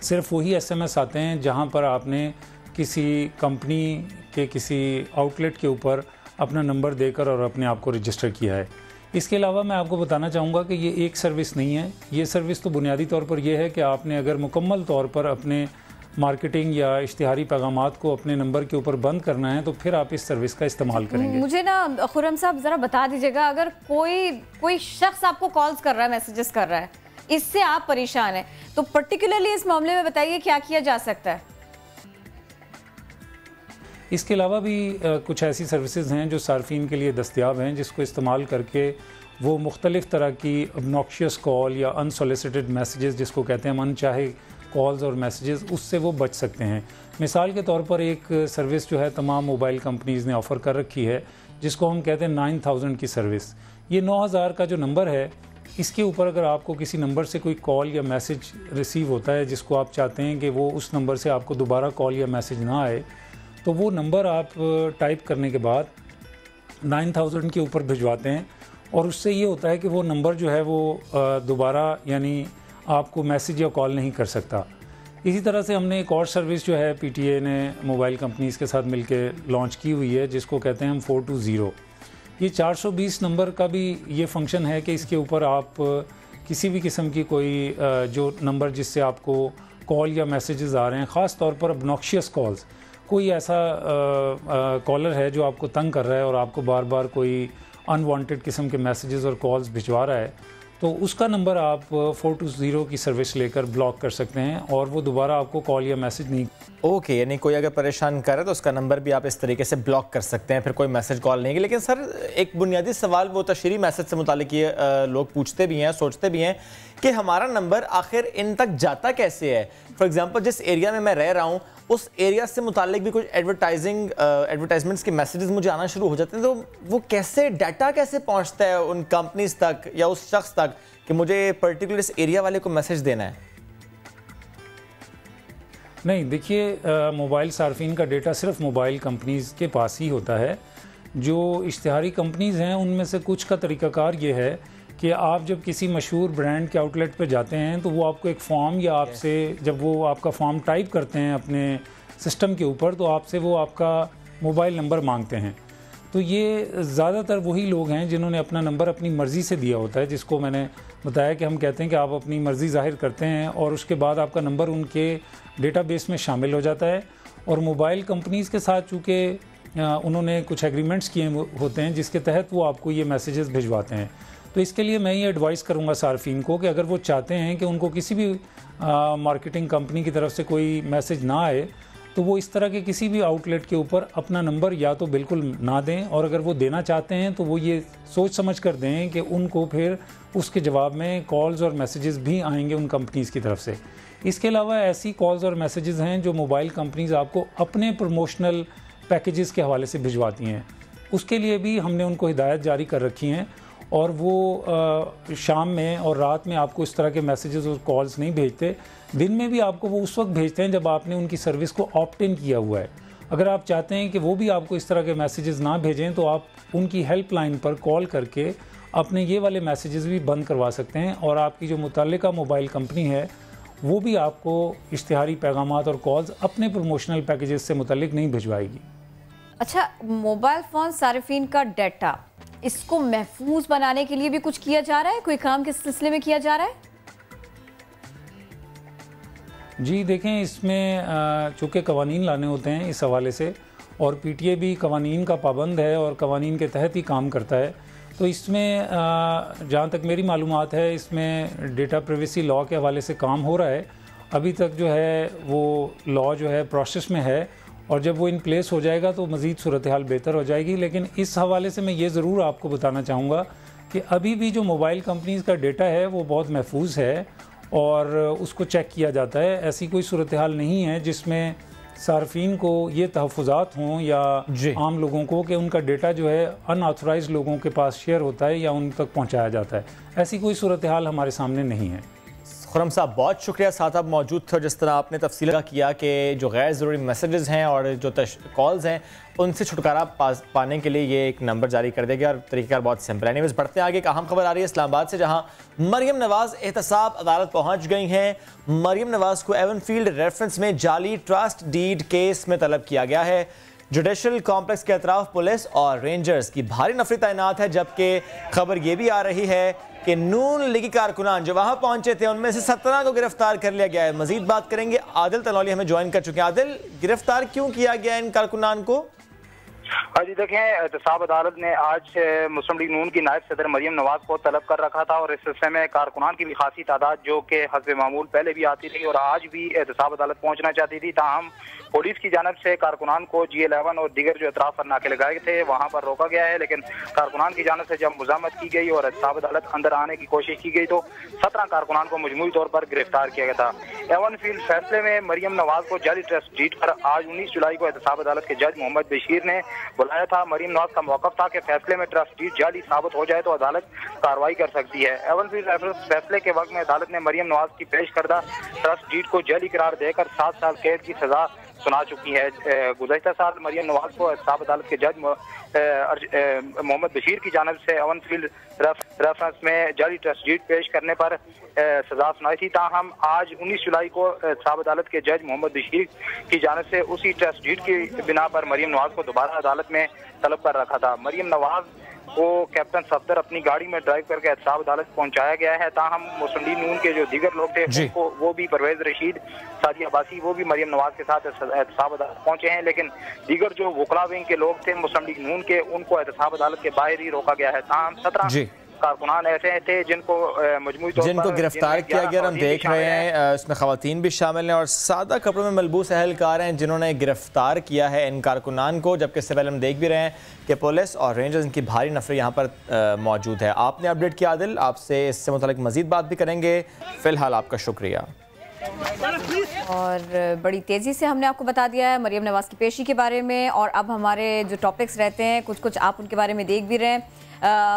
सिर्फ वही SMS आते हैं जहां पर आपने किसी कंपनी के किसी आउटलेट के ऊपर अपना नंबर देकर और अपने आप को रजिस्टर किया है। इसके अलावा मैं आपको बताना चाहूँगा कि ये एक सर्विस नहीं है। ये सर्विस तो बुनियादी तौर पर यह है कि आपने अगर मुकम्मल तौर पर अपने मार्केटिंग या इश्तिहारी पैगामात को अपने नंबर के ऊपर बंद करना है तो फिर आप इस सर्विस का इस्तेमाल करेंगे। मुझे ना खुर्रम साहब ज़रा बता दीजिएगा, अगर कोई शख्स आपको कॉल्स कर रहा है, मैसेजेस कर रहा है, इससे आप परेशान हैं, तो पर्टिकुलरली इस मामले में बताइए क्या किया जा सकता है? इसके अलावा भी कुछ ऐसी सर्विसेज हैं जो सार्फिन के लिए दस्तयाब हैं, जिसको इस्तेमाल करके वो मुख्तलिफ़ तरह की ऑब्नॉक्शियस कॉल या अनसोलिसिटेड मैसेजेस, जिसको कहते हैं अनचाहे कॉल्स और मैसेजेस, उससे वो बच सकते हैं। मिसाल के तौर पर एक सर्विस जो है तमाम मोबाइल कंपनीज़ ने ऑफ़र कर रखी है, जिसको हम कहते हैं 9000 की सर्विस। ये 9000 का जो नंबर है, इसके ऊपर अगर आपको किसी नंबर से कोई कॉल या मैसेज रिसीव होता है जिसको आप चाहते हैं कि वो उस नंबर से आपको दोबारा कॉल या मैसेज ना आए, तो वो नंबर आप टाइप करने के बाद 9000 के ऊपर भिजवाते हैं और उससे ये होता है कि वो नंबर जो है वो दोबारा यानी आपको मैसेज या कॉल नहीं कर सकता। इसी तरह से हमने एक और सर्विस जो है PTA ने मोबाइल कंपनीज़ के साथ मिलकर लॉन्च की हुई है, जिसको कहते हैं हम 420। ये 420 नंबर का भी ये फंक्शन है कि इसके ऊपर आप किसी भी किस्म की कोई जो नंबर जिससे आपको कॉल या मैसेजेस आ रहे हैं, ख़ास तौर पर ऑब्नॉक्शियस कॉल्स, कोई ऐसा कॉलर है जो आपको तंग कर रहा है और आपको बार बार कोई अनवांटेड किस्म के मैसेजेस और कॉल्स भिजवा रहा है, तो उसका नंबर आप 420 की सर्विस लेकर ब्लॉक कर सकते हैं और वो दोबारा आपको कॉल या मैसेज नहीं। ओके, यानी कोई अगर परेशान करे तो उसका नंबर भी आप इस तरीके से ब्लॉक कर सकते हैं, फिर कोई मैसेज कॉल नहीं। लेकिन सर एक बुनियादी सवाल वो तशरीरी मैसेज से मुतालिक ये लोग पूछते भी हैं, सोचते भी हैं कि हमारा नंबर आखिर इन तक जाता कैसे है। फॉर एग्जांपल जिस एरिया में मैं रह रहा हूँ उस एरिया से मुतालिक भी कुछ एडवर्टाइजमेंट्स के मैसेजेस मुझे आना शुरू हो जाते हैं, तो वो कैसे डाटा कैसे पहुँचता है उन कंपनीज तक या उस शख्स तक कि मुझे पर्टिकुलर इस एरिया वाले को मैसेज देना है? नहीं, देखिए मोबाइल सार्फिन का डेटा सिर्फ मोबाइल कंपनीज़ के पास ही होता है। जो इश्तिहारी कंपनीज़ हैं उनमें से कुछ का तरीक़ाकार ये है कि आप जब किसी मशहूर ब्रांड के आउटलेट पर जाते हैं तो वो आपको एक फॉर्म या आपसे जब वो आपका फॉर्म टाइप करते हैं अपने सिस्टम के ऊपर, तो आपसे वो आपका मोबाइल नंबर मांगते हैं। तो ये ज़्यादातर वही लोग हैं जिन्होंने अपना नंबर अपनी मर्ज़ी से दिया होता है, जिसको मैंने बताया कि हम कहते हैं कि आप अपनी मर्ज़ी ज़ाहिर करते हैं और उसके बाद आपका नंबर उनके डेटाबेस में शामिल हो जाता है। और मोबाइल कंपनीज़ के साथ चूँकि उन्होंने कुछ एग्रीमेंट्स किए होते हैं जिसके तहत वो आपको ये मैसेजेस भिजवाते हैं। तो इसके लिए मैं ये एडवाइस करूँगा सार्फिन को कि अगर वो चाहते हैं कि उनको किसी भी मार्केटिंग कंपनी की तरफ से कोई मैसेज ना आए, तो वो इस तरह के किसी भी आउटलेट के ऊपर अपना नंबर या तो बिल्कुल ना दें, और अगर वो देना चाहते हैं तो वो ये सोच समझ कर दें कि उनको फिर उसके जवाब में कॉल्स और मैसेजेस भी आएंगे उन कंपनीज़ की तरफ से। इसके अलावा ऐसी कॉल्स और मैसेजेस हैं जो मोबाइल कंपनीज़ आपको अपने प्रमोशनल पैकेजेस के हवाले से भिजवाती हैं, उसके लिए भी हमने उनको हिदायत जारी कर रखी हैं और वो शाम में और रात में आपको इस तरह के मैसेजेस और कॉल्स नहीं भेजते। दिन में भी आपको वो उस वक्त भेजते हैं जब आपने उनकी सर्विस को ऑप्ट इन किया हुआ है। अगर आप चाहते हैं कि वो भी आपको इस तरह के मैसेजेस ना भेजें तो आप उनकी हेल्पलाइन पर कॉल करके अपने ये वाले मैसेजेस भी बंद करवा सकते हैं और आपकी जो मुतल्लिका मोबाइल कंपनी है वो भी आपको इश्तिहारी पैगामात और कॉल्स अपने प्रमोशनल पैकेजेस से मुतल्लिक नहीं भिजवाएगी। अच्छा, मोबाइल फ़ोन सार्फिन का डाटा, इसको महफूज बनाने के लिए भी कुछ किया जा रहा है? कोई काम किस सिलसिले में किया जा रहा है? जी देखें, इसमें चूँकि कवानीन लाने होते हैं इस हवाले से, और PTA भी कवानीन का पाबंद है और कवानीन के तहत ही काम करता है, तो इसमें जहाँ तक मेरी मालूमात है इसमें डेटा प्राइवेसी लॉ के हवाले से काम हो रहा है। अभी तक जो है वो लॉ जो है प्रोसेस में है और जब वो इन प्लेस हो जाएगा तो मज़ीद सूरत हाल बेहतर हो जाएगी। लेकिन इस हवाले से मैं ये ज़रूर आपको बताना चाहूँगा कि अभी भी जो मोबाइल कंपनीज़ का डेटा है वो बहुत महफूज है और उसको चेक किया जाता है। ऐसी कोई सूरत हाल नहीं है जिसमें सार्फिन को ये तहफ़्फ़ुज़ात हों या आम लोगों को कि उनका डेटा जो है अनऑथराइज लोगों के पास शेयर होता है या उन तक पहुँचाया जाता है। ऐसी कोई सूरत हाल हमारे सामने नहीं है। खुर्रम साहब बहुत शुक्रिया, साथ आप मौजूद थे और जिस तरह आपने तफसील किया कि जो गैर ज़रूरी मैसेजेस हैं और जो कॉल्स हैं उनसे छुटकारा पाने के लिए ये एक नंबर जारी कर देगा और तरीक़ाकार बहुत सिंपल है। एनीवेज़ बढ़ते हैं आगे। एक अहम खबर आ रही है इस्लामाबाद से, जहाँ मरियम नवाज़ एहतसाब अदालत पहुँच गई हैं। मरियम नवाज़ को एवनफील्ड रेफरेंस में जाली ट्रस्ट डीड केस में तलब किया गया है। जुडिशल कॉम्प्लेक्स के अतराफ पुलिस और रेंजर्स की भारी नफरी तैनात है, जबकि खबर ये भी आ रही है कि नून लीगी कारकुनान जो वहां पहुंचे थे उनमें से 17 को गिरफ्तार कर लिया गया है। मजीद बात करेंगे, आदिल तनौली हमें ज्वाइन कर चुके हैं। आदिल, गिरफ्तार क्यों किया गया इन कारकुनान को? हाँ जी, देखें, एहतसाब अदालत ने आज मुस्लिम लीग नून की नायब सदर मरियम नवाज को तलब कर रखा था और इस सिलसिले में कारकुनान की भी खासी तादाद जो कि हस्ब मामूल पहले भी आती रही और आज भी एहतसाब अदालत पहुंचना चाहती थी, ताहम पुलिस की जानब से कारकुनान को G11 और दीगर जो अतराफ पर नाके लगाए थे वहाँ पर रोका गया है। लेकिन कारकुनान की जानब से जब मुजामत की गई और एहतसाब अदालत अंदर आने की कोशिश की गई तो 17 कारकुनान को मजमूई तौर पर गिरफ्तार किया गया था। एवनफील्ड फैसले में मरियम नवाज को जाली ट्रस्ट डीड पर आज 19 जुलाई को एहतसाब अदालत के जज मोहम्मद बशीर ने बुलाया था। मरियम नवाज का मौक़िफ़ था कि फैसले में ट्रस्ट डीड जाली साबित हो जाए तो अदालत कार्रवाई कर सकती है। एवनफील्ड फैसले के वक्त में अदालत ने मरियम नवाज की पेश करदा ट्रस्ट डीड को जाली करार देकर 7 साल कैद की सजा सुना चुकी है। गुज़श्ता साल मरियम नवाज को एहतसाब अदालत के जज मोहम्मद बशीर की जानब से एवनफील्ड रेफरेंस में जाली ट्रस्ट डीड पेश करने पर सजा सुनाई थी। ताहम आज 19 जुलाई को एहतसाब अदालत के जज मोहम्मद बशीर की जानब से उसी ट्रस्ट डीड की बिना पर मरियम नवाज को दोबारा अदालत में तलब कर रखा था। मरियम नवाज को कैप्टन सफदर अपनी गाड़ी में ड्राइव करके एहतसाब अदालत पहुंचाया गया है। ताहम मुस्लिम लीग नून के जो दीगर लोग थे उनको वो भी परवेज रशीद, सादी अब्बासी, वो भी मरियम नवाज के साथ एहतसाब अदालत पहुंचे हैं। लेकिन दीगर जो वकला विंग के लोग थे मुस्लिम लीग नून के, उनको एहतसाब अदालत के बाहर ही रोका गया है। ताहम 17 कारकुनान ऐसे थे जिनको मजमूई तौर पर गिरफ्तार किया गया। हम देख रहे हैं इसमें खवातीन भी शामिल हैं और सादा कपड़ों में मलबूस अहलकार हैं जिन्होंने गिरफ्तार किया है इन कारकुनान को। जबकि इससे पहले हम देख भी रहे हैं कि पुलिस और रेंजर्स इनकी भारी नफरी यहाँ पर मौजूद है। आपने अपडेट किया आदिल, आपसे इससे मुतालिक मजीद बात भी करेंगे। फिलहाल आपका शुक्रिया। और बड़ी तेज़ी से हमने आपको बता दिया है मरियम नवाज की पेशी के बारे में। और अब हमारे जो टॉपिक्स रहते हैं कुछ आप उनके बारे में देख भी रहे हैं।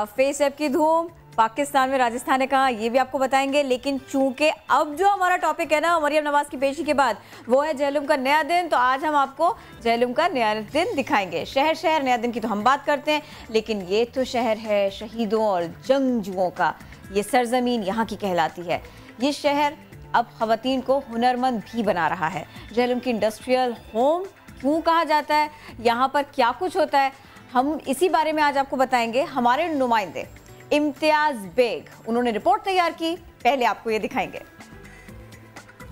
फेस ऐप की धूम पाकिस्तान में, राजस्थान ने कहा, ये भी आपको बताएंगे। लेकिन चूंकि अब जो हमारा टॉपिक है ना मरियम नवाज की पेशी के बाद, वो है जहलुम का नया दिन, तो आज हम आपको जहलुम का नया दिन दिखाएंगे। शहर शहर नया दिन की तो हम बात करते हैं, लेकिन ये तो शहर है शहीदों और जंगजुओं का। ये सरजमीन यहाँ की कहलाती है। ये शहर अब ख़वातीन को हुनरमंद भी बना रहा है। जहलुम की इंडस्ट्रियल होम क्यों कहा जाता है, यहाँ पर क्या कुछ होता है, हम इसी बारे में आज आपको बताएंगे। हमारे नुमाइंदे इम्तियाज बेग, उन्होंने रिपोर्ट तैयार की, पहले आपको ये दिखाएंगे।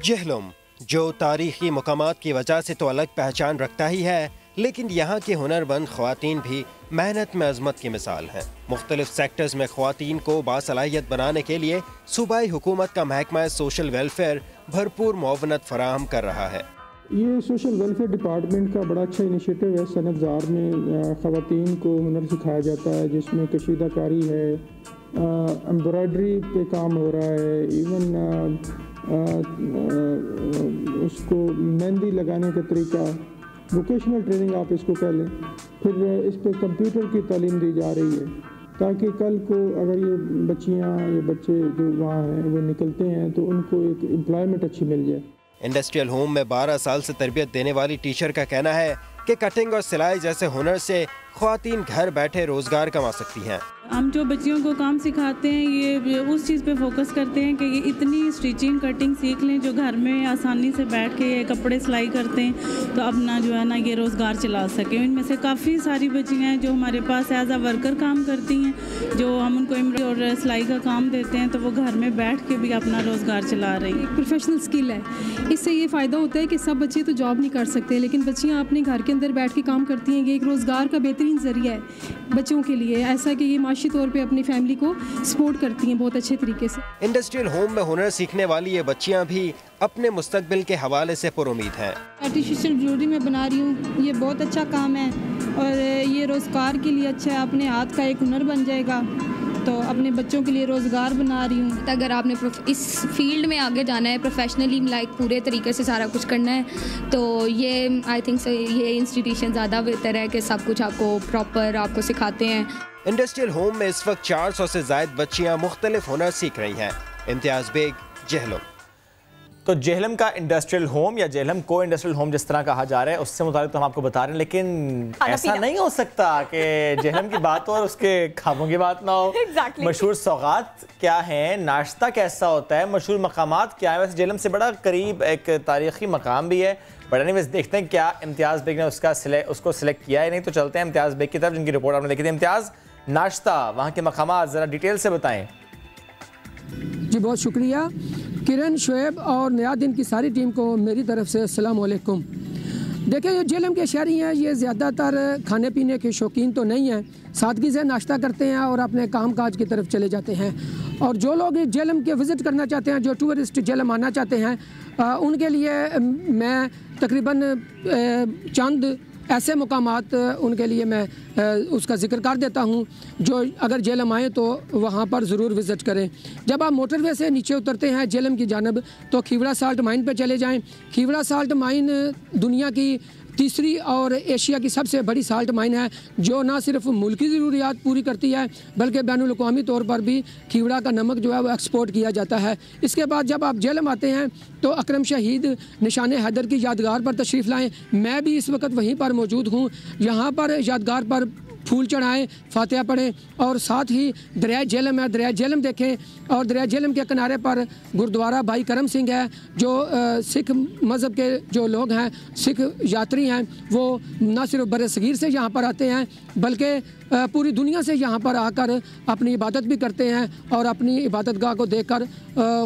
जहलुम जो तारीखी मकामात की वजह से तो अलग पहचान रखता ही है, लेकिन यहाँ के हुनरमंद ख्वातीन भी मेहनत में अजमत की मिसाल हैं। मुख्तलिफ सेक्टर्स में ख्वातीन को बासलाहियत बनाने के लिए सूबाई हुकूमत का महकमा सोशल वेलफेयर भरपूर मुआवनत फराहम कर रहा है। ये सोशल वेलफेयर डिपार्टमेंट का बड़ा अच्छा इनिशिएटिव है। सनतजार में ख़वातीन को हुनर सिखाया जाता है, जिसमें कशीदाकारी है, एम्ब्रॉयडरी पे काम हो रहा है, इवन उसको मेहंदी लगाने का तरीका, वोकेशनल ट्रेनिंग आप इसको कह लें। फिर इस पर कंप्यूटर की तालीम दी जा रही है ताकि कल को अगर ये बच्चियाँ या बच्चे जो वहाँ हैं वो निकलते हैं तो उनको एक एम्प्लॉयमेंट अच्छी मिल जाए। इंडस्ट्रियल होम में 12 साल से तरबियत देने वाली टीचर का कहना है कि कटिंग और सिलाई जैसे हुनर से ख्वातीन घर बैठे रोजगार कमा सकती हैं। हम जो बच्चियों को काम सिखाते हैं ये उस चीज़ पे फोकस करते हैं कि ये इतनी स्टिचिंग कटिंग सीख लें जो घर में आसानी से बैठ के ये कपड़े सिलाई करते हैं तो अपना जो है ना ये रोज़गार चला सकें। इनमें से काफ़ी सारी बच्चियाँ हैं जो हमारे पास एज आ वर्कर काम करती हैं, जो हम उनको एम्ब्रॉयडरी और सिलाई का काम देते हैं तो वो घर में बैठ के भी अपना रोज़गार चला रही हैं। प्रोफेशनल स्किल है, इससे ये फ़ायदा होता है कि सब बच्चे तो जॉब नहीं कर सकते, लेकिन बच्चियाँ अपने घर के के अंदर बैठ के काम करती हैं, ये एक रोज़गार का बेहतरीन ज़रिया है बच्चों के लिए, ऐसा कि ये माशी तौर पे अपनी फैमिली को सपोर्ट करती हैं बहुत अच्छे तरीके से। इंडस्ट्रियल होम में हुनर सीखने वाली ये बच्चियाँ भी अपने मुस्तकबिल के हवाले से पुरुमीद हैं। आर्टिफिशियल ज्वेलरी में बना रही हूँ, ये बहुत अच्छा काम है और ये रोज़गार के लिए अच्छा है, अपने हाथ का एक हुनर बन जाएगा, तो अपने बच्चों के लिए रोज़गार बना रही हूँ। अगर आपने इस फील्ड में आगे जाना है, प्रोफेशनली लाइक पूरे तरीके से सारा कुछ करना है, तो ये आई थिंक ये इंस्टीट्यूशन ज़्यादा बेहतर है कि सब कुछ आपको प्रॉपर आपको सिखाते हैं। इंडस्ट्रियल होम में इस वक्त 400 से ज़ायद बच्चियाँ मुख्तलिफ हुनर सीख रही हैं। इम्तियाज़ बेग, जेहलम। तो जेहलम का इंडस्ट्रियल होम या जेहलम को इंडस्ट्रियल होम जिस तरह कहा जा रहा है उससे मुताबिक तो हम आपको बता रहे हैं, लेकिन ऐसा नहीं हो सकता कि जेहलम की बात हो और उसके खाबों की बात ना हो। मशहूर सौगात क्या हैं, नाश्ता कैसा होता है, मशहूर मकामात क्या है। वैसे जेहलम से बड़ा करीब एक तारीखी मकाम भी है, बट एनीवेज देखते हैं क्या इम्तियाज़ बेग ने उसको सिलेक्ट किया है। नहीं तो चलते हैं इम्तियाज़ बेग की तरफ जिनकी रिपोर्ट आपने देखी थी। इम्तियाज़, नाश्ता, वहाँ के मकामात ज़रा डिटेल से बताएं। जी बहुत शुक्रिया किरण, शोएब और नियादीन की सारी टीम को मेरी तरफ से अस्सलाम वालेकुम। देखिए, ये जेहलम के शहरी हैं, ये ज़्यादातर खाने पीने के शौकीन तो नहीं हैं, सादगी से नाश्ता करते हैं और अपने काम काज की तरफ चले जाते हैं। और जो लोग जेहलम के विज़िट करना चाहते हैं, जो टूरिस्ट जेहलम आना चाहते हैं, उनके लिए मैं तकरीबन चंद ऐसे मुकामात उनके लिए मैं उसका जिक्र कर देता हूँ जो अगर जेहलम आए तो वहाँ पर ज़रूर विज़िट करें। जब आप मोटरवे से नीचे उतरते हैं जेहलम की जानब तो खीवड़ा साल्ट माइन पर चले जाएं। खीवड़ा साल्ट माइन दुनिया की तीसरी और एशिया की सबसे बड़ी साल्ट माइन है, जो ना सिर्फ मुल्की ज़रूरियात पूरी करती है बल्कि बैनुल-अक़वामी तौर पर भी खीवड़ा का नमक जो है वो एक्सपोर्ट किया जाता है। इसके बाद जब आप जेहलम आते हैं तो अकरम शहीद निशान हैदर की यादगार पर तशरीफ़ लाएँ। मैं भी इस वक्त वहीं पर मौजूद हूँ। यहाँ पर यादगार पर फूल चढ़ाएं, फातिहा पढ़ें और साथ ही दरिया जेहलम है, दरिया जेहलम देखें। और दरिया जेहलम के किनारे पर गुरुद्वारा भाई करम सिंह है, जो सिख मज़हब के जो लोग हैं, सिख यात्री हैं, वो न सिर्फ बरसगीर से यहाँ पर आते हैं बल्कि पूरी दुनिया से यहाँ पर आकर अपनी इबादत भी करते हैं और अपनी इबादतगाह को देखकर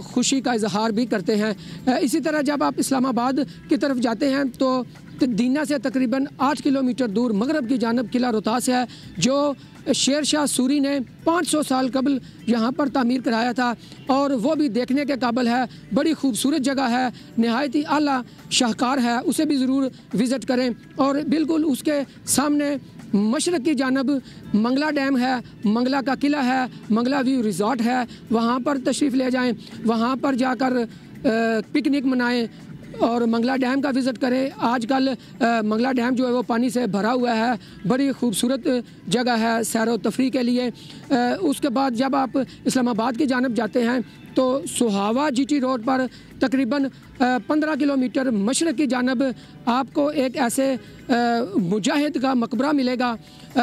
खुशी का इजहार भी करते हैं। इसी तरह जब आप इस्लामाबाद की तरफ जाते हैं तो दीना से तकरीबन 8 किलोमीटर दूर मगरब की जानब किला रोहतास है, जो शेर शाह सूरी ने 500 साल कबल यहाँ पर तामीर कराया था और वो भी देखने के काबिल है। बड़ी खूबसूरत जगह है, नहायत ही आला शाहकार है, उसे भी ज़रूर विज़िट करें। और बिल्कुल उसके सामने मशरक़ की जानब मंगला डैम है, मंगला का किला है, मंगला व्यू रिज़ॉर्ट है, वहाँ पर तशरीफ़ ले जाएं, वहाँ पर जाकर पिकनिक मनाएं और मंगला डैम का विज़िट करें। आजकल मंगला डैम जो है वो पानी से भरा हुआ है, बड़ी खूबसूरत जगह है सैर व तफरी के लिए। उसके बाद जब आप इस्लामाबाद की जानब जाते हैं तो सुहावा जीटी रोड पर तकरीबन 15 किलोमीटर मशरक़ की जानब आपको एक ऐसे मुजाहिद का मकबरा मिलेगा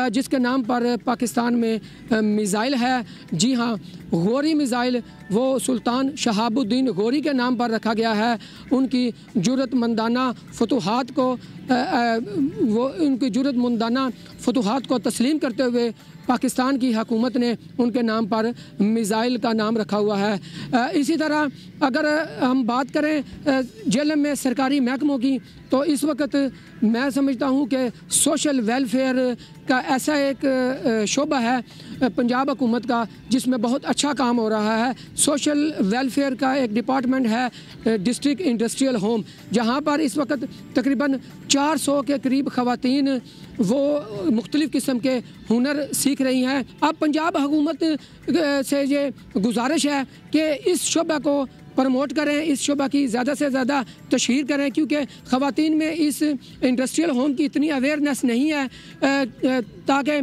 जिसके नाम पर पाकिस्तान में मिज़ाइल है। जी हाँ, गौरी मिज़ाइल वो सुल्तान शहाबुद्दीन गौरी के नाम पर रखा गया है। उनकी जुर्रतमंदाना फतूहात को तस्लीम करते हुए पाकिस्तान की हुकूमत ने उनके नाम पर मिज़ाइल का नाम रखा हुआ है। इसी तरह अगर हम बात करें जेहलम में सरकारी महकमों की तो इस वक्त मैं समझता हूँ कि सोशल वेलफेयर का ऐसा एक शोबा है पंजाब हुकूमत का जिसमें बहुत अच्छा काम हो रहा है। सोशल वेलफेयर का एक डिपार्टमेंट है डिस्ट्रिक्ट इंडस्ट्रियल होम, जहाँ पर इस वक्त तकरीबन 400 के करीब ख़वातीन वो मुख्तलिफ़ किस्म के हुनर सीख रही हैं। अब पंजाब हुकूमत से ये गुजारिश है कि इस शोबा को प्रमोट करें, इस शोबा की ज़्यादा से ज़्यादा तशहीर करें, क्योंकि ख़वातीन में इस इंडस्ट्रियल होम की इतनी अवेयरनेस नहीं है ताकि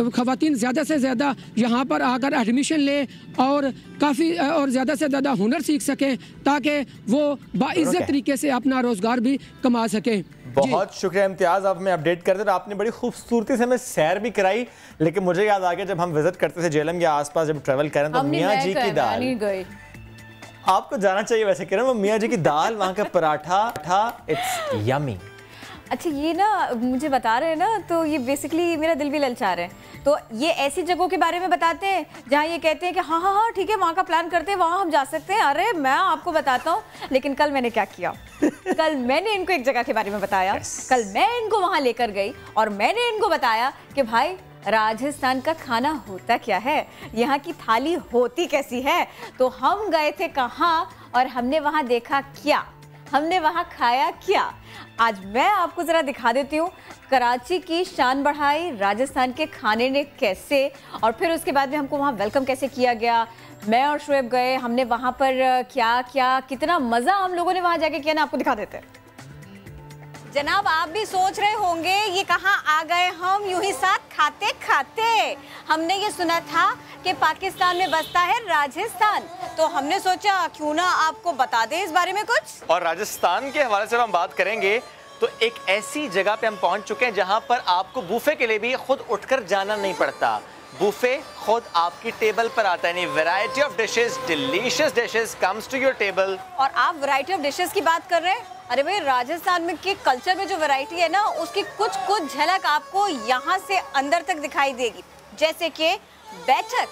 ख़वातीन ज़्यादा से ज़्यादा यहाँ पर आकर एडमिशन लें और काफ़ी और ज़्यादा से ज़्यादा हुनर सीख सकें ताकि वो बाइज़्ज़त तरीके से अपना रोज़गार भी कमा सकें। बहुत शुक्रिया इम्तियाज़, आप हमें अपडेट कर दे। आपने बड़ी खूबसूरती से हमें सैर भी कराई, लेकिन मुझे याद आ गया जब हम विजिट करते थे जेहलम के आसपास जब ट्रैवल करें तो मियाँ जी की दाल, आपको जाना चाहिए वैसे किरण, वो मियाँ जी की दाल, वहाँ का पराठा, इट्स यमी। अच्छा, ये ना मुझे बता रहे हैं ना, तो ये बेसिकली मेरा दिल भी ललचा रहे हैं। तो ये ऐसी जगहों के बारे में बताते हैं जहाँ ये कहते हैं कि हाँ हाँ हाँ ठीक है, वहाँ का प्लान करते हैं, वहाँ हम जा सकते हैं। अरे मैं आपको बताता हूँ, लेकिन कल मैंने क्या किया कल मैंने इनको एक जगह के बारे में बताया, कल मैं इनको वहां लेकर गई और मैंने इनको बताया कि भाई राजस्थान का खाना होता क्या है, यहाँ की थाली होती कैसी है। तो हम गए थे कहाँ और हमने वहाँ देखा क्या, हमने वहाँ खाया क्या। आज मैं आपको ज़रा दिखा देती हूँ कराची की शान बढ़ाई राजस्थान के खाने ने कैसे, और फिर उसके बाद में हमको वहाँ वेलकम कैसे किया गया। मैं और शुएब गए, हमने वहाँ पर क्या क्या कितना मज़ा हम लोगों ने वहाँ जाके किया ना, आपको दिखा देते हैं। जनाब आप भी सोच रहे होंगे ये कहाँ आ गए हम यूं ही साथ खाते खाते। हमने ये सुना था कि पाकिस्तान में बसता है राजस्थान, तो हमने सोचा क्यों ना आपको बता दें इस बारे में कुछ। और राजस्थान के हवाले से हम बात करेंगे तो एक ऐसी जगह पे हम पहुंच चुके हैं जहां पर आपको बुफे के लिए भी खुद उठकर जाना नहीं पड़ता। बुफे खुद आपकी टेबल पर आता है, variety of dishes, delicious dishes comes to your table. और आप वैरायटी ऑफ डिशेस की बात कर रहे हैं, अरे भाई राजस्थान में के कल्चर में जो वैरायटी है ना उसकी कुछ झलक आपको यहाँ से अंदर तक दिखाई देगी। जैसे कि बैठक,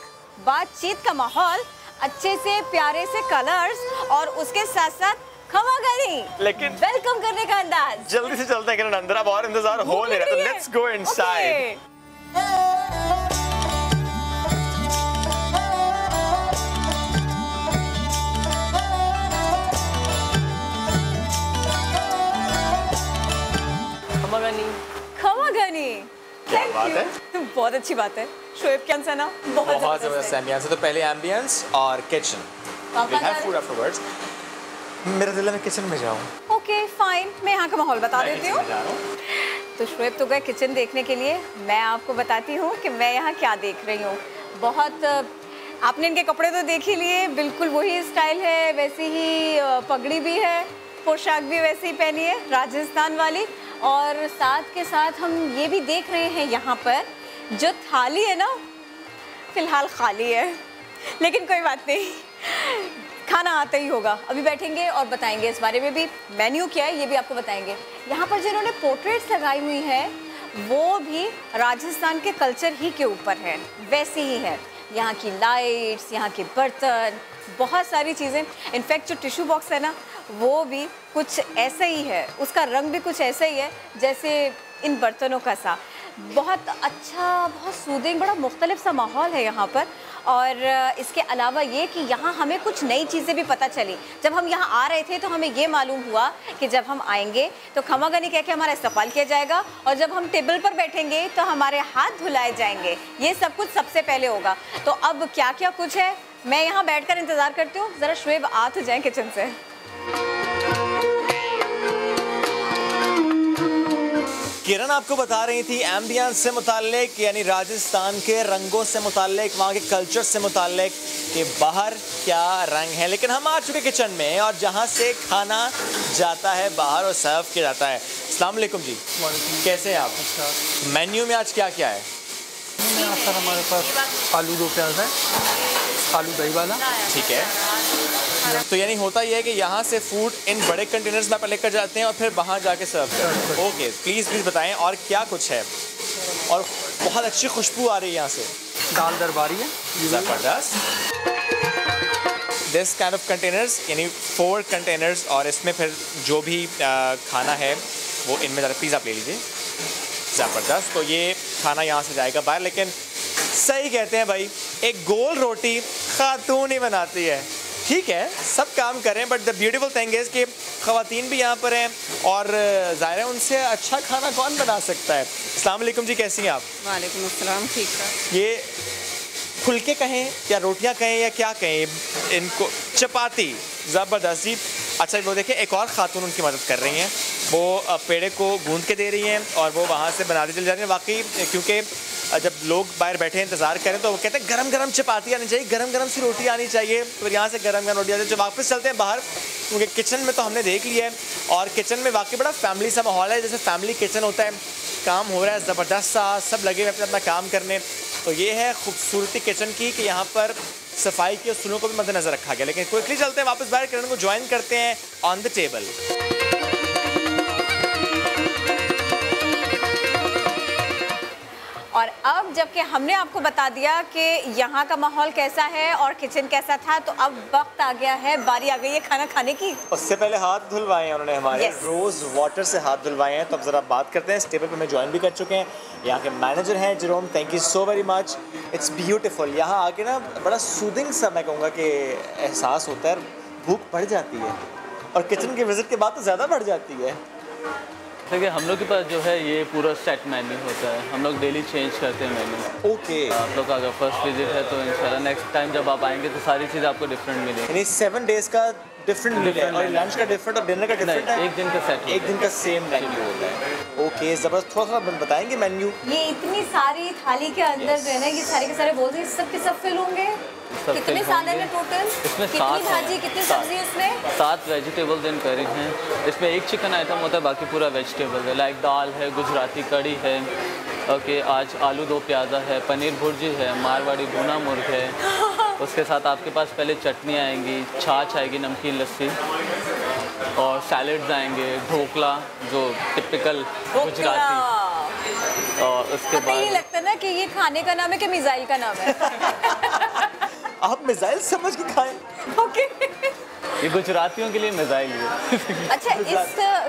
बातचीत का माहौल, अच्छे से प्यारे से कलर्स और उसके साथ साथ खमागनी, लेकिन वेलकम करने का अंदाज। जल्दी से चलते हैं अंदर, अब और इंतजार हो नहीं रहा, तो लेट्स गो इनसाइड। खमागनी, क्या बात है, बहुत अच्छी बात है। शोएब क्या है ना, बहुत जबरदस्त एम्बियंस है। तो पहले एम्बियंस और kitchen, we'll have food afterwards। मेरा दिल में किचन में जाऊं। ओके फाइन, मैं यहाँ का माहौल बता देती हूँ। तो शोएब तो गए किचन देखने के लिए, मैं आपको बताती हूँ कि मैं यहाँ क्या देख रही हूँ। बहुत आपने इनके कपड़े तो देख ही लिए, बिल्कुल वही स्टाइल है, वैसी ही पगड़ी भी है, पोशाक भी वैसे ही पहनी है राजस्थान वाली। और साथ के साथ हम ये भी देख रहे हैं यहाँ पर जो थाली है ना फिलहाल खाली है, लेकिन कोई बात नहीं, खाना आता ही होगा। अभी बैठेंगे और बताएंगे इस बारे में भी, मेन्यू क्या है ये भी आपको बताएंगे। यहाँ पर जिन्होंने पोर्ट्रेट्स लगाई हुई है वो भी राजस्थान के कल्चर ही के ऊपर है, वैसे ही है। यहाँ की लाइट्स, यहाँ के बर्तन, बहुत सारी चीज़ें। इनफैक्ट जो टिश्यू बॉक्स है ना वो भी कुछ ऐसा ही है, उसका रंग भी कुछ ऐसा ही है जैसे इन बर्तनों का सा। बहुत अच्छा, बहुत सूदिंग, बड़ा मुख्तलिफ सा माहौल है यहाँ पर। और इसके अलावा ये कि यहाँ हमें कुछ नई चीज़ें भी पता चली। जब हम यहाँ आ रहे थे तो हमें ये मालूम हुआ कि जब हम आएंगे तो खमागनी कह के हमारा इस्तकबाल किया जाएगा, और जब हम टेबल पर बैठेंगे तो हमारे हाथ धुलाए जाएंगे। ये सब कुछ सबसे पहले होगा। तो अब क्या क्या कुछ है मैं यहाँ बैठकर इंतज़ार करती हूँ, ज़रा शुएब आ तो जाएँ किचन से। किरण आपको बता रही थी एम्बियंस से मुताल्लिक, यानी राजस्थान के रंगों से मुताल्लिक, वहाँ के कल्चर से मुताल्लिक कि बाहर क्या रंग है। लेकिन हम आ चुके किचन में और जहाँ से खाना जाता है बाहर और सर्व किया जाता है। अस्सलाम वालेकुम जी, कैसे हैं आप? मेन्यू में आज क्या क्या है? सर हमारे पास आलू दो प्याज है, आलू दही वाला। ठीक है, तो यानी होता यह है कि यहाँ से फूड इन बड़े कंटेनर्स में आप लेकर जाते हैं और फिर वहाँ जाके सर्व करते हैं। ओके, प्लीज़ बताएं और क्या कुछ है। और बहुत अच्छी खुशबू आ रही है यहाँ से। दाल दरबारी है, ज़बरदस्त। दिस काइंड ऑफ कंटेनर्स, यानी 4 कंटेनर्स, और इसमें फिर जो भी खाना है वो इनमें ज़रा प्लीज़ आप ले लीजिए। ज़बरदस्त। तो ये खाना यहाँ से जाएगा बाहर। लेकिन सही कहते हैं भाई, एक गोल रोटी खातून ही बनाती है। ठीक है, सब काम करें, but the beautiful thing is कि ख़वातीन भी यहाँ पर हैं और ज़ाहिर है उनसे अच्छा खाना कौन बना सकता है। अस्सलाम वालेकुम जी, कैसी हैं आप? वालेकुम अस्सलाम, ठीक है। ये फुलके कहें या रोटियाँ कहें या क्या कहें इनको, चपाती, ज़बरदस्त जी। अच्छा वो देखिए, एक और ख़ातून उनकी मदद कर रही हैं, वो पेड़े को गूंद के दे रही हैं और वो वहाँ से बनाते चले जा रही हैं। वाकई क्योंकि जब लोग बाहर बैठे इंतज़ार करें तो वो कहते हैं गरम गरम चपाती आनी चाहिए, गरम गरम सी रोटी आनी चाहिए। फिर यहाँ से गरम गरम रोटी आती है। जब वापस चलते हैं बाहर, क्योंकि किचन में तो हमने देख लिया है और किचन में वाकई बड़ा फैमिली सा माहौल है, जैसे फैमिली किचन होता है। काम हो रहा है ज़बरदस्त सा, सब लगे हुए अपना काम करने। तो ये है खूबसूरती किचन की कि यहाँ पर सफाई के उसूलों को भी मद्देनजर रखा गया। लेकिन क्विकली चलते हैं वापस बाहर, किरण को ज्वाइन करते हैं ऑन द टेबल। और अब जबकि हमने आपको बता दिया कि यहाँ का माहौल कैसा है और किचन कैसा था, तो अब वक्त आ गया है, बारी आ गई है खाना खाने की। उससे पहले हाथ धुलवाए हैं उन्होंने हमारे, रोज़ वाटर से हाथ धुलवाए हैं। तो अब ज़रा बात करते हैं। इस टेबल पे हमें ज्वाइन भी कर चुके हैं यहाँ के मैनेजर हैं Jerome. Thank you so very much, it's beautiful. यहाँ आके ना बड़ा सूदिंग सा मैं कहूँगा कि एहसास होता है, भूख बढ़ जाती है और किचन के विजिट के बाद तो ज़्यादा बढ़ जाती है। देखिए हम लोग के पास जो है ये पूरा सेट मेन्यू होता है, हम लोग डेली चेंज करते हैं मेन्यू। ओके, आप लोग का अगर फर्स्ट विजिट है तो इंशाल्लाह नेक्स्ट टाइम जब आप आएंगे तो सारी चीज़ आपको डिफरेंट मिलेगी। यानी 7 डेज़ का डिफरेंट मिलेगा और लंच का डिफरेंट और डिनर का डिफरेंट है? एक दिन का सेट, एक दिन का सेम मेन्यू होता है। ओके, ज़बरदस्त। थोड़ा सा बताएंगे मेन्यू? ये इतनी सारी थाली के अंदर जो है ना, ये सारे के सारे बोल रहे हैं सब के सब फिल होंगे। कितने सालन है टोटल? इसमें कितनी 7 भाजी, कितनी सब्जी इसमें? 7 वेजिटेबल्स एंड करी हैं। इसमें एक चिकन आइटम होता है, बाकी पूरा वेजिटेबल है। लाइक दाल है, गुजराती कड़ी है, ओके, आज आलू 2 प्याज़ा है, पनीर भुर्जी है, मारवाड़ी भुना मुर्ग है। उसके साथ आपके पास पहले चटनी आएंगी, छाछ आएगी, नमकीन लस्सी और सैलड्स आएंगे, ढोकला जो टिपिकल गुजराती। और उसके बाद ये लगता है ना कि ये खाने का नाम है कि मिसाइल का नाम है। आप मिसाइल समझ के खाएं। ओके, ये गुजरातियों के लिए मिसाइल है। अच्छा,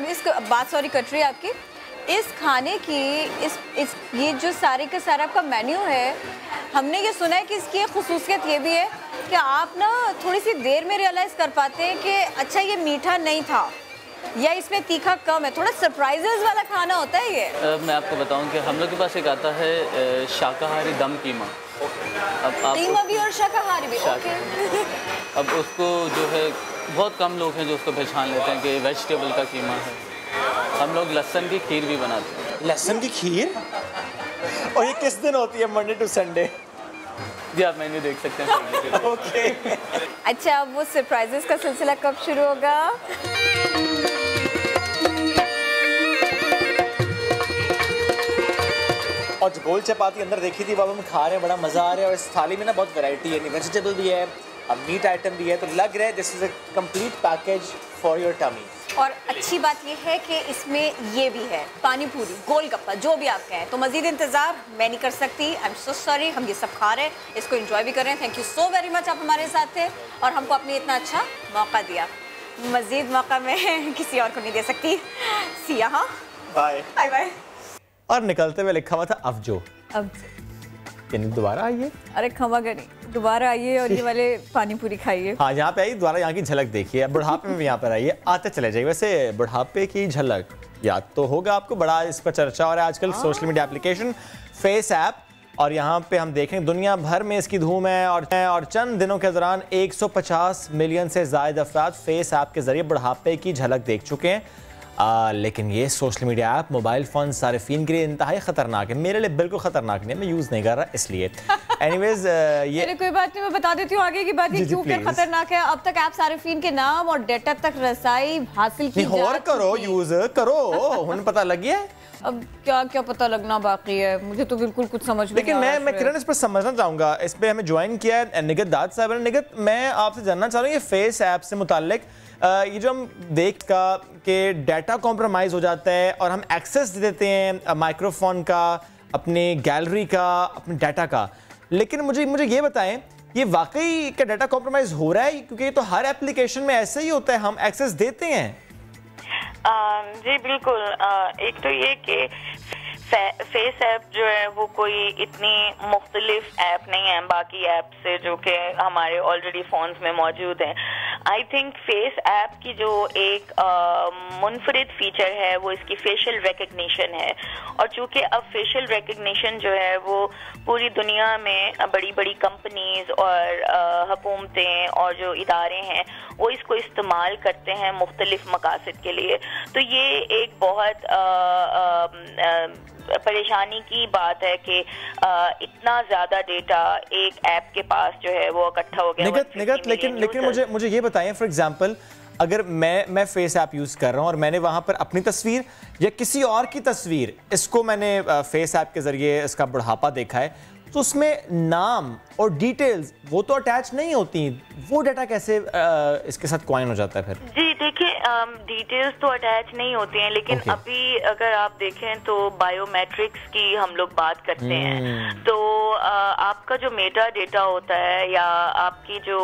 इस बात सॉरी कट रही है आपकी, इस खाने की इस ये जो सारे का सारा आपका मेन्यू है, हमने ये सुना है कि इसकी एक खुसूसियत ये भी है कि आप ना थोड़ी सी देर में रियलाइज़ कर पाते हैं कि अच्छा ये मीठा नहीं था या इसमें तीखा कम है। थोड़ा सरप्राइजेस वाला खाना होता है ये। मैं आपको बताऊं कि हम लोग के पास एक आता है शाकाहारी दम कीमा। अब कीमा भी और शाकाहारी भी। ओके। अब उसको जो है बहुत कम लोग हैं जो उसको पहचान लेते हैं कि वेजिटेबल का कीमा है। हम लोग लहसुन की खीर भी बनाते हैं। लहसुन की खीर? और ये किस दिन होती है? Monday to Sunday? जी आप मेन्यू देख सकते हैं। ओके। अच्छा, अब वो सरप्राइजेस का सिलसिला कब शुरू होगा? और जो गोल चपाती अंदर देखी थी वो हम खा रहे हैं, बड़ा मज़ा आ रहा है। और इस थाली में ना बहुत वैरायटी है, वेजिटेबल भी है, अब मीट आइटम भी है, तो लग रहा है this is a complete package for your tummy. और अच्छी बात यह है कि इसमें ये भी है पानी पूरी, गोलगप्पा, जो भी आप कहें। तो मज़ीद इंतज़ार मैं नहीं कर सकती, आई एम सो सॉरी। हम ये सब खा रहे हैं, इसको एंजॉय भी कर रहे हैं। Thank you so very much, आप हमारे साथ थे और हमको अपनी इतना अच्छा मौका दिया। मज़ीद मौका मैं किसी और को नहीं दे सकती। सिया, हाँ, बाय बाय बाय। और निकलते हुए लिखा हुआ था अफजो। दोबारा आइए। अरे खमा गनी, दोबारा आइए और ये वाले पानी पूरी खाइए। हाँ, यहाँ पे आइए, दोबारा यहाँ की झलक देखिए। बुढ़ापे में भी यहाँ पर आइए, आते चले जाइए। वैसे बुढ़ापे की झलक याद तो होगा आपको, बड़ा इस पर चर्चा हो रहा है आजकल। Social media application face app, और यहाँ पे हम देखें दुनिया भर में इसकी धूम है। और चंद दिनों के दौरान 150 मिलियन से ज़ायद अफराद फेस ऐप के जरिए बुढ़ापे की झलक देख चुके हैं। लेकिन ये social media app mobile phone सारिफिन के लिए इंतहाई ख़तरनाक है। मेरे लिए बिल्कुल ख़तरनाक नहीं है, मैं यूज़ नहीं कर रहा इसलिए। एनीवेज ये कोई बात नहीं, मैं बता देती हूँ आगे की बात, ये क्यों खतरनाक है। अब तक ऐप सारिफिन के नाम और डेटा तक रसाई हासिल की और करो, यूज़ करो, उन्हें पता लग गया। अब क्या क्या पता लगना बाकी है, मुझे तो बिल्कुल कुछ समझ नहीं। लेकिन मैं किरण इस पर समझना चाहूँगा। इस पर हमें ज्वाइन किया है निगत दाद साहब। निगत, मैं आपसे जानना चाह रहा हूँ ये फेस ऐप से मुताल्लिक ये जो हम देख का कि डाटा कॉम्प्रोमाइज़ हो जाता है और हम एक्सेस दे देते हैं माइक्रोफोन का, अपने गैलरी का, अपने डाटा का। लेकिन मुझे ये बताएं, ये वाकई क्या डाटा कॉम्प्रोमाइज़ हो रहा है? क्योंकि ये तो हर एप्लीकेशन में ऐसे ही होता है, हम एक्सेस देते हैं। जी बिल्कुल। एक तो ये कि फेस ऐप जो है वो कोई इतनी मुख्तलिफ ऐप नहीं है बाकी ऐप से जो कि हमारे ऑलरेडी फोन्स में मौजूद हैं। आई थिंक फेस ऐप की जो एक मुनफरिद फीचर है वो इसकी फेशियल रिकग्निशन है। और चूंकि अब फेशियल रिकग्निशन जो है वो पूरी दुनिया में बड़ी बड़ी कंपनीज और हुकूमतें और जो इदारे हैं वो इसको इस्तेमाल करते हैं मुख्तलिफ मकासद के लिए। तो ये एक बहुत परेशानी की बात है कि इतना ज्यादा डेटा एक ऐप के पास जो है वो इकट्ठा हो गया। निगत लेकिन मुझे ये बताएं, फॉर एग्जांपल अगर मैं फेस ऐप यूज़ कर रहा हूँ और मैंने वहाँ पर अपनी तस्वीर या किसी और की तस्वीर, इसको मैंने फेस ऐप के ज़रिए इसका बुढ़ापा देखा है, तो उसमें नाम और डिटेल्स वो तो अटैच नहीं होती, वो डाटा कैसे इसके साथ क्वाइन हो जाता है फिर? जी देखिए, डिटेल्स तो अटैच नहीं होती हैं, लेकिन अभी अगर आप देखें तो बायोमेट्रिक्स की हम लोग बात करते हैं, तो आपका जो मेटा डेटा होता है या आपकी जो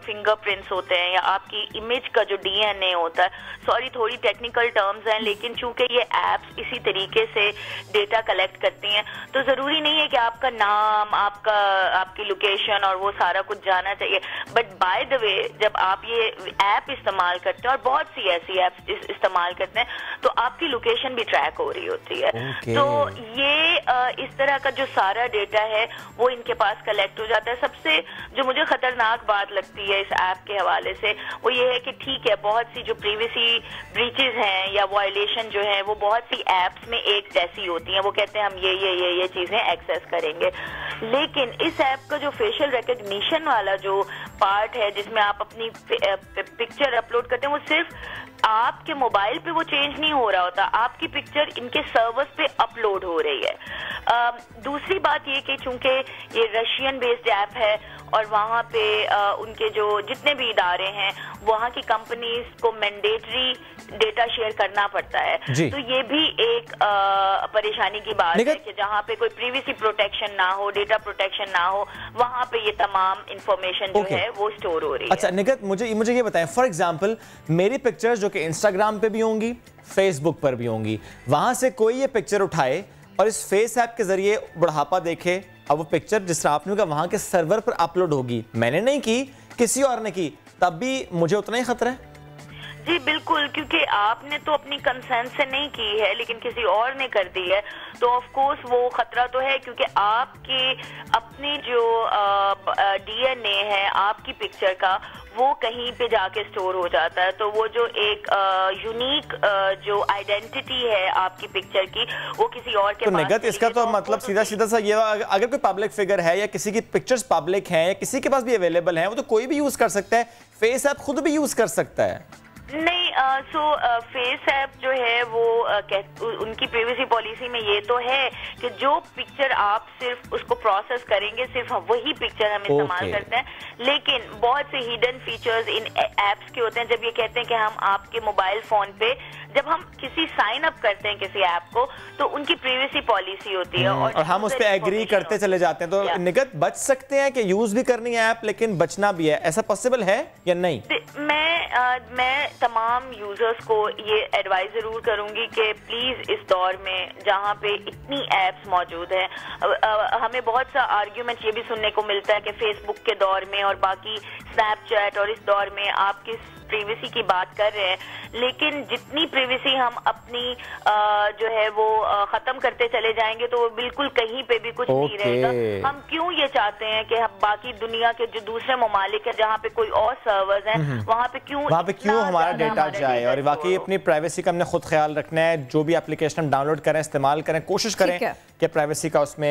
फिंगरप्रिंट्स होते हैं या आपकी इमेज का जो डीएनए होता है, सॉरी थोड़ी टेक्निकल टर्म्स हैं, लेकिन चूंकि ये एप्स इसी तरीके से डेटा कलेक्ट करती हैं, तो जरूरी नहीं है कि आपका नाम, आपकी लोकेशन और वो सारा कुछ जाना चाहिए। बट बाय द वे, जब आप ये ऐप इस्तेमाल करते हैं और बहुत सी ऐसी ऐप इस्तेमाल करते हैं, तो आपकी लोकेशन भी ट्रैक हो रही होती है। तो ये इस तरह का जो सारा डेटा है वो इनके पास कलेक्ट हो जाता है। सबसे जो मुझे खतरनाक बात लगती है इस ऐप के हवाले से वो ये है कि ठीक है, बहुत सी जो प्रीवियसली ब्रीचेस हैं या वायलेशन जो है वो बहुत सी एप्स में एक जैसी होती हैं, वो कहते हैं हम ये चीजें एक्सेस करेंगे, लेकिन इस ऐप का जो फेशियल रिकॉग्निशन वाला जो पार्ट है जिसमें आप अपनी पिक्चर अपलोड करते हैं, वो सिर्फ आपके मोबाइल पे वो चेंज नहीं हो रहा होता, आपकी पिक्चर इनके सर्वर्स पे अपलोड हो रही है। दूसरी बात ये कि चूंकि ये रशियन बेस्ड ऐप है और वहाँ पे उनके जो जितने भी इदारे हैं वहाँ की कंपनीज को मैंडेटरी डेटा शेयर करना पड़ता है, तो ये भी एक परेशानी की बात है कि जहाँ पे कोई प्रीवियसी प्रोटेक्शन ना हो, डेटा प्रोटेक्शन ना हो, वहाँ पे ये तमाम इंफॉर्मेशन जो है वो स्टोर हो रही है। अच्छा निगत, मुझे ये बताएं, फॉर एग्जांपल मेरी पिक्चर्स जो कि इंस्टाग्राम पे भी होंगी, फेसबुक पर भी होंगी, वहां से कोई ये पिक्चर उठाए और इस फेस ऐप के जरिए बुढ़ापा देखे, अब वो पिक्चर जिस तरह आपने कहा वहां के सर्वर पर अपलोड होगी, मैंने नहीं की, किसी और ने की, तब भी मुझे उतना ही खतरा है? जी बिल्कुल, क्योंकि आपने तो अपनी कंसेंट से नहीं की है लेकिन किसी और ने कर दी है, तो ऑफ कोर्स वो खतरा तो है, क्योंकि आपके अपनी जो डीएनए है आपकी पिक्चर का वो कहीं पे जाके स्टोर हो जाता है, तो वो जो एक यूनिक जो आइडेंटिटी है आपकी पिक्चर की वो किसी और के तो पास निगत, इसका तो मतलब सीधा सा ये, अगर कोई पब्लिक फिगर है या किसी की पिक्चर्स पब्लिक हैं या किसी के पास भी अवेलेबल हैं, वो तो कोई भी यूज कर सकता है, फेस ऐप खुद भी यूज कर सकता है। नहीं, फेस ऐप जो है वो उनकी प्रीवियसी पॉलिसी में ये तो है कि जो पिक्चर आप सिर्फ उसको प्रोसेस करेंगे, सिर्फ वही पिक्चर हम इस्तेमाल करते हैं, लेकिन बहुत से हिडन फीचर्स इन एप्स के होते हैं। जब ये कहते हैं कि हम आपके मोबाइल फोन पे जब हम किसी साइन अप करते हैं किसी ऐप को, तो उनकी प्रीवियसी पॉलिसी होती है और हम उस पर एग्री करते चले जाते हैं, तो निगत बच सकते हैं कि यूज भी करनी है ऐप लेकिन बचना भी है, ऐसा पॉसिबल है या नहीं? मैं तमाम यूजर्स को ये एडवाइस जरूर करूंगी कि प्लीज इस दौर में जहाँ पे इतनी एप्स मौजूद हैं, हमें बहुत सा आर्ग्यूमेंट ये भी सुनने को मिलता है कि फेसबुक के दौर में और बाकी स्नैपचैट और इस दौर में आप किस प्रीवियसी की बात कर रहे हैं, लेकिन जितनी प्रीवियसी हम अपनी जो है वो खत्म करते चले जाएंगे तो वो बिल्कुल कहीं पे भी कुछ नहीं रहेगा। हम क्यों ये चाहते हैं कि हम बाकी दुनिया के जो दूसरे ममालिक है जहाँ पे कोई और सर्वर्स हैं वहाँ पे क्यों हमारा डेटा जाए, और वाकई अपनी प्राइवेसी का हमने खुद ख्याल रखना है। जो भी एप्लीकेशन हम डाउनलोड करें, इस्तेमाल करें, कोशिश करें कि प्राइवेसी का उसमें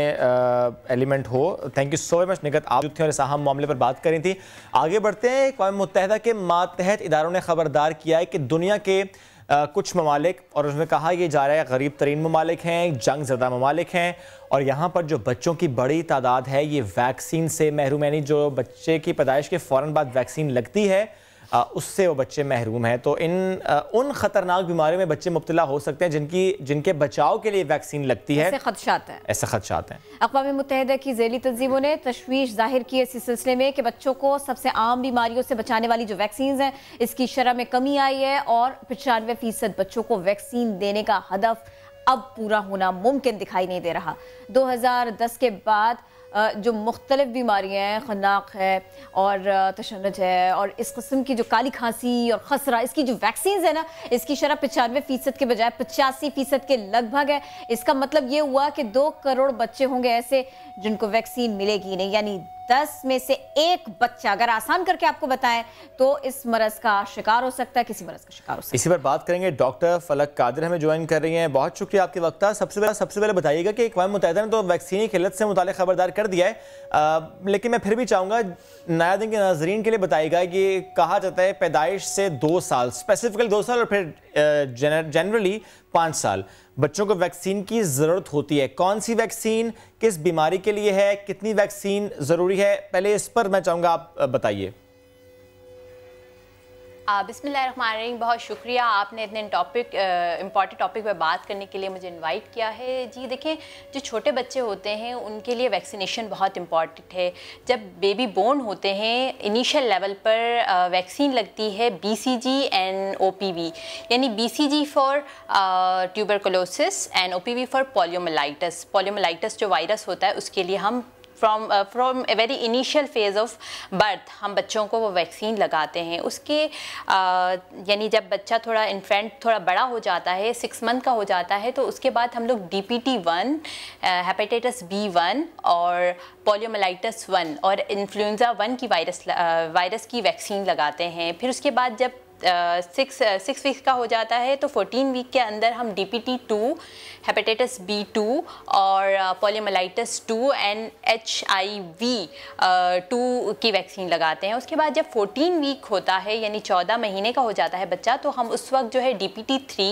एलिमेंट हो। थैंक यू सो मच निगत, आप थे और इस अहम मामले पर बात करी थी। आगे बढ़ते हैं। अक़वाम मुत्तहिदा के मातहत इदारों ने खबरदार किया है कि दुनिया के कुछ ममालिक, और उसमें कहा यह जा रहा है गरीब तरीन ममालिक हैं, जंग ज़दा ममालिक हैं, और यहाँ पर जो बच्चों की बड़ी तादाद है ये वैक्सीन से महरूम, यानी जो बच्चे की पैदाइश के फ़ौरन बाद वैक्सीन लगती है उससे वो बच्चे महरूम हैं। तो उन ख़तरनाक बीमारियों में बच्चे मुब्तला हो सकते हैं जिनके बचाव के लिए वैक्सीन लगती है। ऐसे खदशात हैं। अक़वाम मुत्तहिदा की ज़ैली तंजीमों ने तशवीश जाहिर की इसी सिलसिले में कि बच्चों को सबसे आम बीमारियों से बचाने वाली जो वैक्सीन हैं इसकी शरह में कमी आई है और 95% बच्चों को वैक्सीन देने का हदफ अब पूरा होना मुमकिन दिखाई नहीं दे रहा। 2010 के बाद जो मुख्तलिफ बीमारियाँ हैं, खन्नाक है और तशन्नुज है और इस किस्म की जो काली खांसी और खसरा, इसकी जो वैक्सीन है ना, इसकी शरह 95% के बजाय 85% के लगभग है। इसका मतलब ये हुआ कि 2 करोड़ बच्चे होंगे ऐसे जिनको वैक्सीन मिलेगी नहीं, यानी 10 में से 1 बच्चा, अगर आसान करके आपको बताएं तो इस मरज का शिकार हो सकता है, किसी मरज का शिकार हो सकता है। इसी पर बात करेंगे। डॉक्टर फलक कादिर हमें ज्वाइन कर रही हैं। बहुत शुक्रिया आपके वक्त। सबसे पहले बताइएगा कि अक़वाम मुत्तहिदा ने तो वैक्सीनी किल्लत से मुताल्लिक़ खबरदार कर दिया है, लेकिन मैं फिर भी चाहूँगा नायादीन के नाज़रीन के लिए बताइएगा कि कहा जाता है पैदाइश से 2 साल, स्पेसिफिकली 2 साल और फिर जनरली 5 साल। बच्चों को वैक्सीन की ज़रूरत होती है, कौन सी वैक्सीन किस बीमारी के लिए है, कितनी वैक्सीन ज़रूरी है, पहले इस पर मैं चाहूँगा आप बताइए। बिस्मिल्लाहिर्रहमानिर्रहीम, बहुत शुक्रिया आपने इतने इम्पॉर्टेंट टॉपिक पे बात करने के लिए मुझे इनवाइट किया है। जी देखें, जो छोटे बच्चे होते हैं उनके लिए वैक्सीनेशन बहुत इम्पॉर्टेंट है। जब बेबी बोर्न होते हैं इनिशियल लेवल पर वैक्सीन लगती है BCG एंड OPV, यानी BCG for tuberculosis and OPV for poliomyelitis. Poliomyelitis जो वायरस होता है उसके लिए हम from a very initial phase of birth हम बच्चों को वो वैक्सीन लगाते हैं। उसके यानी जब बच्चा थोड़ा इन्फेंट थोड़ा बड़ा हो जाता है, 6 मंथ का हो जाता है, तो उसके बाद हम लोग DPT1, हेपेटाइटिस B1 और पोलियोमाइलाइटिस 1 और इन्फ्लुएंजा 1 की वायरस की वैक्सीन लगाते हैं। फिर उसके बाद जब 6 वीक्स का हो जाता है तो 14 वीक के अंदर हम DPT2, हेपेटाइटिस B2 और पोलियोमाइलाइटिस 2 एंड HIV 2 की वैक्सीन लगाते हैं। उसके बाद जब 14 वीक होता है यानी 14 महीने का हो जाता है बच्चा, तो हम उस वक्त जो है DPT3,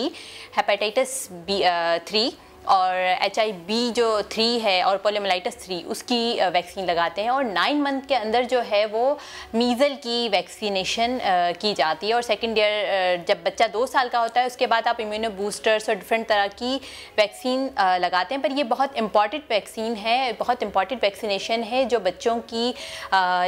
हेपेटाइटिस B3 और HIV जो 3 है और पोलियोमाइलाइटिस 3 उसकी वैक्सीन लगाते हैं। और 9 मंथ के अंदर जो है वो मीज़ल की वैक्सीनेशन की जाती है। और सेकेंड ईयर जब बच्चा 2 साल का होता है उसके बाद आप इम्यूनो बूस्टर्स और डिफरेंट तरह की वैक्सीन लगाते हैं। पर ये बहुत इंपॉर्टेंट वैक्सीन है, बहुत इंपॉर्टेंट वैक्सीनेशन है जो बच्चों की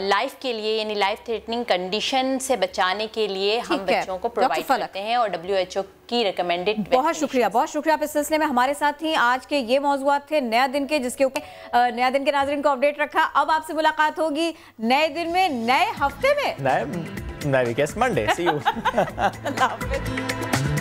लाइफ के लिए यानी लाइफ थ्रेटनिंग कंडीशन से बचाने के लिए हम बच्चों को प्रोवाइड करते हैं और WHO की रिकमेंडेड। बहुत शुक्रिया आप इस सिलसिले में हमारे साथ थी। आज के ये मौजूआत थे नया दिन के, जिसके ऊपर नया दिन के नाज़रीन को अपडेट रखा। अब आपसे मुलाकात होगी नए दिन में, नए हफ्ते में, नए वीकेंड मंडे। See you. अल्लाह हाफ़िज़।